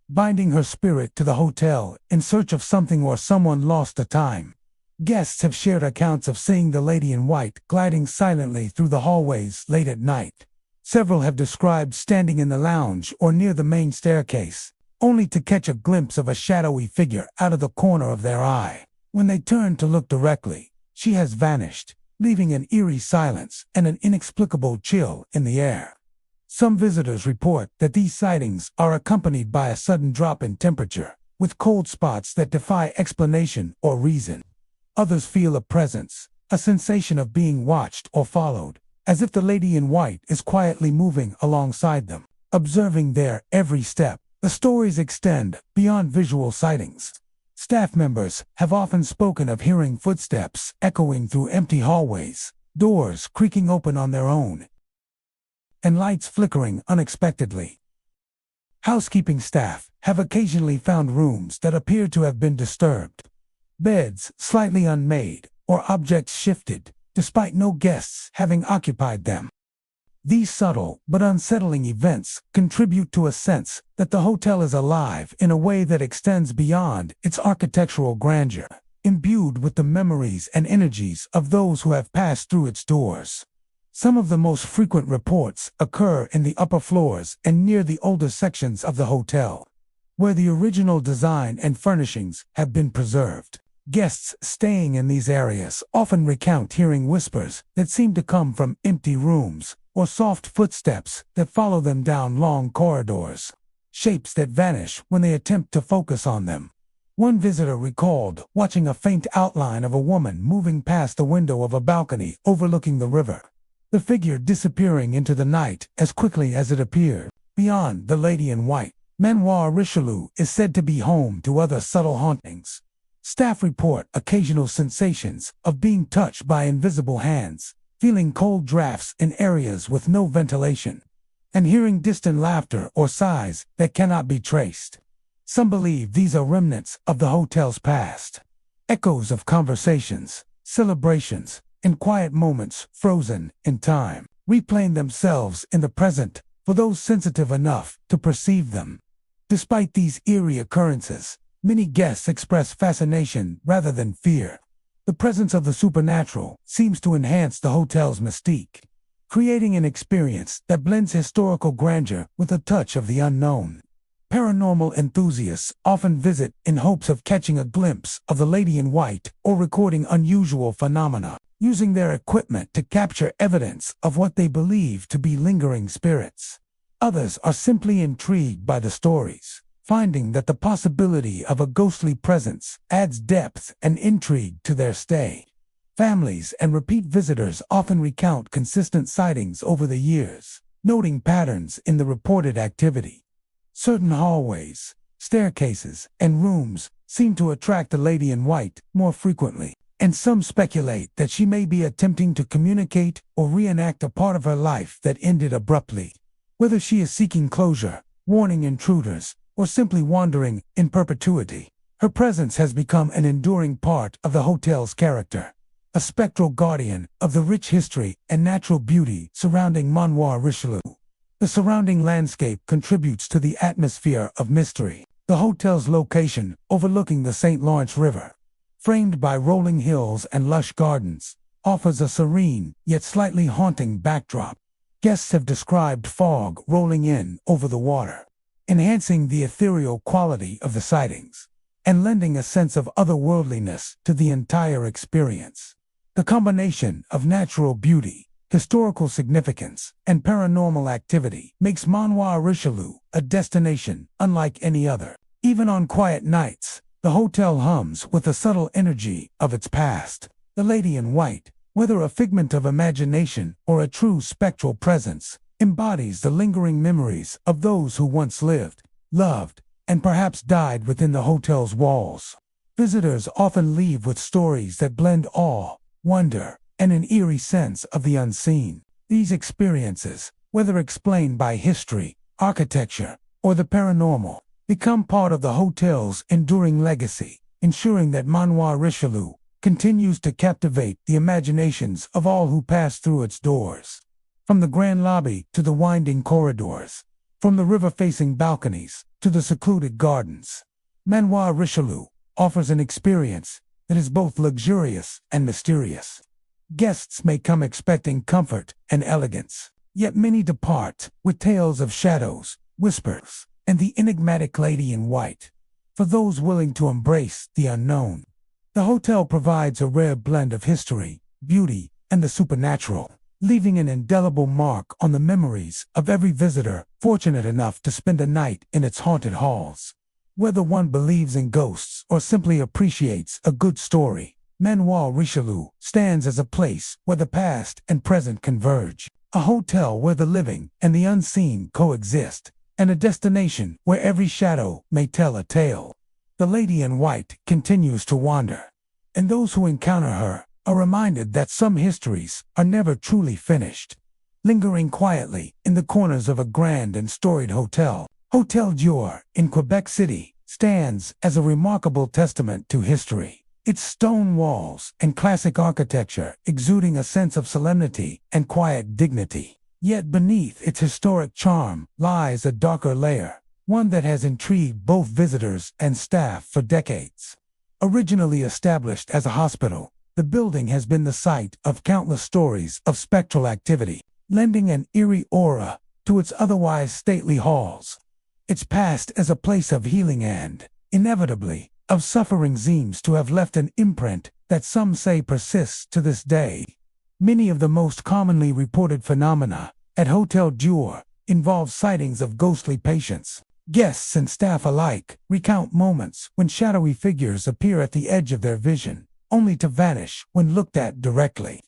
binding her spirit to the hotel in search of something or someone lost to time. Guests have shared accounts of seeing the Lady in White gliding silently through the hallways late at night. Several have described standing in the lounge or near the main staircase, only to catch a glimpse of a shadowy figure out of the corner of their eye. When they turn to look directly, she has vanished, leaving an eerie silence and an inexplicable chill in the air. Some visitors report that these sightings are accompanied by a sudden drop in temperature, with cold spots that defy explanation or reason. Others feel a presence, a sensation of being watched or followed, as if the Lady in White is quietly moving alongside them, observing their every step. The stories extend beyond visual sightings. Staff members have often spoken of hearing footsteps echoing through empty hallways, doors creaking open on their own, and lights flickering unexpectedly. Housekeeping staff have occasionally found rooms that appear to have been disturbed, beds slightly unmade, or objects shifted, despite no guests having occupied them. These subtle but unsettling events contribute to a sense that the hotel is alive in a way that extends beyond its architectural grandeur, imbued with the memories and energies of those who have passed through its doors. Some of the most frequent reports occur in the upper floors and near the older sections of the hotel, where the original design and furnishings have been preserved. Guests staying in these areas often recount hearing whispers that seem to come from empty rooms, or soft footsteps that follow them down long corridors, shapes that vanish when they attempt to focus on them. One visitor recalled watching a faint outline of a woman moving past the window of a balcony overlooking the river, the figure disappearing into the night as quickly as it appeared. Beyond the Lady in White, Manoir Richelieu is said to be home to other subtle hauntings. Staff report occasional sensations of being touched by invisible hands, feeling cold drafts in areas with no ventilation, and hearing distant laughter or sighs that cannot be traced. Some believe these are remnants of the hotel's past, echoes of conversations, celebrations, and quiet moments frozen in time, replaying themselves in the present for those sensitive enough to perceive them. Despite these eerie occurrences, many guests express fascination rather than fear. The presence of the supernatural seems to enhance the hotel's mystique, creating an experience that blends historical grandeur with a touch of the unknown. Paranormal enthusiasts often visit in hopes of catching a glimpse of the Lady in White or recording unusual phenomena, using their equipment to capture evidence of what they believe to be lingering spirits. Others are simply intrigued by the stories, finding that the possibility of a ghostly presence adds depth and intrigue to their stay. Families and repeat visitors often recount consistent sightings over the years, noting patterns in the reported activity. Certain hallways, staircases, and rooms seem to attract the lady in white more frequently, and some speculate that she may be attempting to communicate or reenact a part of her life that ended abruptly. Whether she is seeking closure, warning intruders, or simply wandering in perpetuity, her presence has become an enduring part of the hotel's character, a spectral guardian of the rich history and natural beauty surrounding Manoir Richelieu. The surrounding landscape contributes to the atmosphere of mystery. The hotel's location, overlooking the St. Lawrence River, framed by rolling hills and lush gardens, offers a serene yet slightly haunting backdrop. Guests have described fog rolling in over the water, enhancing the ethereal quality of the sightings and lending a sense of otherworldliness to the entire experience. The combination of natural beauty, historical significance, and paranormal activity makes Manoir Richelieu a destination unlike any other. Even on quiet nights, the hotel hums with the subtle energy of its past. The lady in white, whether a figment of imagination or a true spectral presence, embodies the lingering memories of those who once lived, loved, and perhaps died within the hotel's walls. Visitors often leave with stories that blend awe, wonder, and an eerie sense of the unseen. These experiences, whether explained by history, architecture, or the paranormal, become part of the hotel's enduring legacy, ensuring that Manoir Richelieu continues to captivate the imaginations of all who pass through its doors. From the grand lobby to the winding corridors, from the river-facing balconies to the secluded gardens, Manoir Richelieu offers an experience that is both luxurious and mysterious. Guests may come expecting comfort and elegance, yet many depart with tales of shadows, whispers, and the enigmatic lady in white. For those willing to embrace the unknown, the hotel provides a rare blend of history, beauty, and the supernatural, leaving an indelible mark on the memories of every visitor fortunate enough to spend a night in its haunted halls. Whether one believes in ghosts or simply appreciates a good story, Manoir Richelieu stands as a place where the past and present converge, a hotel where the living and the unseen coexist, and a destination where every shadow may tell a tale. The lady in white continues to wander, and those who encounter her are reminded that some histories are never truly finished. Lingering quietly in the corners of a grand and storied hotel, Hotel Dior in Quebec City stands as a remarkable testament to history. Its stone walls and classic architecture exuding a sense of solemnity and quiet dignity. Yet beneath its historic charm lies a darker layer, one that has intrigued both visitors and staff for decades. Originally established as a hospital, the building has been the site of countless stories of spectral activity, lending an eerie aura to its otherwise stately halls. Its past as a place of healing and, inevitably, of suffering seems to have left an imprint that some say persists to this day. Many of the most commonly reported phenomena at Hotel Dior involve sightings of ghostly patients. Guests and staff alike recount moments when shadowy figures appear at the edge of their vision, only to vanish when looked at directly.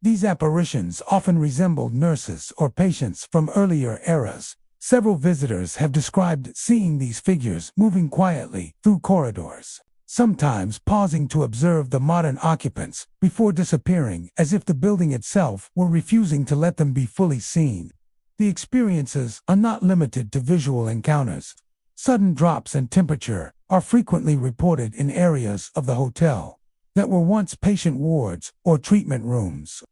These apparitions often resembled nurses or patients from earlier eras. Several visitors have described seeing these figures moving quietly through corridors, sometimes pausing to observe the modern occupants before disappearing as if the building itself were refusing to let them be fully seen. The experiences are not limited to visual encounters. Sudden drops in temperature are frequently reported in areas of the hotel that were once patient wards or treatment rooms.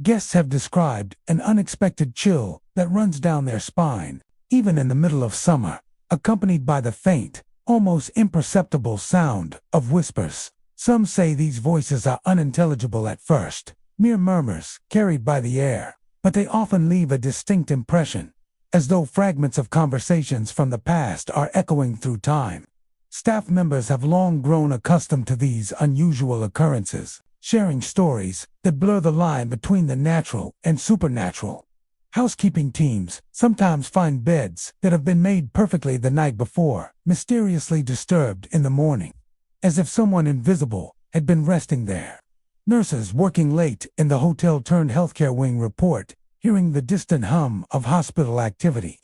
Guests have described an unexpected chill that runs down their spine, even in the middle of summer, accompanied by the faint, almost imperceptible sound of whispers. Some say these voices are unintelligible at first, mere murmurs carried by the air, but they often leave a distinct impression, as though fragments of conversations from the past are echoing through time. Staff members have long grown accustomed to these unusual occurrences, sharing stories that blur the line between the natural and supernatural. Housekeeping teams sometimes find beds that have been made perfectly the night before, mysteriously disturbed in the morning, as if someone invisible had been resting there. Nurses working late in the hotel-turned-healthcare wing report hearing the distant hum of hospital activity,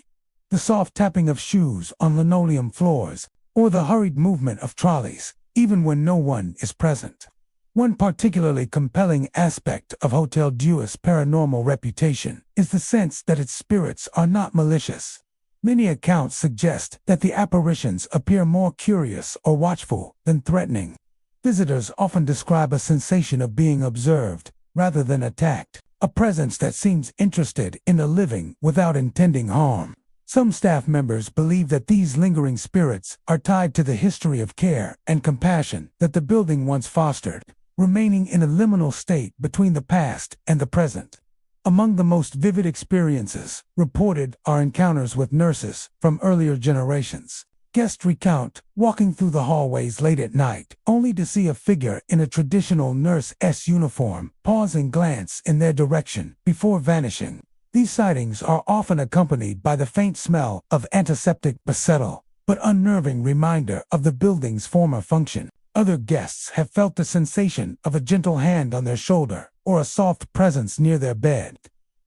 the soft tapping of shoes on linoleum floors, or the hurried movement of trolleys, even when no one is present. One particularly compelling aspect of Hotel Dieu's paranormal reputation is the sense that its spirits are not malicious. Many accounts suggest that the apparitions appear more curious or watchful than threatening. Visitors often describe a sensation of being observed rather than attacked, a presence that seems interested in the living without intending harm. Some staff members believe that these lingering spirits are tied to the history of care and compassion that the building once fostered, remaining in a liminal state between the past and the present. Among the most vivid experiences reported are encounters with nurses from earlier generations. Guests recount walking through the hallways late at night, only to see a figure in a traditional nurse's uniform pause and glance in their direction before vanishing. These sightings are often accompanied by the faint smell of antiseptic acetyl, but unnerving reminder of the building's former function. Other guests have felt the sensation of a gentle hand on their shoulder or a soft presence near their bed.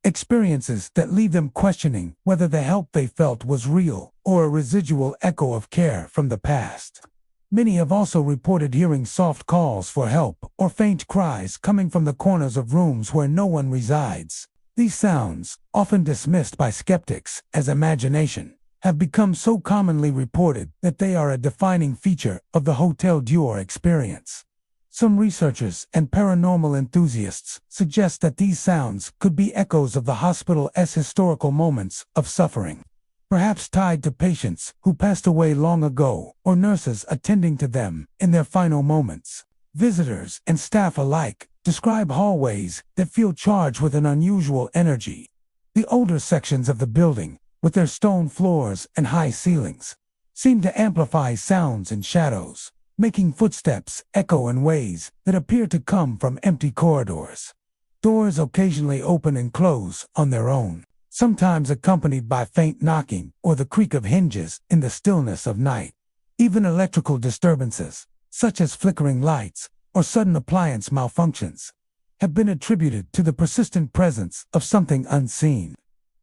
Experiences that leave them questioning whether the help they felt was real or a residual echo of care from the past. Many have also reported hearing soft calls for help or faint cries coming from the corners of rooms where no one resides. These sounds, often dismissed by skeptics as imagination, have become so commonly reported that they are a defining feature of the Hotel Dieu experience. Some researchers and paranormal enthusiasts suggest that these sounds could be echoes of the hospital's historical moments of suffering, perhaps tied to patients who passed away long ago or nurses attending to them in their final moments. Visitors and staff alike describe hallways that feel charged with an unusual energy. The older sections of the building, with their stone floors and high ceilings, seem to amplify sounds and shadows, making footsteps echo in ways that appear to come from empty corridors. Doors occasionally open and close on their own, sometimes accompanied by faint knocking or the creak of hinges in the stillness of night. Even electrical disturbances, such as flickering lights or sudden appliance malfunctions, have been attributed to the persistent presence of something unseen.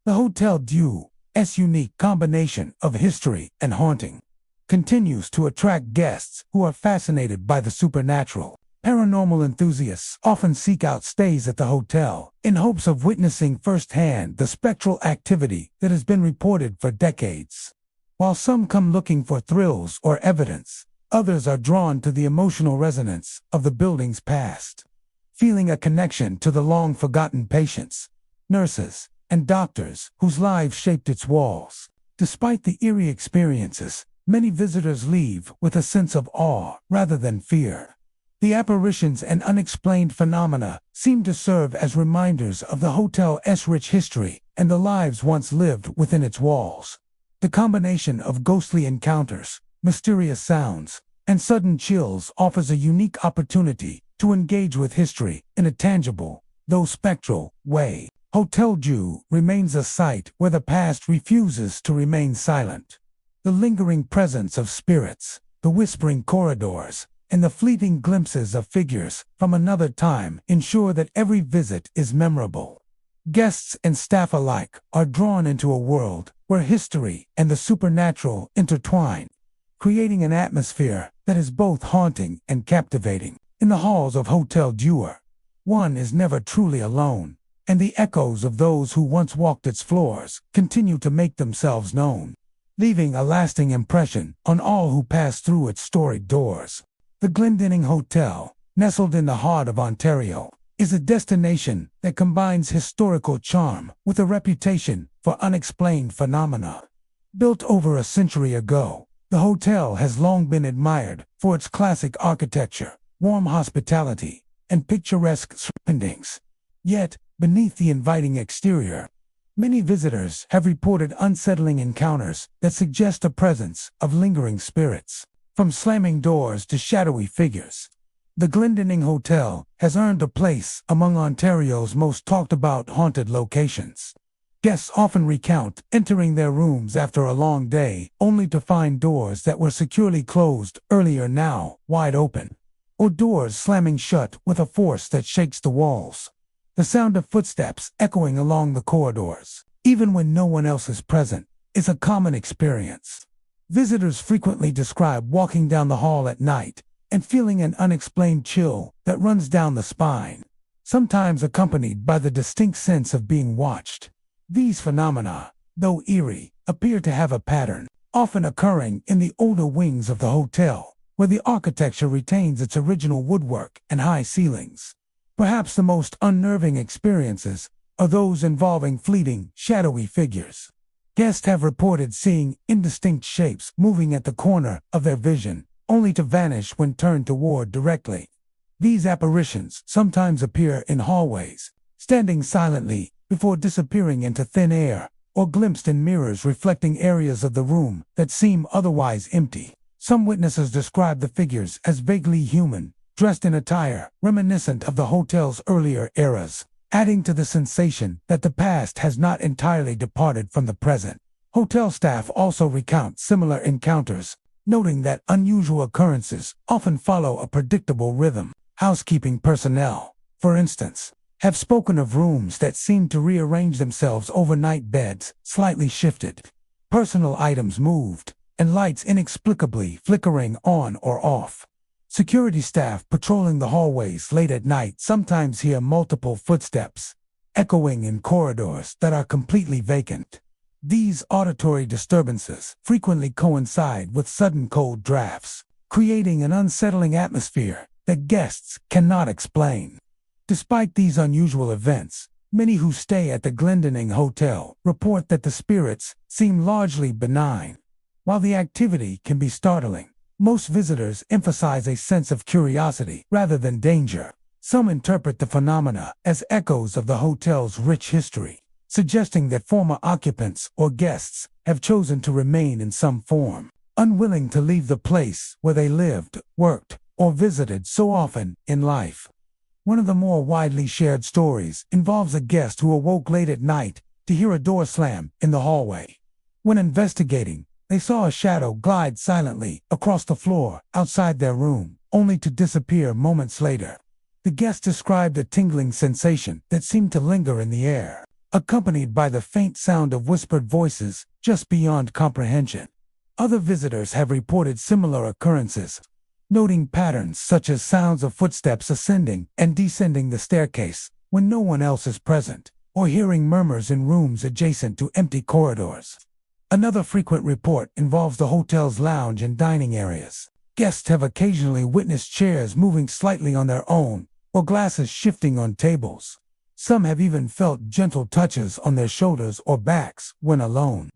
The Hotel Dieu's unique combination of history and haunting continues to attract guests who are fascinated by the supernatural. Paranormal enthusiasts often seek out stays at the hotel in hopes of witnessing firsthand the spectral activity that has been reported for decades. While some come looking for thrills or evidence, others are drawn to the emotional resonance of the building's past, feeling a connection to the long-forgotten patients, nurses, and doctors whose lives shaped its walls. Despite the eerie experiences, many visitors leave with a sense of awe rather than fear. The apparitions and unexplained phenomena seem to serve as reminders of the hotel's rich history and the lives once lived within its walls. The combination of ghostly encounters, mysterious sounds, and sudden chills offers a unique opportunity to engage with history in a tangible, though spectral, way. Hotel Dieu remains a site where the past refuses to remain silent. The lingering presence of spirits, the whispering corridors, and the fleeting glimpses of figures from another time ensure that every visit is memorable. Guests and staff alike are drawn into a world where history and the supernatural intertwine, creating an atmosphere that is both haunting and captivating. In the halls of Hotel Dieu, one is never truly alone, and the echoes of those who once walked its floors continue to make themselves known, leaving a lasting impression on all who pass through its storied doors. The Glendinning Hotel, nestled in the heart of Ontario, is a destination that combines historical charm with a reputation for unexplained phenomena. Built over a century ago, the hotel has long been admired for its classic architecture, warm hospitality, and picturesque surroundings. Yet, beneath the inviting exterior, many visitors have reported unsettling encounters that suggest the presence of lingering spirits. From slamming doors to shadowy figures, the Glendinning Hotel has earned a place among Ontario's most talked-about haunted locations. Guests often recount entering their rooms after a long day, only to find doors that were securely closed earlier now wide open, or doors slamming shut with a force that shakes the walls. The sound of footsteps echoing along the corridors, even when no one else is present, is a common experience. Visitors frequently describe walking down the hall at night and feeling an unexplained chill that runs down the spine, sometimes accompanied by the distinct sense of being watched. These phenomena, though eerie, appear to have a pattern, often occurring in the older wings of the hotel, where the architecture retains its original woodwork and high ceilings. Perhaps the most unnerving experiences are those involving fleeting, shadowy figures. Guests have reported seeing indistinct shapes moving at the corner of their vision, only to vanish when turned toward directly. These apparitions sometimes appear in hallways, standing silently before disappearing into thin air, or glimpsed in mirrors reflecting areas of the room that seem otherwise empty. Some witnesses describe the figures as vaguely human, dressed in attire reminiscent of the hotel's earlier eras, adding to the sensation that the past has not entirely departed from the present. Hotel staff also recount similar encounters, noting that unusual occurrences often follow a predictable rhythm. Housekeeping personnel, for instance, have spoken of rooms that seem to rearrange themselves overnight, beds slightly shifted, personal items moved, and lights inexplicably flickering on or off. Security staff patrolling the hallways late at night sometimes hear multiple footsteps, echoing in corridors that are completely vacant. These auditory disturbances frequently coincide with sudden cold drafts, creating an unsettling atmosphere that guests cannot explain. Despite these unusual events, many who stay at the Glendinning Hotel report that the spirits seem largely benign. While the activity can be startling, most visitors emphasize a sense of curiosity rather than danger. Some interpret the phenomena as echoes of the hotel's rich history, suggesting that former occupants or guests have chosen to remain in some form, unwilling to leave the place where they lived, worked, or visited so often in life. One of the more widely shared stories involves a guest who awoke late at night to hear a door slam in the hallway. When investigating, they saw a shadow glide silently across the floor outside their room, only to disappear moments later. The guest described a tingling sensation that seemed to linger in the air, accompanied by the faint sound of whispered voices just beyond comprehension. Other visitors have reported similar occurrences, noting patterns such as sounds of footsteps ascending and descending the staircase when no one else is present, or hearing murmurs in rooms adjacent to empty corridors. Another frequent report involves the hotel's lounge and dining areas. Guests have occasionally witnessed chairs moving slightly on their own, or glasses shifting on tables. Some have even felt gentle touches on their shoulders or backs when alone,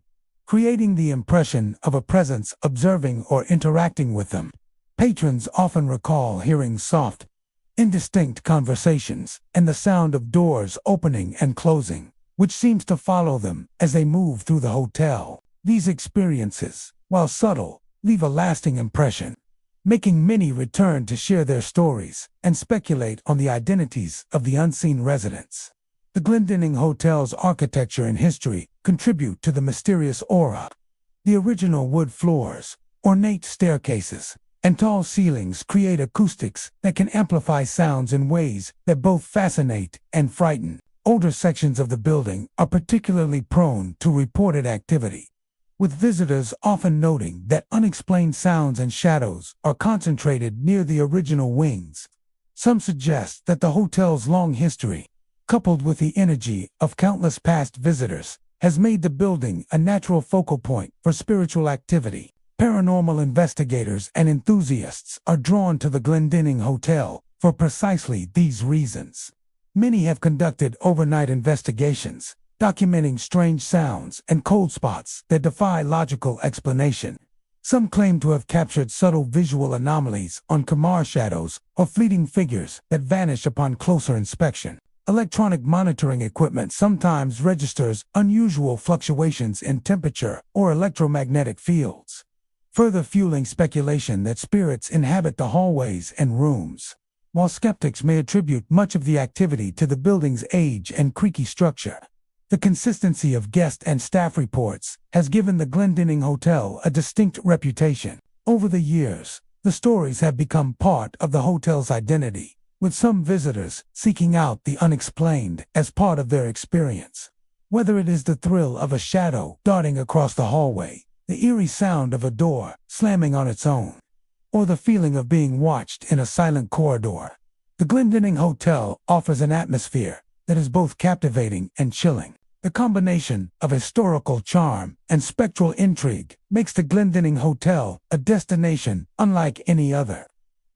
creating the impression of a presence observing or interacting with them. Patrons often recall hearing soft, indistinct conversations and the sound of doors opening and closing, which seems to follow them as they move through the hotel. These experiences, while subtle, leave a lasting impression, making many return to share their stories and speculate on the identities of the unseen residents. The Glendinning Hotel's architecture and history contribute to the mysterious aura. The original wood floors, ornate staircases, and tall ceilings create acoustics that can amplify sounds in ways that both fascinate and frighten. Older sections of the building are particularly prone to reported activity, with visitors often noting that unexplained sounds and shadows are concentrated near the original wings. Some suggest that the hotel's long history, coupled with the energy of countless past visitors, has made the building a natural focal point for spiritual activity. Paranormal investigators and enthusiasts are drawn to the Glendinning Hotel for precisely these reasons. Many have conducted overnight investigations, documenting strange sounds and cold spots that defy logical explanation. Some claim to have captured subtle visual anomalies on camera shadows or fleeting figures that vanish upon closer inspection. Electronic monitoring equipment sometimes registers unusual fluctuations in temperature or electromagnetic fields, further fueling speculation that spirits inhabit the hallways and rooms. While skeptics may attribute much of the activity to the building's age and creaky structure, The consistency of guest and staff reports has given the Glendinning Hotel a distinct reputation. Over the years, the stories have become part of the hotel's identity, with some visitors seeking out the unexplained as part of their experience. Whether it is the thrill of a shadow darting across the hallway, the eerie sound of a door slamming on its own, or the feeling of being watched in a silent corridor, the Glendinning Hotel offers an atmosphere that is both captivating and chilling. The combination of historical charm and spectral intrigue makes the Glendinning Hotel a destination unlike any other.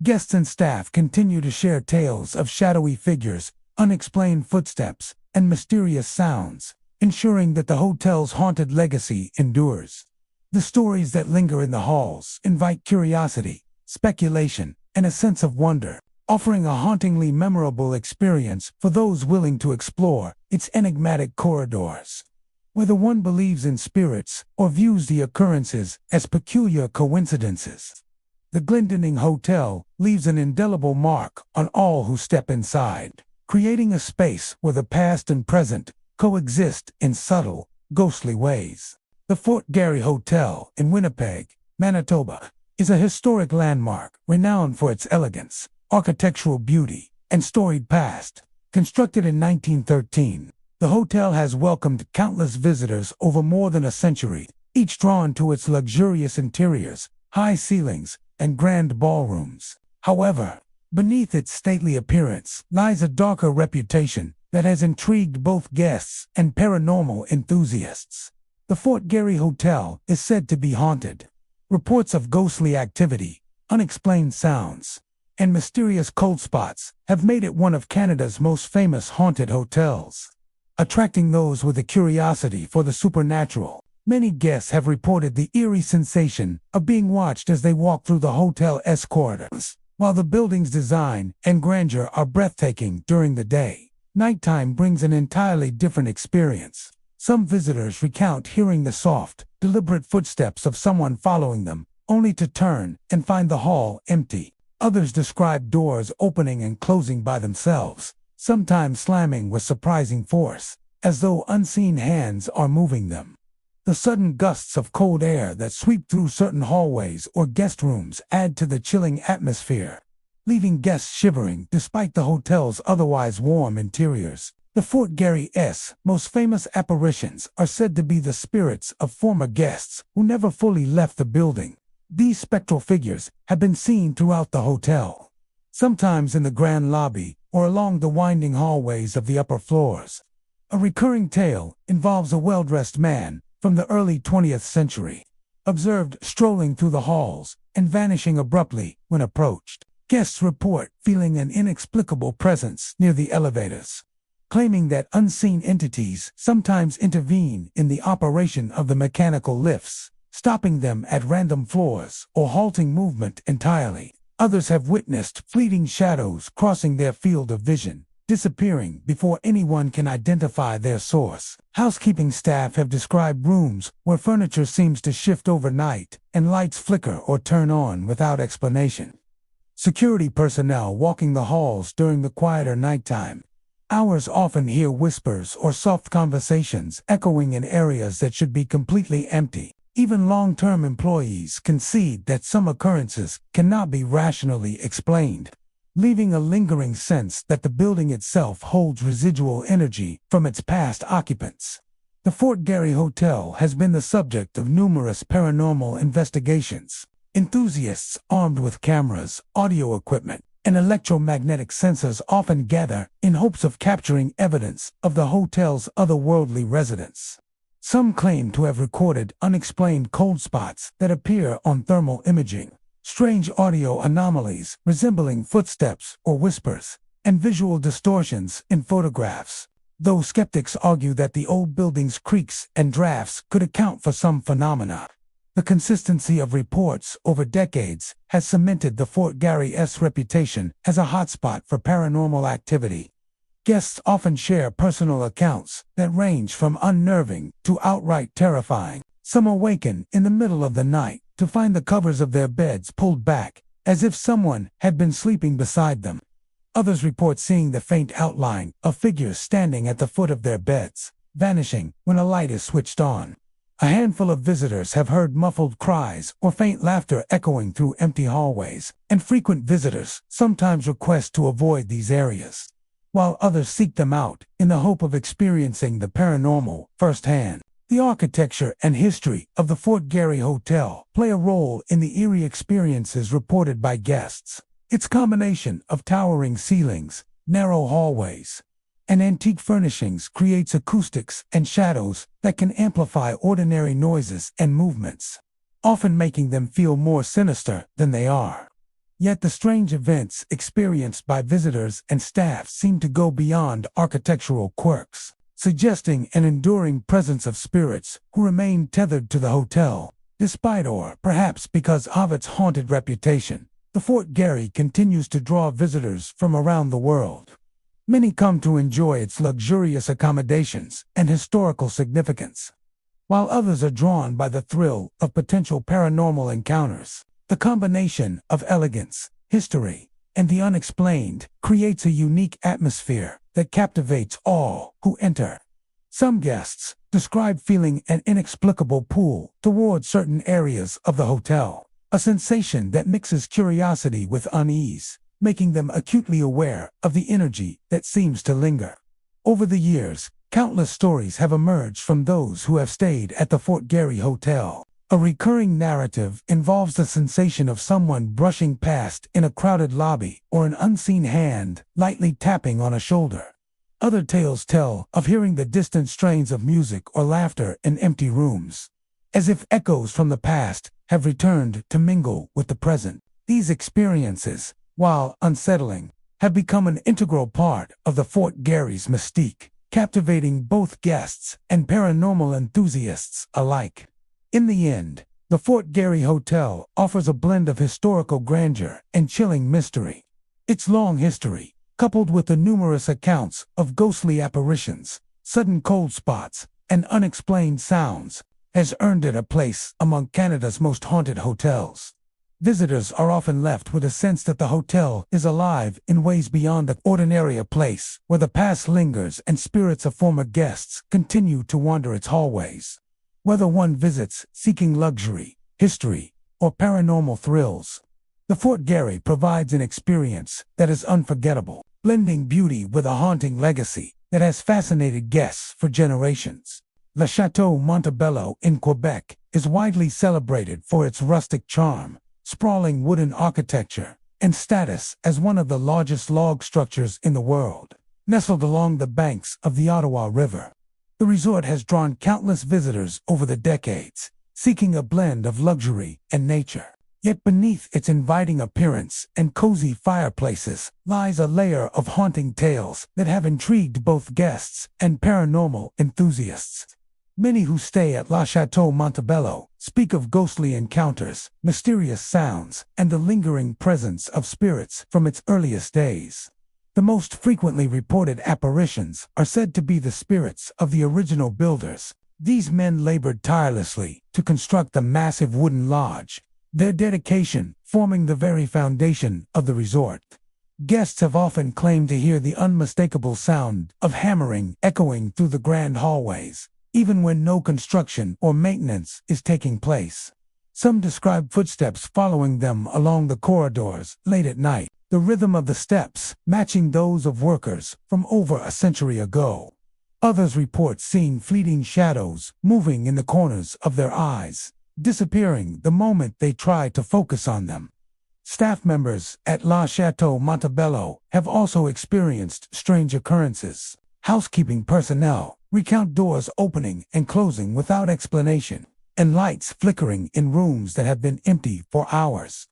Guests and staff continue to share tales of shadowy figures, unexplained footsteps, and mysterious sounds, ensuring that the hotel's haunted legacy endures. The stories that linger in the halls invite curiosity, speculation, and a sense of wonder, offering a hauntingly memorable experience for those willing to explore its enigmatic corridors. Whether one believes in spirits or views the occurrences as peculiar coincidences, the Glendinning Hotel leaves an indelible mark on all who step inside, creating a space where the past and present coexist in subtle, ghostly ways. The Fort Garry Hotel in Winnipeg, Manitoba, is a historic landmark renowned for its elegance, architectural beauty, and storied past. Constructed in 1913, the hotel has welcomed countless visitors over more than a century, each drawn to its luxurious interiors, high ceilings, and grand ballrooms. However, beneath its stately appearance lies a darker reputation that has intrigued both guests and paranormal enthusiasts. The Fort Garry Hotel is said to be haunted. Reports of ghostly activity, unexplained sounds, and mysterious cold spots have made it one of Canada's most famous haunted hotels. Attracting those with a curiosity for the supernatural, many guests have reported the eerie sensation of being watched as they walk through the hotel's corridors. While the building's design and grandeur are breathtaking during the day, nighttime brings an entirely different experience. Some visitors recount hearing the soft, deliberate footsteps of someone following them, only to turn and find the hall empty. Others describe doors opening and closing by themselves, sometimes slamming with surprising force, as though unseen hands are moving them. The sudden gusts of cold air that sweep through certain hallways or guest rooms add to the chilling atmosphere, leaving guests shivering despite the hotel's otherwise warm interiors. The Fort Garry's most famous apparitions are said to be the spirits of former guests who never fully left the building. These spectral figures have been seen throughout the hotel, sometimes in the grand lobby or along the winding hallways of the upper floors. A recurring tale involves a well-dressed man from the early 20th century, observed strolling through the halls and vanishing abruptly when approached. Guests report feeling an inexplicable presence near the elevators, claiming that unseen entities sometimes intervene in the operation of the mechanical lifts, stopping them at random floors or halting movement entirely. Others have witnessed fleeting shadows crossing their field of vision, disappearing before anyone can identify their source. Housekeeping staff have described rooms where furniture seems to shift overnight and lights flicker or turn on without explanation. Security personnel walking the halls during the quieter nighttime hours often hear whispers or soft conversations echoing in areas that should be completely empty. Even long-term employees concede that some occurrences cannot be rationally explained, leaving a lingering sense that the building itself holds residual energy from its past occupants. The Fort Garry Hotel has been the subject of numerous paranormal investigations. Enthusiasts armed with cameras, audio equipment, and electromagnetic sensors often gather in hopes of capturing evidence of the hotel's otherworldly residents. Some claim to have recorded unexplained cold spots that appear on thermal imaging, strange audio anomalies resembling footsteps or whispers, and visual distortions in photographs, though skeptics argue that the old building's creaks and drafts could account for some phenomena. The consistency of reports over decades has cemented the Fort Garry's reputation as a hotspot for paranormal activity. Guests often share personal accounts that range from unnerving to outright terrifying. Some awaken in the middle of the night to find the covers of their beds pulled back, as if someone had been sleeping beside them. Others report seeing the faint outline of figures standing at the foot of their beds. vanishing when a light is switched on. A handful of visitors have heard muffled cries or faint laughter echoing through empty hallways, and frequent visitors sometimes request to avoid these areas, while others seek them out in the hope of experiencing the paranormal firsthand. The architecture and history of the Fort Garry Hotel play a role in the eerie experiences reported by guests. Its combination of towering ceilings, narrow hallways, and antique furnishings creates acoustics and shadows that can amplify ordinary noises and movements, often making them feel more sinister than they are. Yet the strange events experienced by visitors and staff seem to go beyond architectural quirks, suggesting an enduring presence of spirits who remain tethered to the hotel. Despite, or perhaps because of its haunted reputation, the Fort Garry continues to draw visitors from around the world. Many come to enjoy its luxurious accommodations and historical significance, while others are drawn by the thrill of potential paranormal encounters. The combination of elegance, history, and the unexplained creates a unique atmosphere that captivates all who enter. Some guests describe feeling an inexplicable pull towards certain areas of the hotel, a sensation that mixes curiosity with unease, making them acutely aware of the energy that seems to linger. Over the years, countless stories have emerged from those who have stayed at the Fort Garry Hotel. A recurring narrative involves the sensation of someone brushing past in a crowded lobby or an unseen hand lightly tapping on a shoulder. Other tales tell of hearing the distant strains of music or laughter in empty rooms, as if echoes from the past have returned to mingle with the present. These experiences, while unsettling, have become an integral part of the Fort Garry's mystique, captivating both guests and paranormal enthusiasts alike. In the end, the Fort Garry Hotel offers a blend of historical grandeur and chilling mystery. Its long history, coupled with the numerous accounts of ghostly apparitions, sudden cold spots, and unexplained sounds, has earned it a place among Canada's most haunted hotels. Visitors are often left with a sense that the hotel is alive in ways beyond the ordinary, a place where the past lingers and spirits of former guests continue to wander its hallways. Whether one visits seeking luxury, history, or paranormal thrills, the Fort Garry provides an experience that is unforgettable, blending beauty with a haunting legacy that has fascinated guests for generations. Le Château Montebello in Quebec is widely celebrated for its rustic charm, sprawling wooden architecture, and status as one of the largest log structures in the world. Nestled along the banks of the Ottawa River, the resort has drawn countless visitors over the decades, seeking a blend of luxury and nature. Yet beneath its inviting appearance and cozy fireplaces lies a layer of haunting tales that have intrigued both guests and paranormal enthusiasts. Many who stay at Le Château Montebello speak of ghostly encounters, mysterious sounds, and the lingering presence of spirits from its earliest days. The most frequently reported apparitions are said to be the spirits of the original builders. These men labored tirelessly to construct the massive wooden lodge, their dedication forming the very foundation of the resort. Guests have often claimed to hear the unmistakable sound of hammering echoing through the grand hallways, even when no construction or maintenance is taking place. Some describe footsteps following them along the corridors late at night, the rhythm of the steps matching those of workers from over a century ago. Others report seeing fleeting shadows moving in the corners of their eyes, disappearing the moment they try to focus on them. Staff members at Le Château Montebello have also experienced strange occurrences. Housekeeping personnel recount doors opening and closing without explanation, and lights flickering in rooms that have been empty for hours.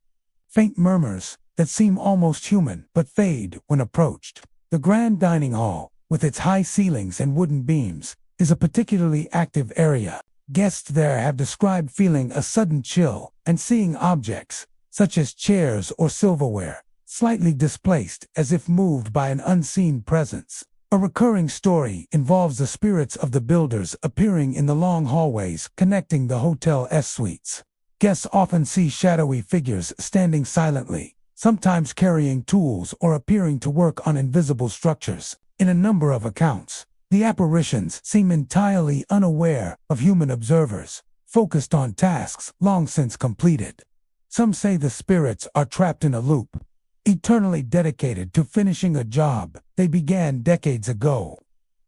Faint murmurs that seem almost human but fade when approached. The grand dining hall, with its high ceilings and wooden beams, is a particularly active area. Guests there have described feeling a sudden chill and seeing objects, such as chairs or silverware, slightly displaced as if moved by an unseen presence. A recurring story involves the spirits of the builders appearing in the long hallways connecting the hotel's suites. Guests often see shadowy figures standing silently, sometimes carrying tools or appearing to work on invisible structures. In a number of accounts, The apparitions seem entirely unaware of human observers, focused on tasks long since completed. Some say the spirits are trapped in a loop, eternally dedicated to finishing a job they began decades ago,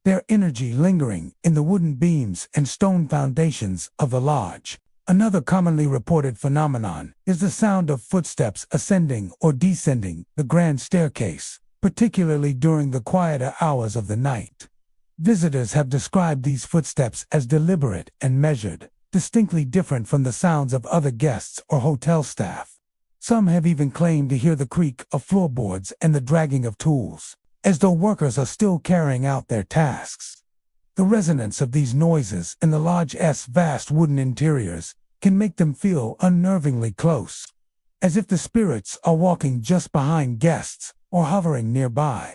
their energy lingering in the wooden beams and stone foundations of the lodge. Another commonly reported phenomenon is the sound of footsteps ascending or descending the grand staircase, particularly during the quieter hours of the night. Visitors have described these footsteps as deliberate and measured, distinctly different from the sounds of other guests or hotel staff. Some have even claimed to hear the creak of floorboards and the dragging of tools, as though workers are still carrying out their tasks. The resonance of these noises in the lodge's vast wooden interiors can make them feel unnervingly close, as if the spirits are walking just behind guests or hovering nearby.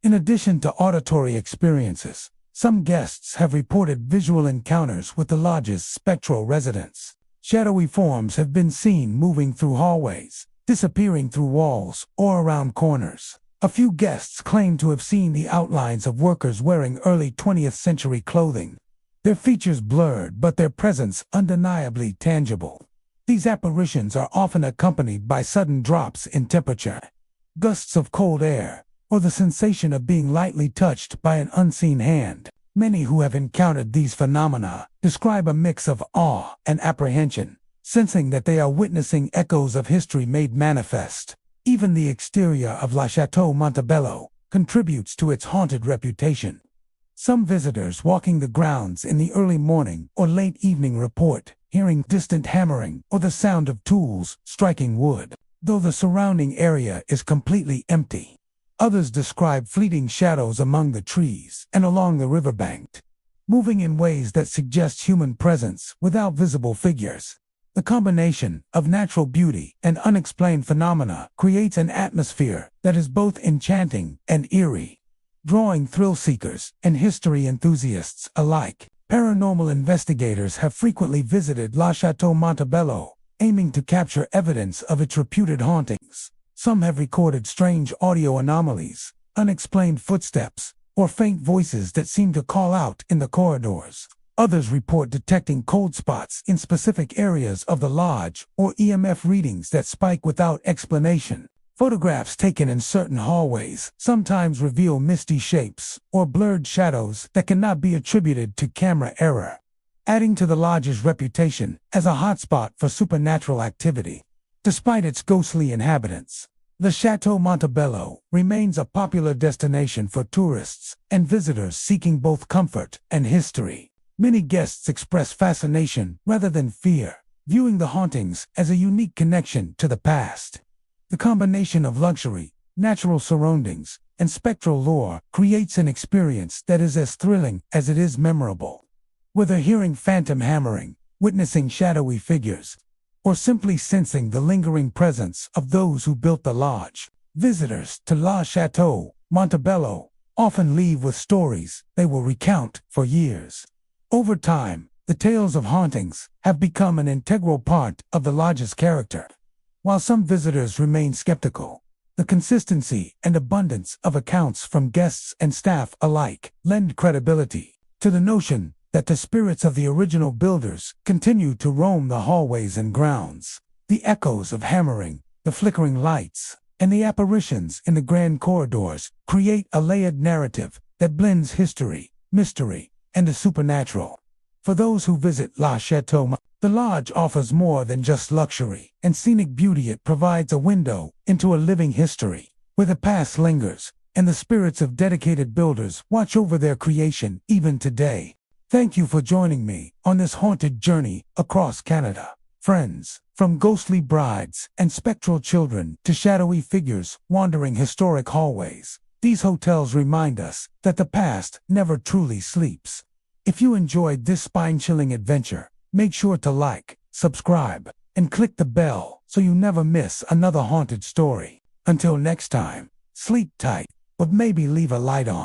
In addition to auditory experiences, some guests have reported visual encounters with the lodge's spectral residents. Shadowy forms have been seen moving through hallways, disappearing through walls or around corners. A few guests claim to have seen the outlines of workers wearing early 20th century clothing, their features blurred but their presence undeniably tangible. These apparitions are often accompanied by sudden drops in temperature, gusts of cold air, or the sensation of being lightly touched by an unseen hand. Many who have encountered these phenomena describe a mix of awe and apprehension, sensing that they are witnessing echoes of history made manifest. Even the exterior of La Château Montebello contributes to its haunted reputation. Some visitors walking the grounds in the early morning or late evening report hearing distant hammering or the sound of tools striking wood, though the surrounding area is completely empty. Others describe fleeting shadows among the trees and along the riverbank, moving in ways that suggest human presence without visible figures. The combination of natural beauty and unexplained phenomena creates an atmosphere that is both enchanting and eerie, drawing thrill-seekers and history enthusiasts alike. Paranormal investigators have frequently visited La Château Montebello, aiming to capture evidence of its reputed hauntings. Some have recorded strange audio anomalies, unexplained footsteps, or faint voices that seem to call out in the corridors. Others report detecting cold spots in specific areas of the lodge or EMF readings that spike without explanation. Photographs taken in certain hallways sometimes reveal misty shapes or blurred shadows that cannot be attributed to camera error, adding to the lodge's reputation as a hotspot for supernatural activity. Despite its ghostly inhabitants, the Château Montebello remains a popular destination for tourists and visitors seeking both comfort and history. Many guests express fascination rather than fear, viewing the hauntings as a unique connection to the past. The combination of luxury, natural surroundings, and spectral lore creates an experience that is as thrilling as it is memorable. Whether hearing phantom hammering, witnessing shadowy figures, or simply sensing the lingering presence of those who built the lodge, visitors to La Château Montebello often leave with stories they will recount for years. Over time, the tales of hauntings have become an integral part of the lodge's character. While some visitors remain skeptical, the consistency and abundance of accounts from guests and staff alike lend credibility to the notion that the spirits of the original builders continue to roam the hallways and grounds. The echoes of hammering, the flickering lights, and the apparitions in the grand corridors create a layered narrative that blends history, mystery, and the supernatural. For those who visit La Château, the lodge offers more than just luxury and scenic beauty. It provides a window into a living history, where the past lingers, and the spirits of dedicated builders watch over their creation even today. Thank you for joining me on this haunted journey across Canada. Friends, from ghostly brides and spectral children to shadowy figures wandering historic hallways, these hotels remind us that the past never truly sleeps. If you enjoyed this spine-chilling adventure, make sure to like, subscribe, and click the bell so you never miss another haunted story. Until next time, sleep tight, but maybe leave a light on.